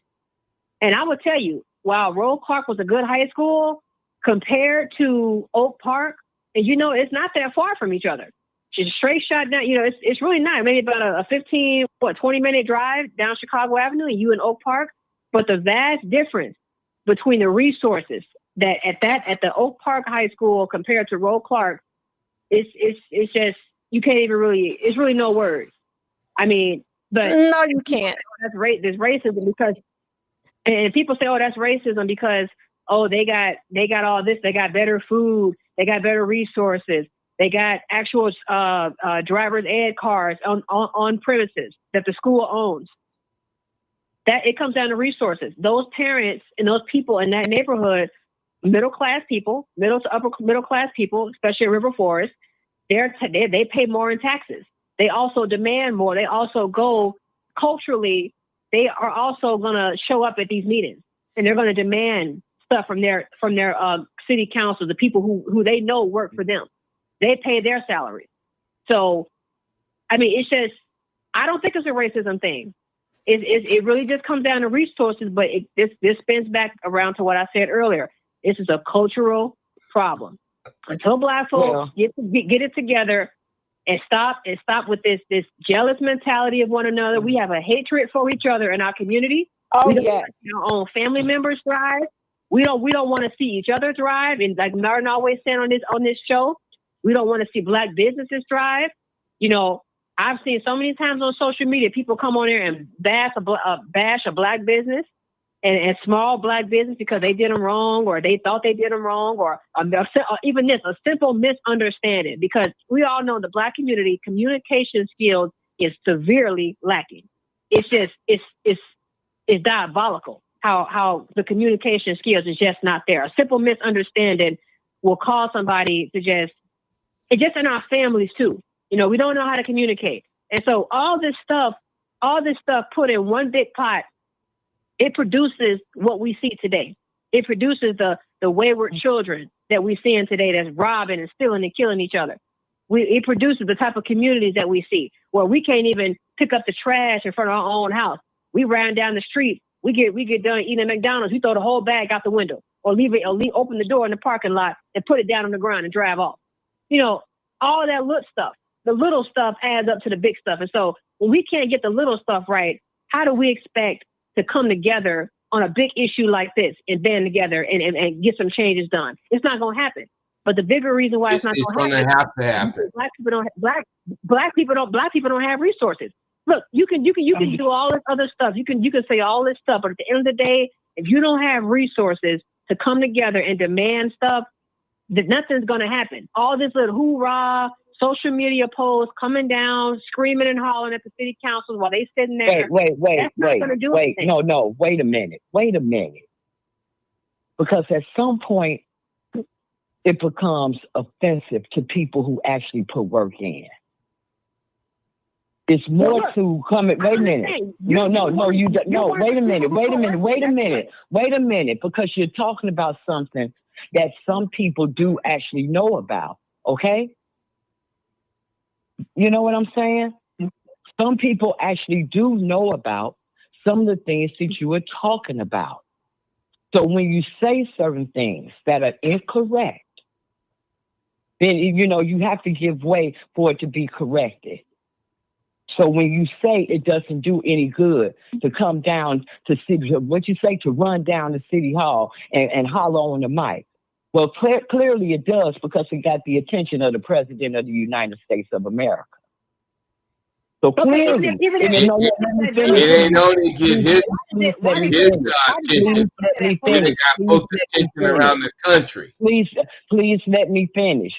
F: And I would tell you, while Roll Clark was a good high school compared to Oak Park, and it's not that far from each other. Just straight shot down, it's really not. Maybe about a 20-minute drive down Chicago Avenue and you in Oak Park. But the vast difference between the resources that at the Oak Park High School compared to Roll Clark, it's just, you can't even really, it's really no words. I mean, but
G: no, you can't.
F: There's racism because, and people say, oh, that's racism because, oh, they got all this, they got better food, they got better resources. They got actual driver's ed cars on premises that the school owns. That it comes down to resources. Those parents and those people in that neighborhood, middle to upper middle class people, especially in River Forest, they pay more in taxes. They also demand more. They also go culturally. They are also going to show up at these meetings and they're going to demand stuff from their city council, the people who they know work for them. They pay their salaries. So, I mean, it's just, I don't think it's a racism thing. It really just comes down to resources, but this spins back around to what I said earlier. This is a cultural problem. Until Black folks get it together and stop with this jealous mentality of one another. We have a hatred for each other in our community. We don't want to see our own family members thrive. We don't want to see each other thrive. And like Martin always said on this show, we don't want to see Black businesses thrive. I've seen so many times on social media, people come on there and bash a Black business and small Black business because they did them wrong or they thought they did them wrong or even a simple misunderstanding, because we all know the Black community communication skills is severely lacking. It's just, it's diabolical how the communication skills is just not there. A simple misunderstanding will cause somebody to just in our families too. We don't know how to communicate. And so all this stuff put in one big pot, it produces what we see today. It produces the wayward children that we're seeing today that's robbing and stealing and killing each other. It produces the type of communities that we see where we can't even pick up the trash in front of our own house. We ran down the street. We get done eating at McDonald's. We throw the whole bag out the window or open the door in the parking lot and put it down on the ground and drive off. All that little stuff, the little stuff adds up to the big stuff. And so when we can't get the little stuff right, how do we expect to come together on a big issue like this and band together and get some changes done. It's not going to happen. But the bigger reason why it's not going to happen. Black people don't have resources. Look, you can do all this other stuff. You can say all this stuff, but at the end of the day, if you don't have resources to come together and demand stuff, that nothing's going to happen. All this little hoorah, social media posts coming down, screaming and hollering at the city council while they sitting there.
H: Wait. No, wait a minute. Because at some point, it becomes offensive to people who actually put work in. It's more to come. Wait a minute. No. Wait a minute. Because you're talking about something that some people do actually know about. Okay. You know what I'm saying? Some people actually do know about some of the things that you were talking about. So when you say certain things that are incorrect, then, you have to give way for it to be corrected. So when you say it doesn't do any good to come down to to run down to City Hall and holler on the mic. Well, clearly it does, because it got the attention of the President of the United States of America. So clearly,
B: it ain't only get his attention, it got folks' attention around the country.
H: Please let me finish.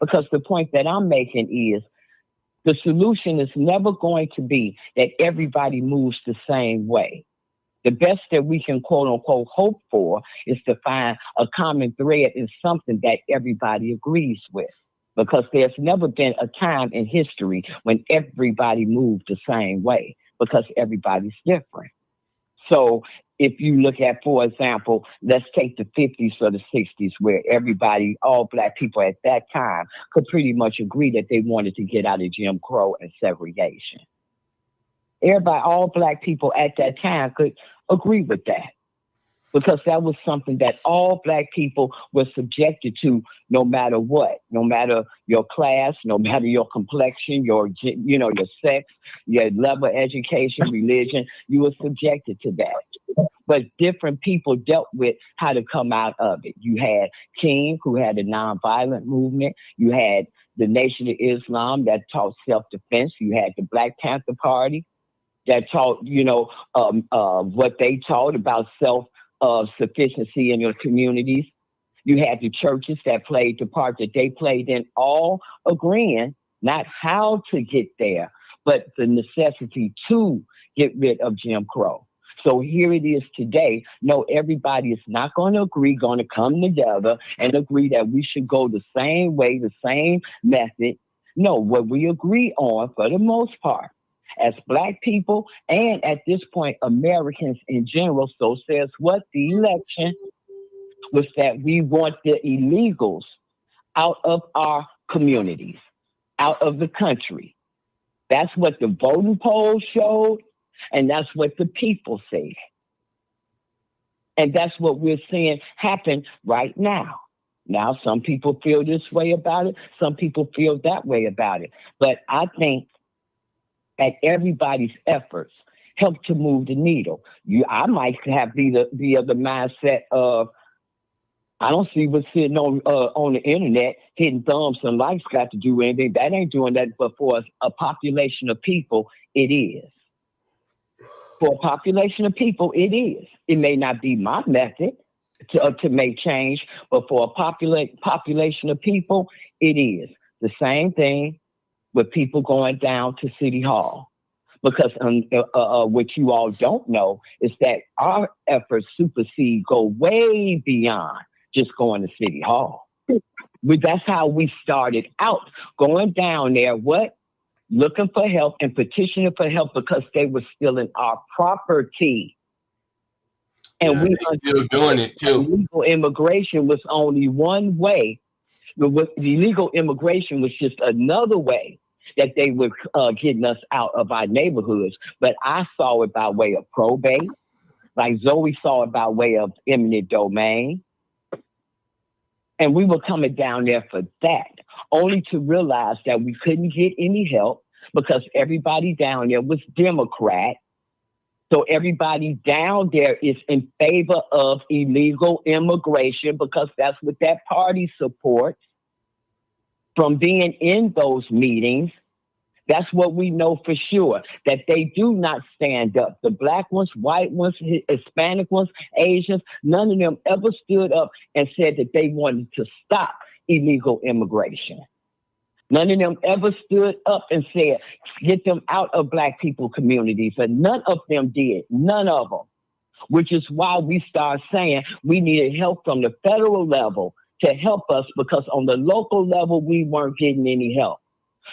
H: Because the point that I'm making is the solution is never going to be that everybody moves the same way. The best that we can, quote unquote, hope for is to find a common thread in something that everybody agrees with. Because there's never been a time in history when everybody moved the same way, because everybody's different. So if you look at, for example, let's take the 50s or the 60s, where everybody, all Black people at that time, could pretty much agree that they wanted to get out of Jim Crow and segregation. Everybody, all Black people at that time could agree with that, because that was something that all Black people were subjected to, no matter what, no matter your class, no matter your complexion, your sex, your level of education, religion, you were subjected to that. But different people dealt with how to come out of it. You had King, who had a nonviolent movement. You had the Nation of Islam that taught self-defense. You had the Black Panther Party that taught, what they taught about sufficiency in your communities. You had the churches that played the part that they played in, all agreeing not how to get there, but the necessity to get rid of Jim Crow. So here it is today. No, everybody is not going to agree, going to come together and agree that we should go the same way, the same method. No, what we agree on, for the most part, as Black people and at this point, Americans in general, so says what the election, was that we want the illegals out of our communities, out of the country. That's what the voting polls showed, and that's what the people say. And that's what we're seeing happen right now. Now, some people feel this way about it. Some people feel that way about it. But I think that everybody's efforts help to move the needle. I might have be of the mindset of, I don't see what's sitting on the internet, hitting thumbs and likes got to do anything. That ain't doing that, but for a population of people, it is. For a population of people, it is. It may not be my method to make change, but for a population of people, it is. The same thing with people going down to City Hall. Because what you all don't know is that our efforts go way beyond just going to City Hall. That's how we started out, going down there, looking for help and petitioning for help because they were stealing our property. And we
B: are still doing it too.
H: Illegal immigration was only one way. The illegal immigration was just another way that they were getting us out of our neighborhoods. But I saw it by way of probate. Like Zoe saw it by way of eminent domain. And we were coming down there for that, only to realize that we couldn't get any help because everybody down there was Democrat. So everybody down there is in favor of illegal immigration because that's what that party supports. From being in those meetings, that's what we know for sure, that they do not stand up. The black ones, white ones, Hispanic ones, Asians, none of them ever stood up and said that they wanted to stop illegal immigration. None of them ever stood up and said, get them out of black people communities. And none of them did. None of them. Which is why we start saying we needed help from the federal level to help us, because on the local level, we weren't getting any help.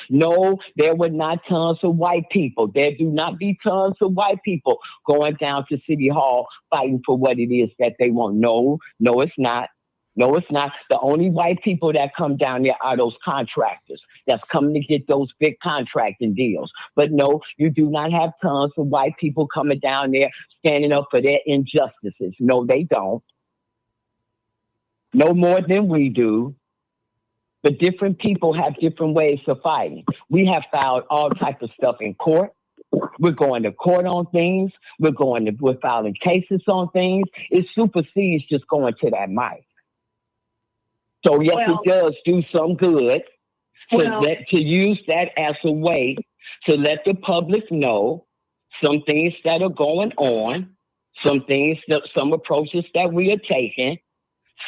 H: No, there were not tons of white people. There do not be tons of white people going down to City Hall fighting for what it is that they want. No, it's not. No, it's not. The only white people that come down there are those contractors that's coming to get those big contracting deals. But no, you do not have tons of white people coming down there standing up for their injustices. No, they don't. No more than we do. But different people have different ways of fighting. We have filed all types of stuff in court. We're going to court on things. We're filing cases on things. It supersedes just going to that mic. So yes, it does do some good to use that as a way to let the public know some things that are going on, some approaches that we are taking,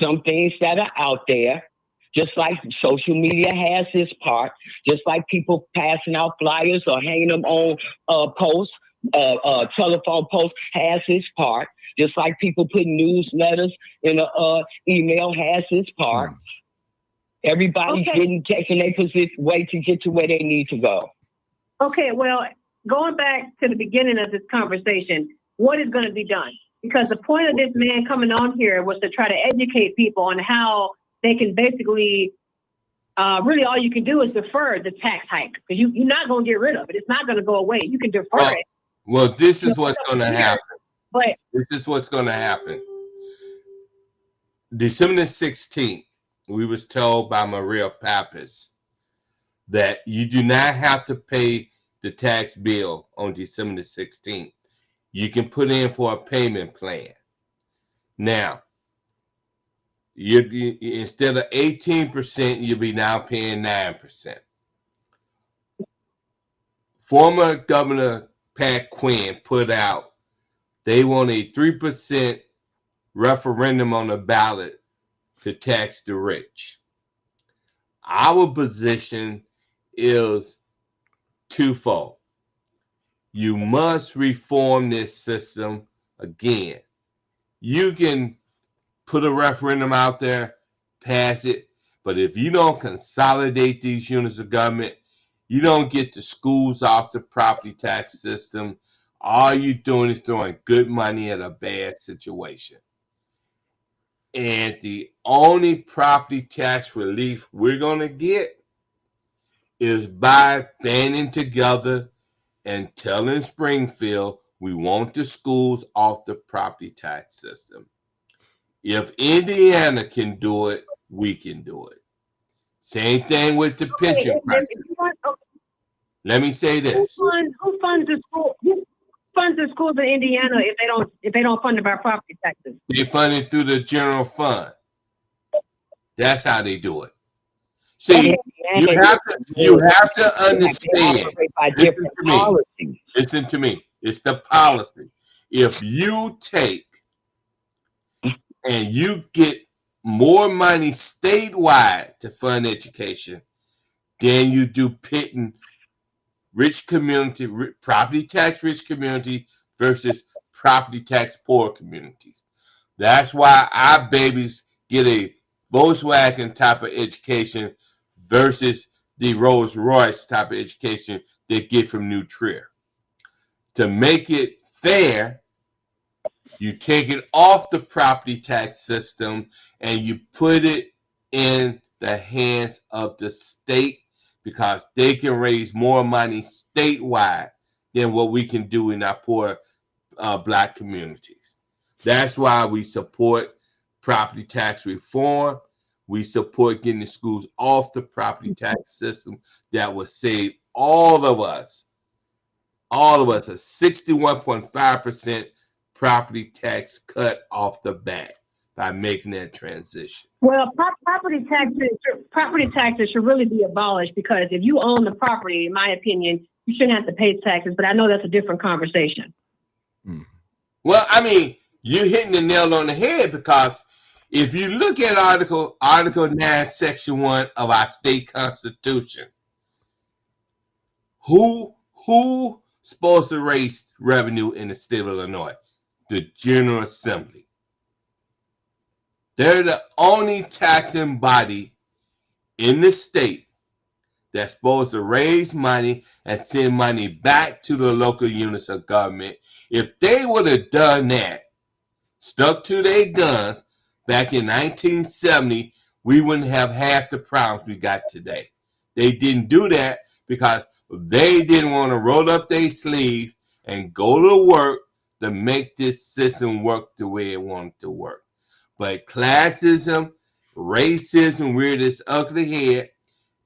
H: some things that are out there. Just like social media has its part, just like people passing out flyers or hanging them on posts, telephone posts has its part. Just like people putting newsletters in a email has its part. Everybody's taking their way to get to where they need to go.
F: Okay, well, going back to the beginning of this conversation, what is going to be done? Because the point of this man coming on here was to try to educate people on how they can basically, really all you can do is defer the tax hike, because you're not going to get rid of it. It's not going to go away. You can defer it.
B: Well, this is what's going to happen. This is what's going to happen. December 16th, we was told by Maria Pappas that you do not have to pay the tax bill on December 16th. You can put in for a payment plan. Now, you instead of 18%, you'll be now paying 9%. Former Governor Pat Quinn put out they want a 3% referendum on the ballot to tax the rich. Our position is twofold. You must reform this system again. You can put a referendum out there, pass it, but if you don't consolidate these units of government, you don't get the schools off the property tax system. All you're doing is throwing good money at a bad situation. And the only property tax relief we're going to get is by banding together and telling Springfield we want the schools off the property tax system. If Indiana can do it, we can do it. Same thing with the pension crisis. Let me say this:
F: Who funds the school? Who funds the schools in Indiana if they don't fund it by property taxes?
B: They fund it through the general fund. That's how they do it. See, you have to understand. Listen to me. It's the policy. If you take and you get more money statewide to fund education than you do pitting rich community, property tax rich community versus property tax poor communities. That's why our babies get a Volkswagen type of education versus the Rolls Royce type of education they get from New Trier. To make it fair, you take it off the property tax system and you put it in the hands of the state, because they can raise more money statewide than what we can do in our poor Black communities. That's why we support property tax reform. We support getting the schools off the property tax system. That will save all of us all of us a 61.5% property tax cut off the bat by making that transition.
F: Well, property taxes should really be abolished, because if you own the property, in my opinion, you shouldn't have to pay taxes. But I know that's a different conversation.
B: Well, I mean, you're hitting the nail on the head, because if you look at Article 9, Section 1 of our state constitution, who's supposed to raise revenue in the state of Illinois? The General Assembly. They're the only taxing body in the state that's supposed to raise money and send money back to the local units of government. If they would have done that, stuck to their guns back in 1970, we wouldn't have half the problems we got today. They didn't do that because they didn't want to roll up their sleeve and go to work to make this system work the way it wanted to work. But classism, racism reared its ugly head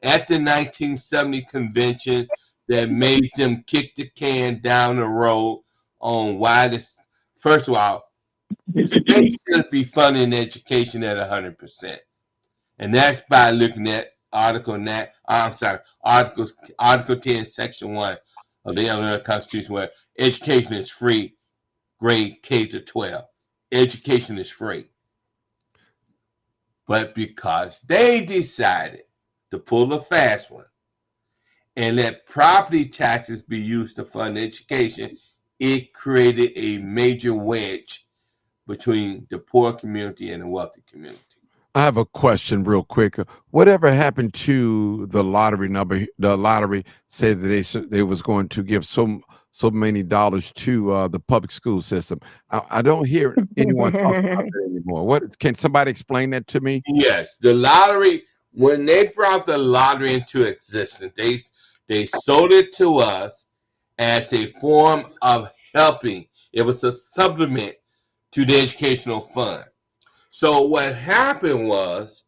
B: at the 1970 convention that made them kick the can down the road on why this. First of all, states should be funding education at 100%, and that's by looking at Article 10, Section 1 of the Illinois Constitution, where education is free, grade K to 12. Education is free. But because they decided to pull a fast one and let property taxes be used to fund education, it created a major wedge between the poor community and the wealthy community.
A: I have a question real quick. Whatever happened to the lottery number? The lottery said that they was going to give so many dollars to the public school system. I don't hear anyone talk about that anymore. What, can somebody explain that to me?
B: Yes, the lottery, when they brought the lottery into existence, they sold it to us as a form of helping. It was a supplement to the educational fund. So what happened was,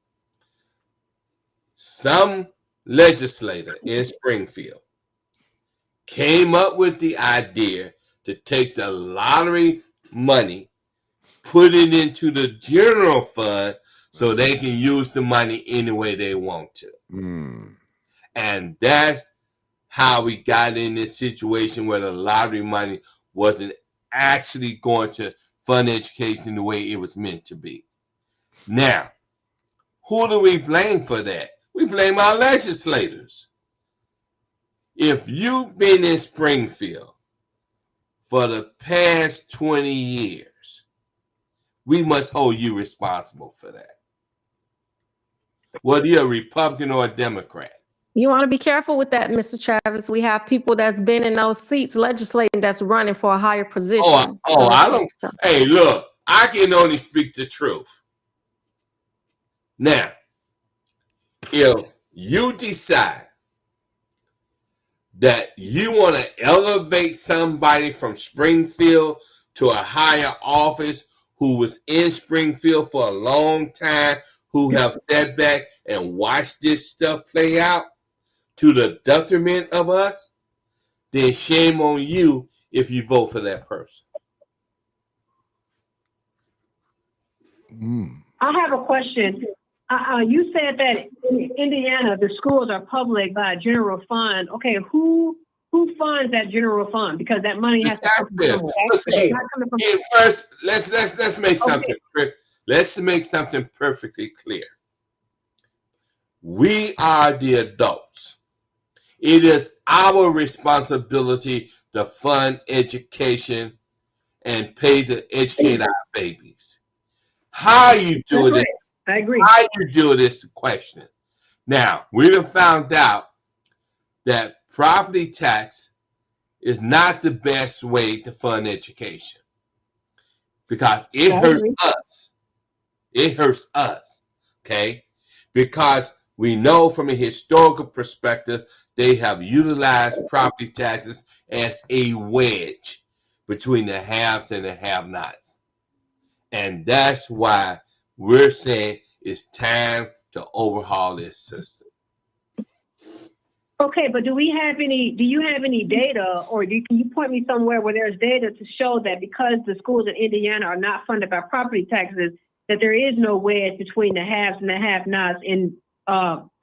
B: some legislator in Springfield came up with the idea to take the lottery money, put it into the general fund so they can use the money any way they want to. And that's how we got in this situation where the lottery money wasn't actually going to fund education the way it was meant to be. Now, who do we blame for that? We blame our legislators. If you've been in Springfield for the past 20 years, we must hold you responsible for that. Whether you're a Republican or a Democrat.
G: You want to be careful with that, Mr. Travis. We have people that's been in those seats legislating that's running for a higher position.
B: I don't. Hey, look, I can only speak the truth. Now, if you decide that you want to elevate somebody from Springfield to a higher office who was in Springfield for a long time, who have sat back and watched this stuff play out to the detriment of us, then shame on you if you vote for that person.
F: I have a question. You said that in Indiana, the schools are public by a general fund. Okay, who funds that general fund? Because that money has to come from somewhere.
B: First, let's make something. Let's make something perfectly clear. We are the adults. It is our responsibility to fund education and pay to educate our babies. How you do it?
F: I agree.
B: How you do it is the question. Now, we have found out that property tax is not the best way to fund education because it hurts us. It hurts us, okay? Because we know from a historical perspective, they have utilized property taxes as a wedge between the haves and the have-nots. And that's why we're saying it's time to overhaul this system.
F: Okay, but do you have any data, or can you point me somewhere where there's data to show that because the schools in Indiana are not funded by property taxes, that there is no wedge between the haves and the have-nots in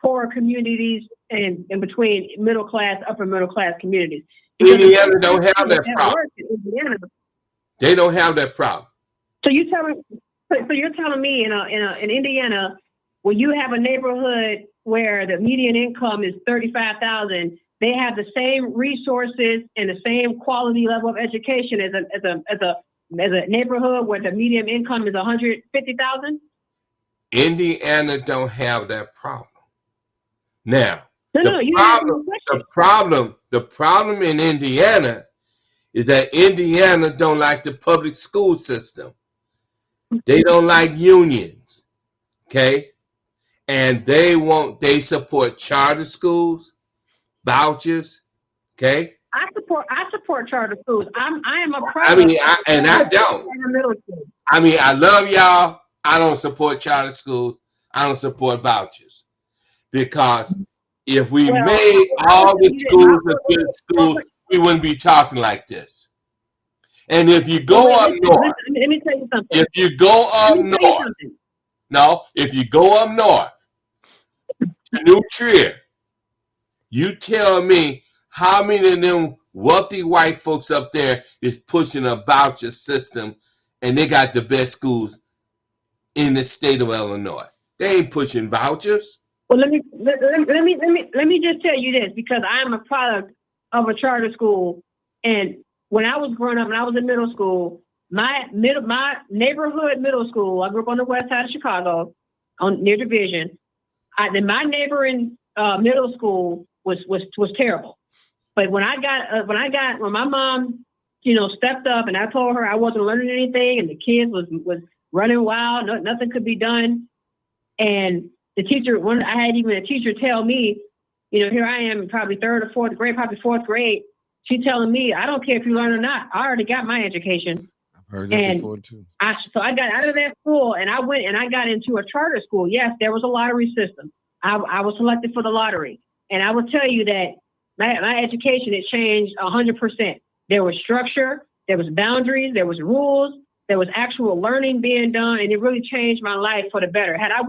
F: poorer communities and between middle class, upper middle class communities?
B: Indiana don't have that problem. They don't have that problem.
F: So you're telling me in Indiana, when you have a neighborhood where the median income is $35,000, they have the same resources and the same quality level of education as a neighborhood where the median income is $150,000?
B: Indiana don't have that problem. Now,
F: the
B: problem in Indiana is that Indiana don't like the public school system. They don't like unions. Okay? And they support charter schools, vouchers. Okay?
F: I support charter schools. I am a product.
B: I don't. I mean, I love y'all. I don't support charter schools. I don't support vouchers. Because if we made all the schools a good school, we wouldn't be talking like this. And if you go up north,
F: let me tell you something.
B: If you go up north to New Trier, you tell me how many of them wealthy white folks up there is pushing a voucher system, and they got the best schools in the state of Illinois. They ain't pushing vouchers.
F: Well, let me just tell you this, because I am a product of a charter school, and when I was growing up and I was in middle school, my neighborhood middle school, I grew up on the west side of Chicago, near Division. My neighboring middle school was terrible. But when my mom, stepped up and I told her I wasn't learning anything and the kids was running wild, nothing could be done. And the teacher, I had even a teacher tell me, here I am, probably third or fourth grade, probably fourth grade. She's telling me, I don't care if you learn or not. I already got my education.
A: I've heard that before too.
F: So I got out of that school and I went and I got into a charter school. Yes, there was a lottery system. I was selected for the lottery. And I will tell you that my education, it changed 100%. There was structure, there was boundaries, there was rules, there was actual learning being done, and it really changed my life for the better. Had I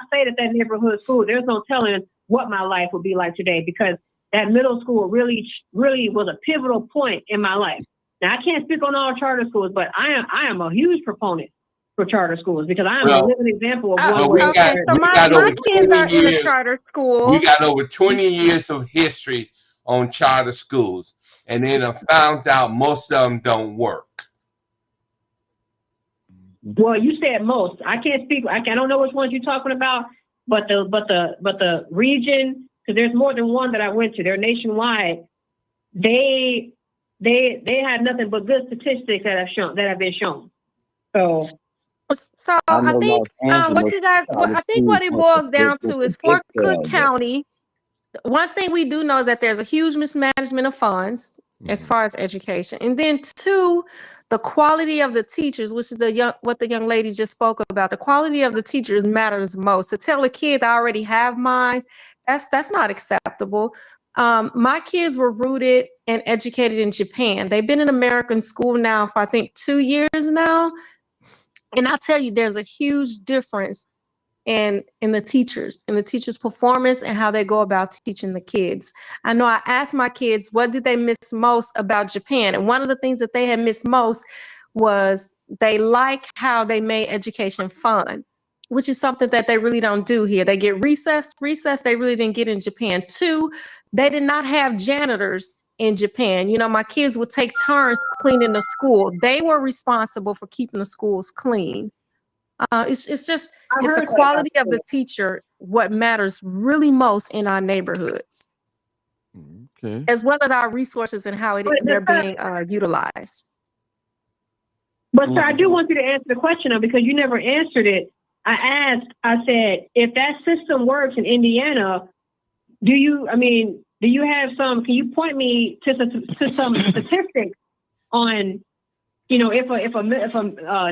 F: stayed at that neighborhood school, there's no telling what my life would be like today, because that middle school really, really was a pivotal point in my life. Now, I can't speak on all charter schools, but I am a huge proponent for charter schools, because I am a living example of one.
B: We got
G: my kids are in a charter school.
B: We got over 20 years of history on charter schools, and then I found out most of them don't work.
F: Well, you said most. I can't speak. I don't know which ones you're talking about, but the region, because there's more than one that I went to. They're nationwide. They had nothing but good statistics that have been shown. So
G: I think what it boils down to is for Cook County. One thing we do know is that there's a huge mismanagement of funds as far as education, and then two, the quality of the teachers, which is what the young lady just spoke about. The quality of the teachers matters most. To tell a kid I already have mine, that's not acceptable. My kids were rooted and educated in Japan. They've been in American school now for I think 2 years now, and I tell you, there's a huge difference in the teachers' performance and how they go about teaching the kids. I know I asked my kids, what did they miss most about Japan? And one of the things that they had missed most was they like how they made education fun, which is something that they really don't do here. They get recess they really didn't get in Japan. Two, they did not have janitors in Japan. My kids would take turns cleaning the school. They were responsible for keeping the schools clean. It's the quality of the teacher what matters really most in our neighborhoods, as well as our resources and how they're being utilized.
F: But sir, I do want you to answer the question though, because you never answered it. I said, if that system works in Indiana, can you point me to some statistics on, if a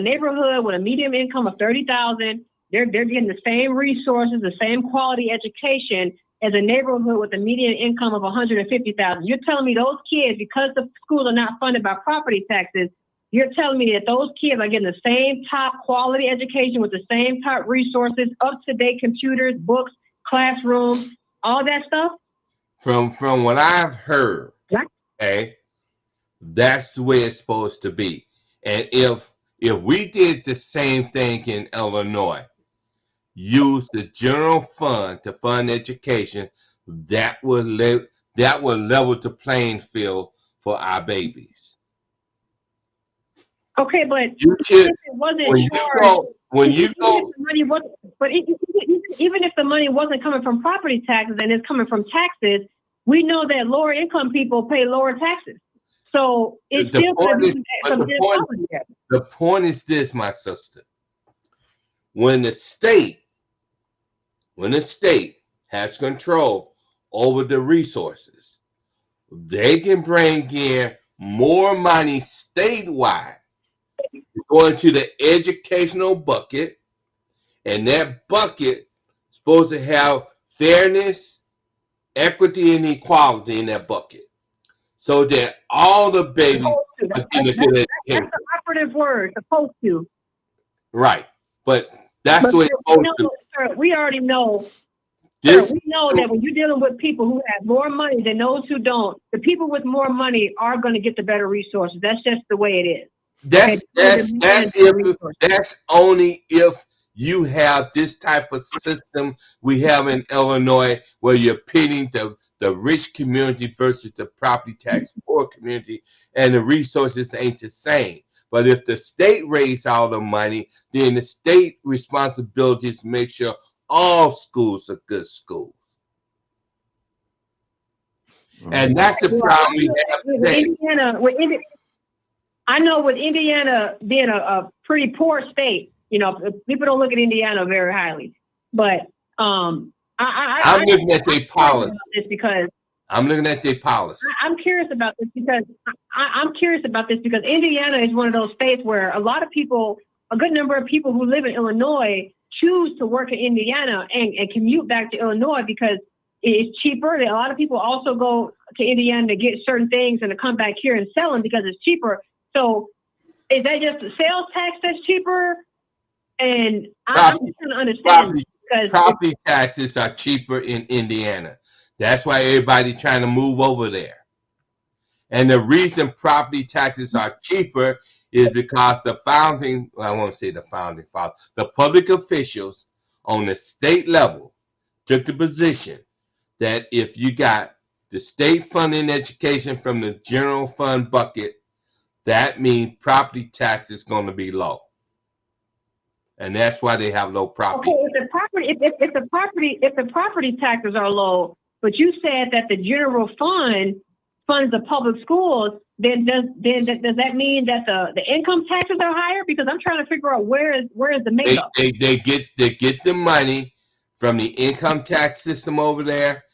F: neighborhood with a median income of $30,000, they're getting the same resources, the same quality education as a neighborhood with a median income of $150,000. You're telling me those kids, because the schools are not funded by property taxes, you're telling me that those kids are getting the same top quality education with the same top resources, up-to-date computers, books, classrooms, all that stuff?
B: From what I've heard, okay, that's the way it's supposed to be. And if we did the same thing in Illinois, use the general fund to fund education, that would level the playing field for our babies.
F: Okay, but
B: you
F: if it wasn't even if the money wasn't coming from property taxes and it's coming from taxes, we know that lower income people pay lower taxes. So it's still going to be some inequality there.
B: The point is this, my sister. When the state has control over the resources, they can bring in more money statewide, going to the educational bucket, and that bucket is supposed to have fairness, equity, and equality in that bucket, so that all the babies are getting a good education.
F: That's the operative word, supposed to.
B: Right, but that's the way it's supposed to.
F: Sir, we already know. Sir, we know that when you're dealing with people who have more money than those who don't, the people with more money are going to get the better resources. That's just the way it is.
B: That's only if you have this type of system we have in Illinois, where you're pitting the rich community versus the property tax poor community, and the resources ain't the same. But if the state raise all the money, then the state responsibility is to make sure all schools are good schools. And that's the problem we have today.
F: I know with Indiana being a pretty poor state, people don't look at Indiana very highly. But I'm
B: looking at their policy. I'm looking at their policy.
F: I'm curious about this because Indiana is one of those states where a good number of people who live in Illinois choose to work in Indiana and commute back to Illinois because it's cheaper. A lot of people also go to Indiana to get certain things and to come back here and sell them because it's cheaper. So is that just the sales tax that's cheaper? And I'm just trying to understand.
B: Property taxes are cheaper in Indiana. That's why everybody's trying to move over there. And the reason property taxes are cheaper is because the public officials on the state level took the position that if you got the state funding education from the general fund bucket, that means property tax is going to be low. And that's why they have low property.
F: Okay, if the property taxes are low, but you said that the general fund funds the public schools, then does that mean that the income taxes are higher? Because I'm trying to figure out where is the makeup.
B: They get the money from the income tax system over there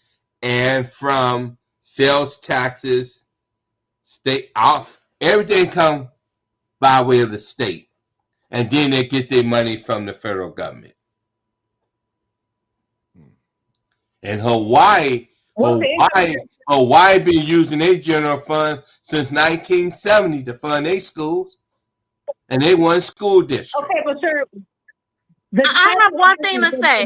B: and from sales taxes, everything comes by way of the state. And then they get their money from the federal government. And Hawaii been using their general fund since 1970 to fund their schools, and they one school district.
F: Okay, but sir,
G: I have one thing to say.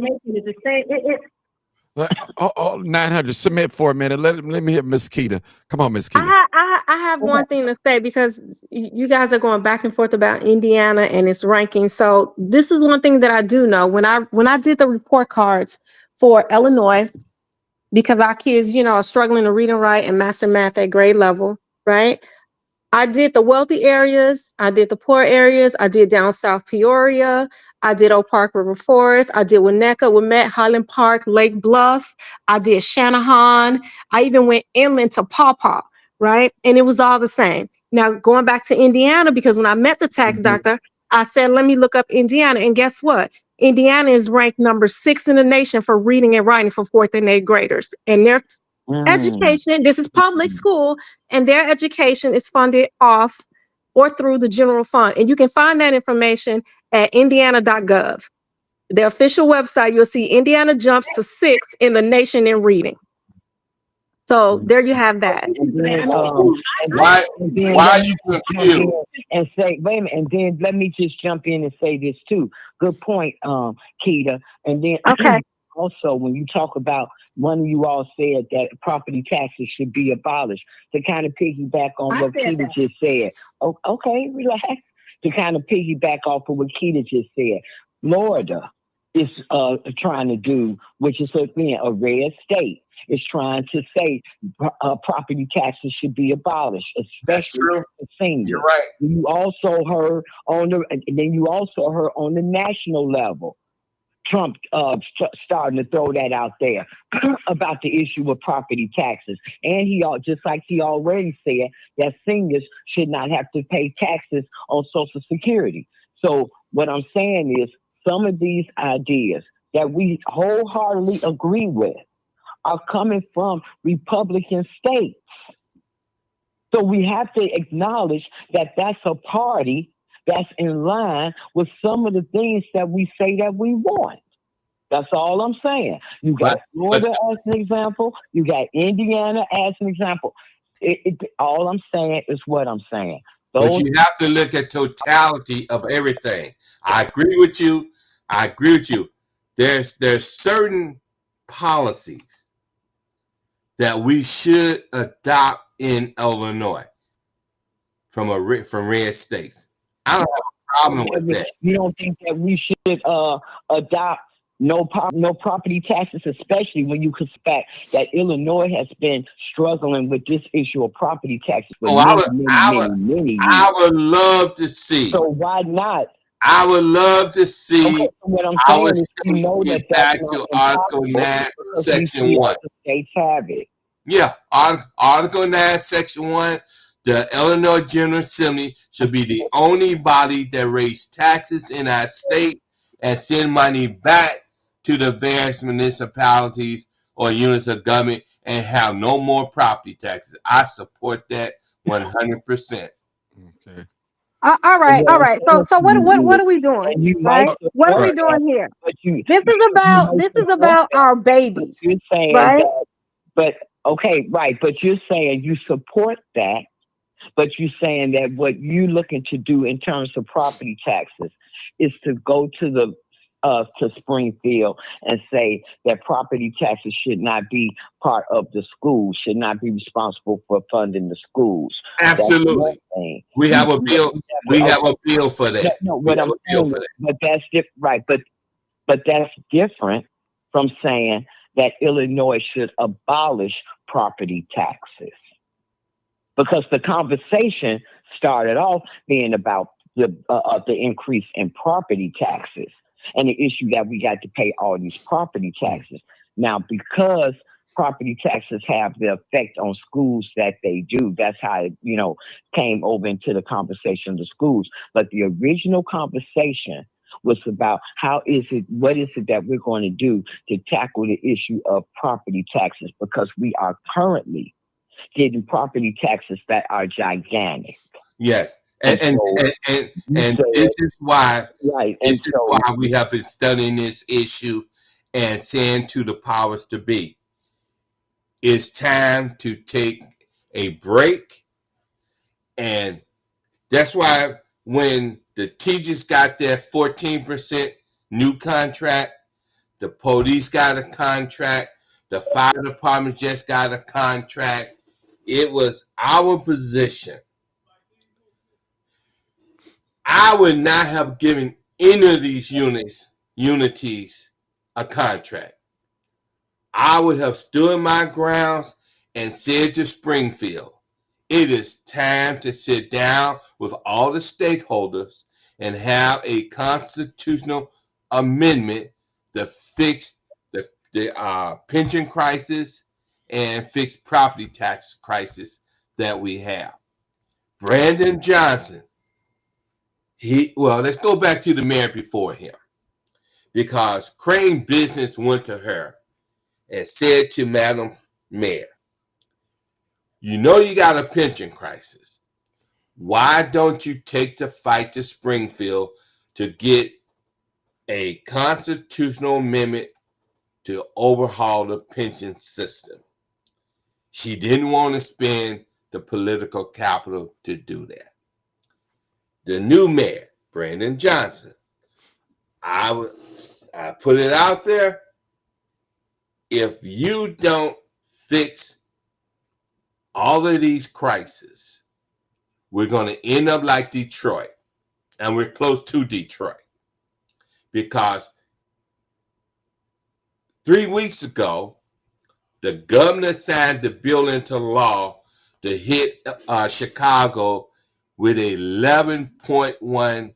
A: 900, submit for a minute. Let me hear Miss Keita. Come on, Miss Keita.
G: I have one thing to say, because you guys are going back and forth about Indiana and its ranking. So this is one thing that I do know. When I did the report cards for Illinois, because our kids, are struggling to read and write and master math at grade level, right? I did the wealthy areas, I did the poor areas, I did down South Peoria, I did Oak Park River Forest, I did Winnetka, Wilmette, Highland Park, Lake Bluff, I did Shanahan, I even went inland to Paw Paw, right? And it was all the same. Now, going back to Indiana, because when I met the tax doctor, I said, let me look up Indiana, and guess what? Indiana is ranked number 6 in the nation for reading and writing for 4th and 8th graders. And their education, this is public school, and their education is funded off or through the general fund. And you can find that information at indiana.gov. their official website, you'll see Indiana jumps to 6th in the nation in reading. So there you have that.
B: Why are you confused?
H: And say, wait a minute, and then let me just jump in and say this too. Good point, Keita. And then also when you talk about, one of you all said that property taxes should be abolished. To kind of piggyback on what Keita just said. Oh, okay, relax. To kind of piggyback off of what Keita just said. Florida is trying to do, which is again a red state, is trying to say property taxes should be abolished, especially for seniors.
B: You're right.
H: You also heard on the national level, Trump starting to throw that out there about the issue of property taxes, and he just like he already said that seniors should not have to pay taxes on Social Security. So what I'm saying is, some of these ideas that we wholeheartedly agree with are coming from Republican states. So we have to acknowledge that that's a party that's in line with some of the things that we say that we want. That's all I'm saying. You got Florida as an example. You got Indiana as an example. All I'm saying is what I'm saying.
B: But you have to look at totality of everything. I agree with you. There's certain policies that we should adopt in Illinois from red states. I don't have a problem with that.
H: You don't think that we should adopt no property taxes, especially when you suspect that Illinois has been struggling with this issue of property taxes for many years.
B: I would love to see.
H: So why not?
B: I would love to see.
H: Okay, so what I'm saying is, you know,
B: get back to Article 9, Section 1.
H: States have it.
B: Yeah, Article 9, Section 1. The Illinois General Assembly should be the only body that raises taxes in our state and send money back to the various municipalities or units of government and have no more property taxes. I support that 100%.
A: Okay.
G: All right. So what are we doing? Right? What are we doing here? This is about our babies, right?
H: But okay, right. But you're saying you support that, but you're saying that what you're looking to do in terms of property taxes is to go to Springfield and say that property taxes should not be part of the schools, should not be responsible for funding the schools.
B: Absolutely. We have a bill. We have a bill for that.
H: No, what I'm saying, but that's different, right? But that's different from saying that Illinois should abolish property taxes, because the conversation started off being about the increase in property taxes and the issue that we got to pay all these property taxes. Now, because property taxes have the effect on schools that they do, that's how it, came over into the conversation of the schools. But the original conversation was about what is it that we're going to do to tackle the issue of property taxes, because we are currently getting property taxes that are gigantic.
B: Yes. And this is why we have been studying this issue and saying to the powers to be, it's time to take a break. And that's why when the teachers got their 14% new contract, the police got a contract, the fire department just got a contract, it was our position. I would not have given any of these unities a contract. I would have stood my grounds and said to Springfield, it is time to sit down with all the stakeholders and have a constitutional amendment to fix the pension crisis and fix property tax crisis that we have. Brandon Johnson, let's go back to the mayor before him, because Crane Business went to her and said to Madam Mayor, you got a pension crisis. Why don't you take the fight to Springfield to get a constitutional amendment to overhaul the pension system. She didn't want to spend the political capital to do that. The new mayor, Brandon Johnson, I put it out there. If you don't fix all of these crises, we're going to end up like Detroit. And we're close to Detroit. Because 3 weeks ago, the governor signed the bill into law to hit Chicago with a $11.1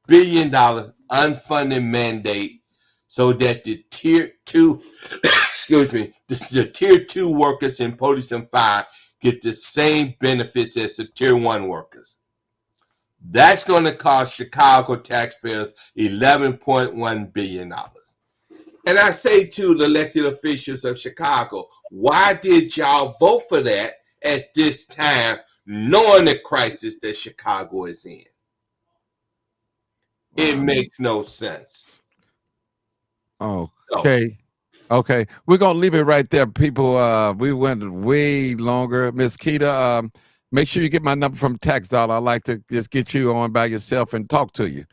B: billion unfunded mandate so that the tier 2, the tier 2 workers in police and fire get the same benefits as the tier 1 workers. That's going to cost Chicago taxpayers $11.1 billion. And I say to the elected officials of Chicago, why did y'all vote for that at this time, knowing the crisis that Chicago is in? It makes no sense.
A: Okay. Okay. We're going to leave it right there, people. We went way longer. Miss Keita, make sure you get my number from Tax Dollar. I'd like to just get you on by yourself and talk to you.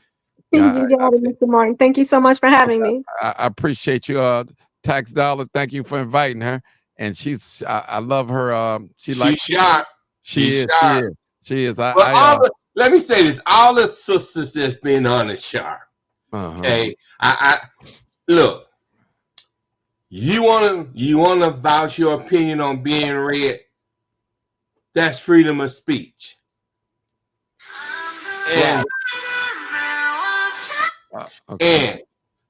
G: You got it, Mr. Martin. Thank you so much for having me.
A: I appreciate you, Tax Dollar. Thank you for inviting her. And she's, I love her. She's
B: sharp.
A: She is.
B: Let me say this: all the sisters that's been on the sharp. Okay, I look. You wanna vouch your opinion on being read? That's freedom of speech. And and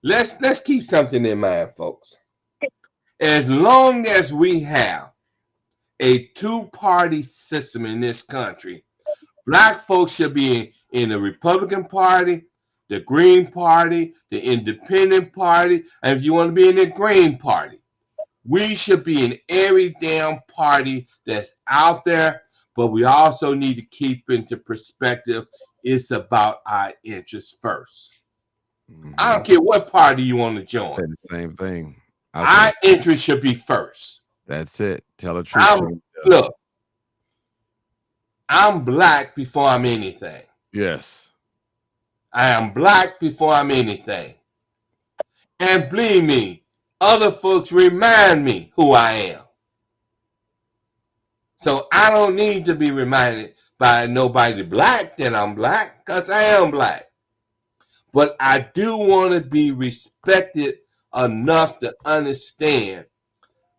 B: let's keep something in mind, folks. As long as we have a two-party system in this country, Black folks should be in the Republican Party, the Green Party, the Independent Party, and if you want to be in the Green Party, we should be in every damn party that's out there, but we also need to keep into perspective it's about our interests first. I don't care what party you want to join.
A: I say the same thing.
B: Our interest should be first.
A: That's it. Tell the truth.
B: Look, I'm Black before I'm anything.
A: Yes.
B: I am Black before I'm anything. And believe me, other folks remind me who I am. So I don't need to be reminded by nobody Black that I'm Black, because I am Black. But I do want to be respected enough to understand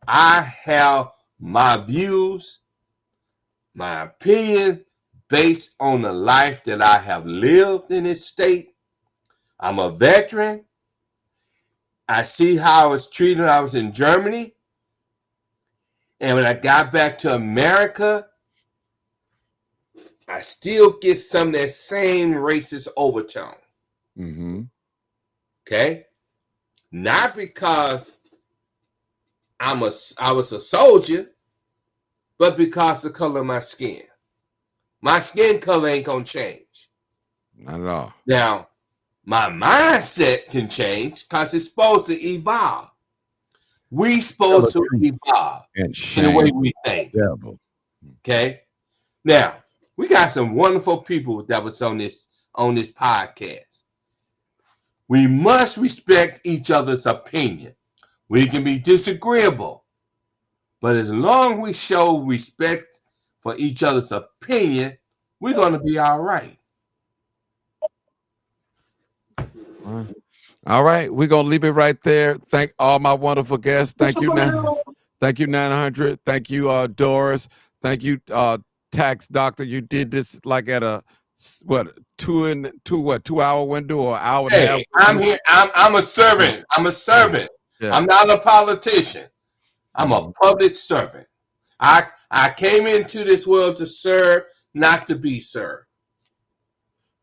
B: I have my views, my opinion based on the life that I have lived in this state. I'm a veteran. I see how I was treated when I was in Germany. And when I got back to America, I still get some of that same racist overtone. Okay? Not because I was a soldier, but because of the color of my skin. My skin color ain't gonna change.
A: Not at all.
B: Now, my mindset can change because it's supposed to evolve. We supposed to evolve in the way we think. Okay? Now, we got some wonderful people that was on this podcast. We must respect each other's opinion. We can be disagreeable, but as long as we show respect for each other's opinion, we're going to be all right.
A: All right, we're going to leave it right there. Thank all my wonderful guests. Thank you, 900. Thank you, Doris. Thank you, Tax Doctor. You did this like at a 2 hour window or hour and a half.
B: I'm here. I'm a servant. I'm a servant. Yeah. I'm not a politician. I'm a public servant. I came into this world to serve, not to be served.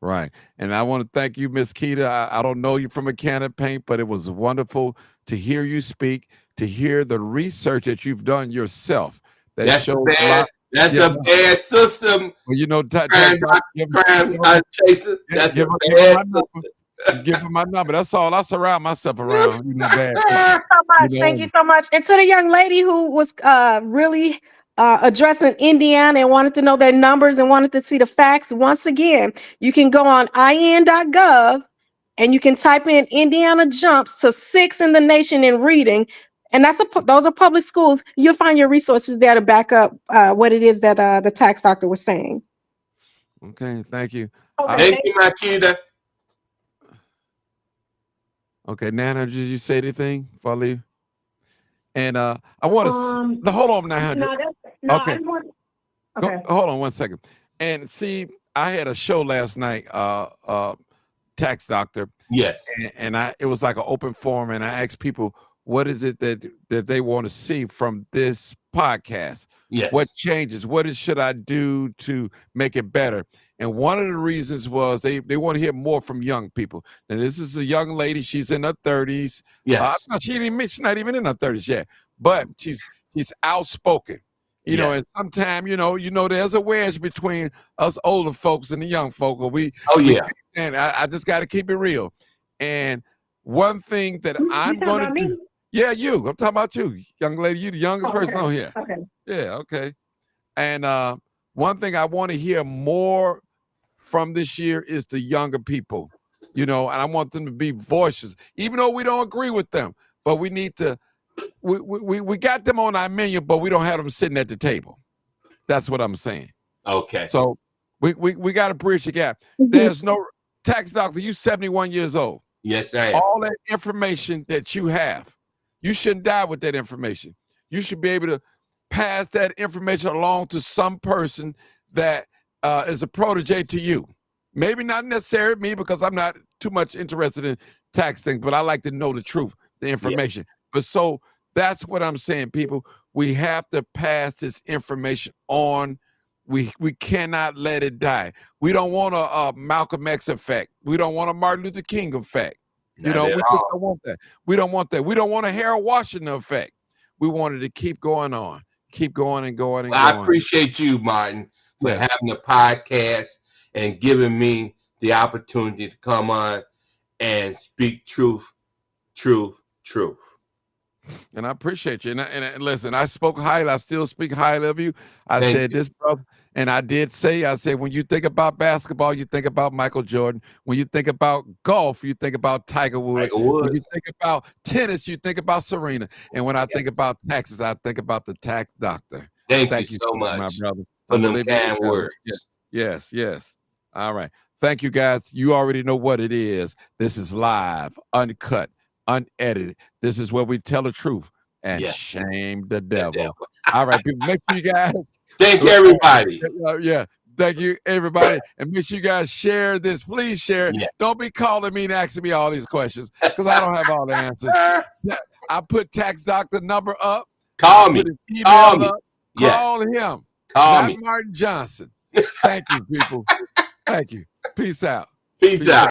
A: Right. And I want to thank you, Miss Keita. I don't know you from a can of paint, but it was wonderful to hear you speak, to hear the research that you've done yourself.
B: That's shows That's a bad system.
A: Well, you know,
B: crime chaser. That's a bad system.
A: You give him my number. That's all I surround myself around. You know, bad people.
G: So much. Thank you so much. And to the young lady who was really addressing Indiana and wanted to know their numbers and wanted to see the facts, once again, you can go on in.gov and you can type in Indiana jumps to 6th in the nation in reading. And those are public schools. You'll find your resources there to back up what it is that the tax doctor was saying.
A: Okay, thank you.
B: Thank you, Makita.
A: Okay, Nana, did you say anything before I leave? And I want to hold on, 900. Okay. Hold on 1 second. And see, I had a show last night, Tax Doctor.
B: Yes.
A: And it was like an open forum, and I asked people, what is it that they want to see from this podcast?
B: Yes.
A: What changes? What should I do to make it better? And one of the reasons was they want to hear more from young people. And this is a young lady. She's in her 30s.
B: Yes.
A: She's not even in her 30s yet, but she's outspoken. You know, and sometimes, you know, there's a wedge between us older folks and the young folk. And I just got to keep it real. And one thing that I'm going to do. Yeah, you. I'm talking about you, young lady. You the youngest person on here.
G: Okay.
A: Yeah, okay. And one thing I want to hear more from this year is the younger people, and I want them to be voices, even though we don't agree with them. But we need to, we got them on our menu, but we don't have them sitting at the table. That's what I'm saying.
B: Okay.
A: So we got to bridge the gap. There's no tax doctor. You 71 years old.
B: Yes, I am.
A: All that information that you have, you shouldn't die with that information. You should be able to pass that information along to some person that is a protege to you. Maybe not necessarily me, because I'm not too much interested in tax things, but I like to know the truth, the information. Yeah. But so that's what I'm saying, people. We have to pass this information on. We cannot let it die. We don't want a Malcolm X effect. We don't want a Martin Luther King effect. We just don't want that. We don't want that. We don't want a Harold Washington effect. We wanted to keep going on, keep going and going and going.
B: I appreciate you, Martin, for having the podcast and giving me the opportunity to come on and speak truth.
A: And I appreciate you. And listen, I spoke highly. I still speak highly of you. I said this, brother. And I said, when you think about basketball, you think about Michael Jordan. When you think about golf, you think about Tiger Woods. When you think about tennis, you think about Serena. And when I think about taxes, I think about the tax doctor.
B: Thank you so much,
A: my brother,
B: for them kind words.
A: Yes. All right. Thank you, guys. You already know what it is. This is live, uncut, unedited. This is where we tell the truth and shame the devil. All right, people, make sure you guys.
B: Thank you, everybody.
A: Thank you, everybody. And make sure you guys share this. Please share it. Don't be calling me and asking me all these questions, because I don't have all the answers. I put tax doctor number up.
B: Call me.
A: Call him.
B: Call
A: not
B: me.
A: Martin Johnson. Thank you, people. Thank you. Peace out.
B: Peace out.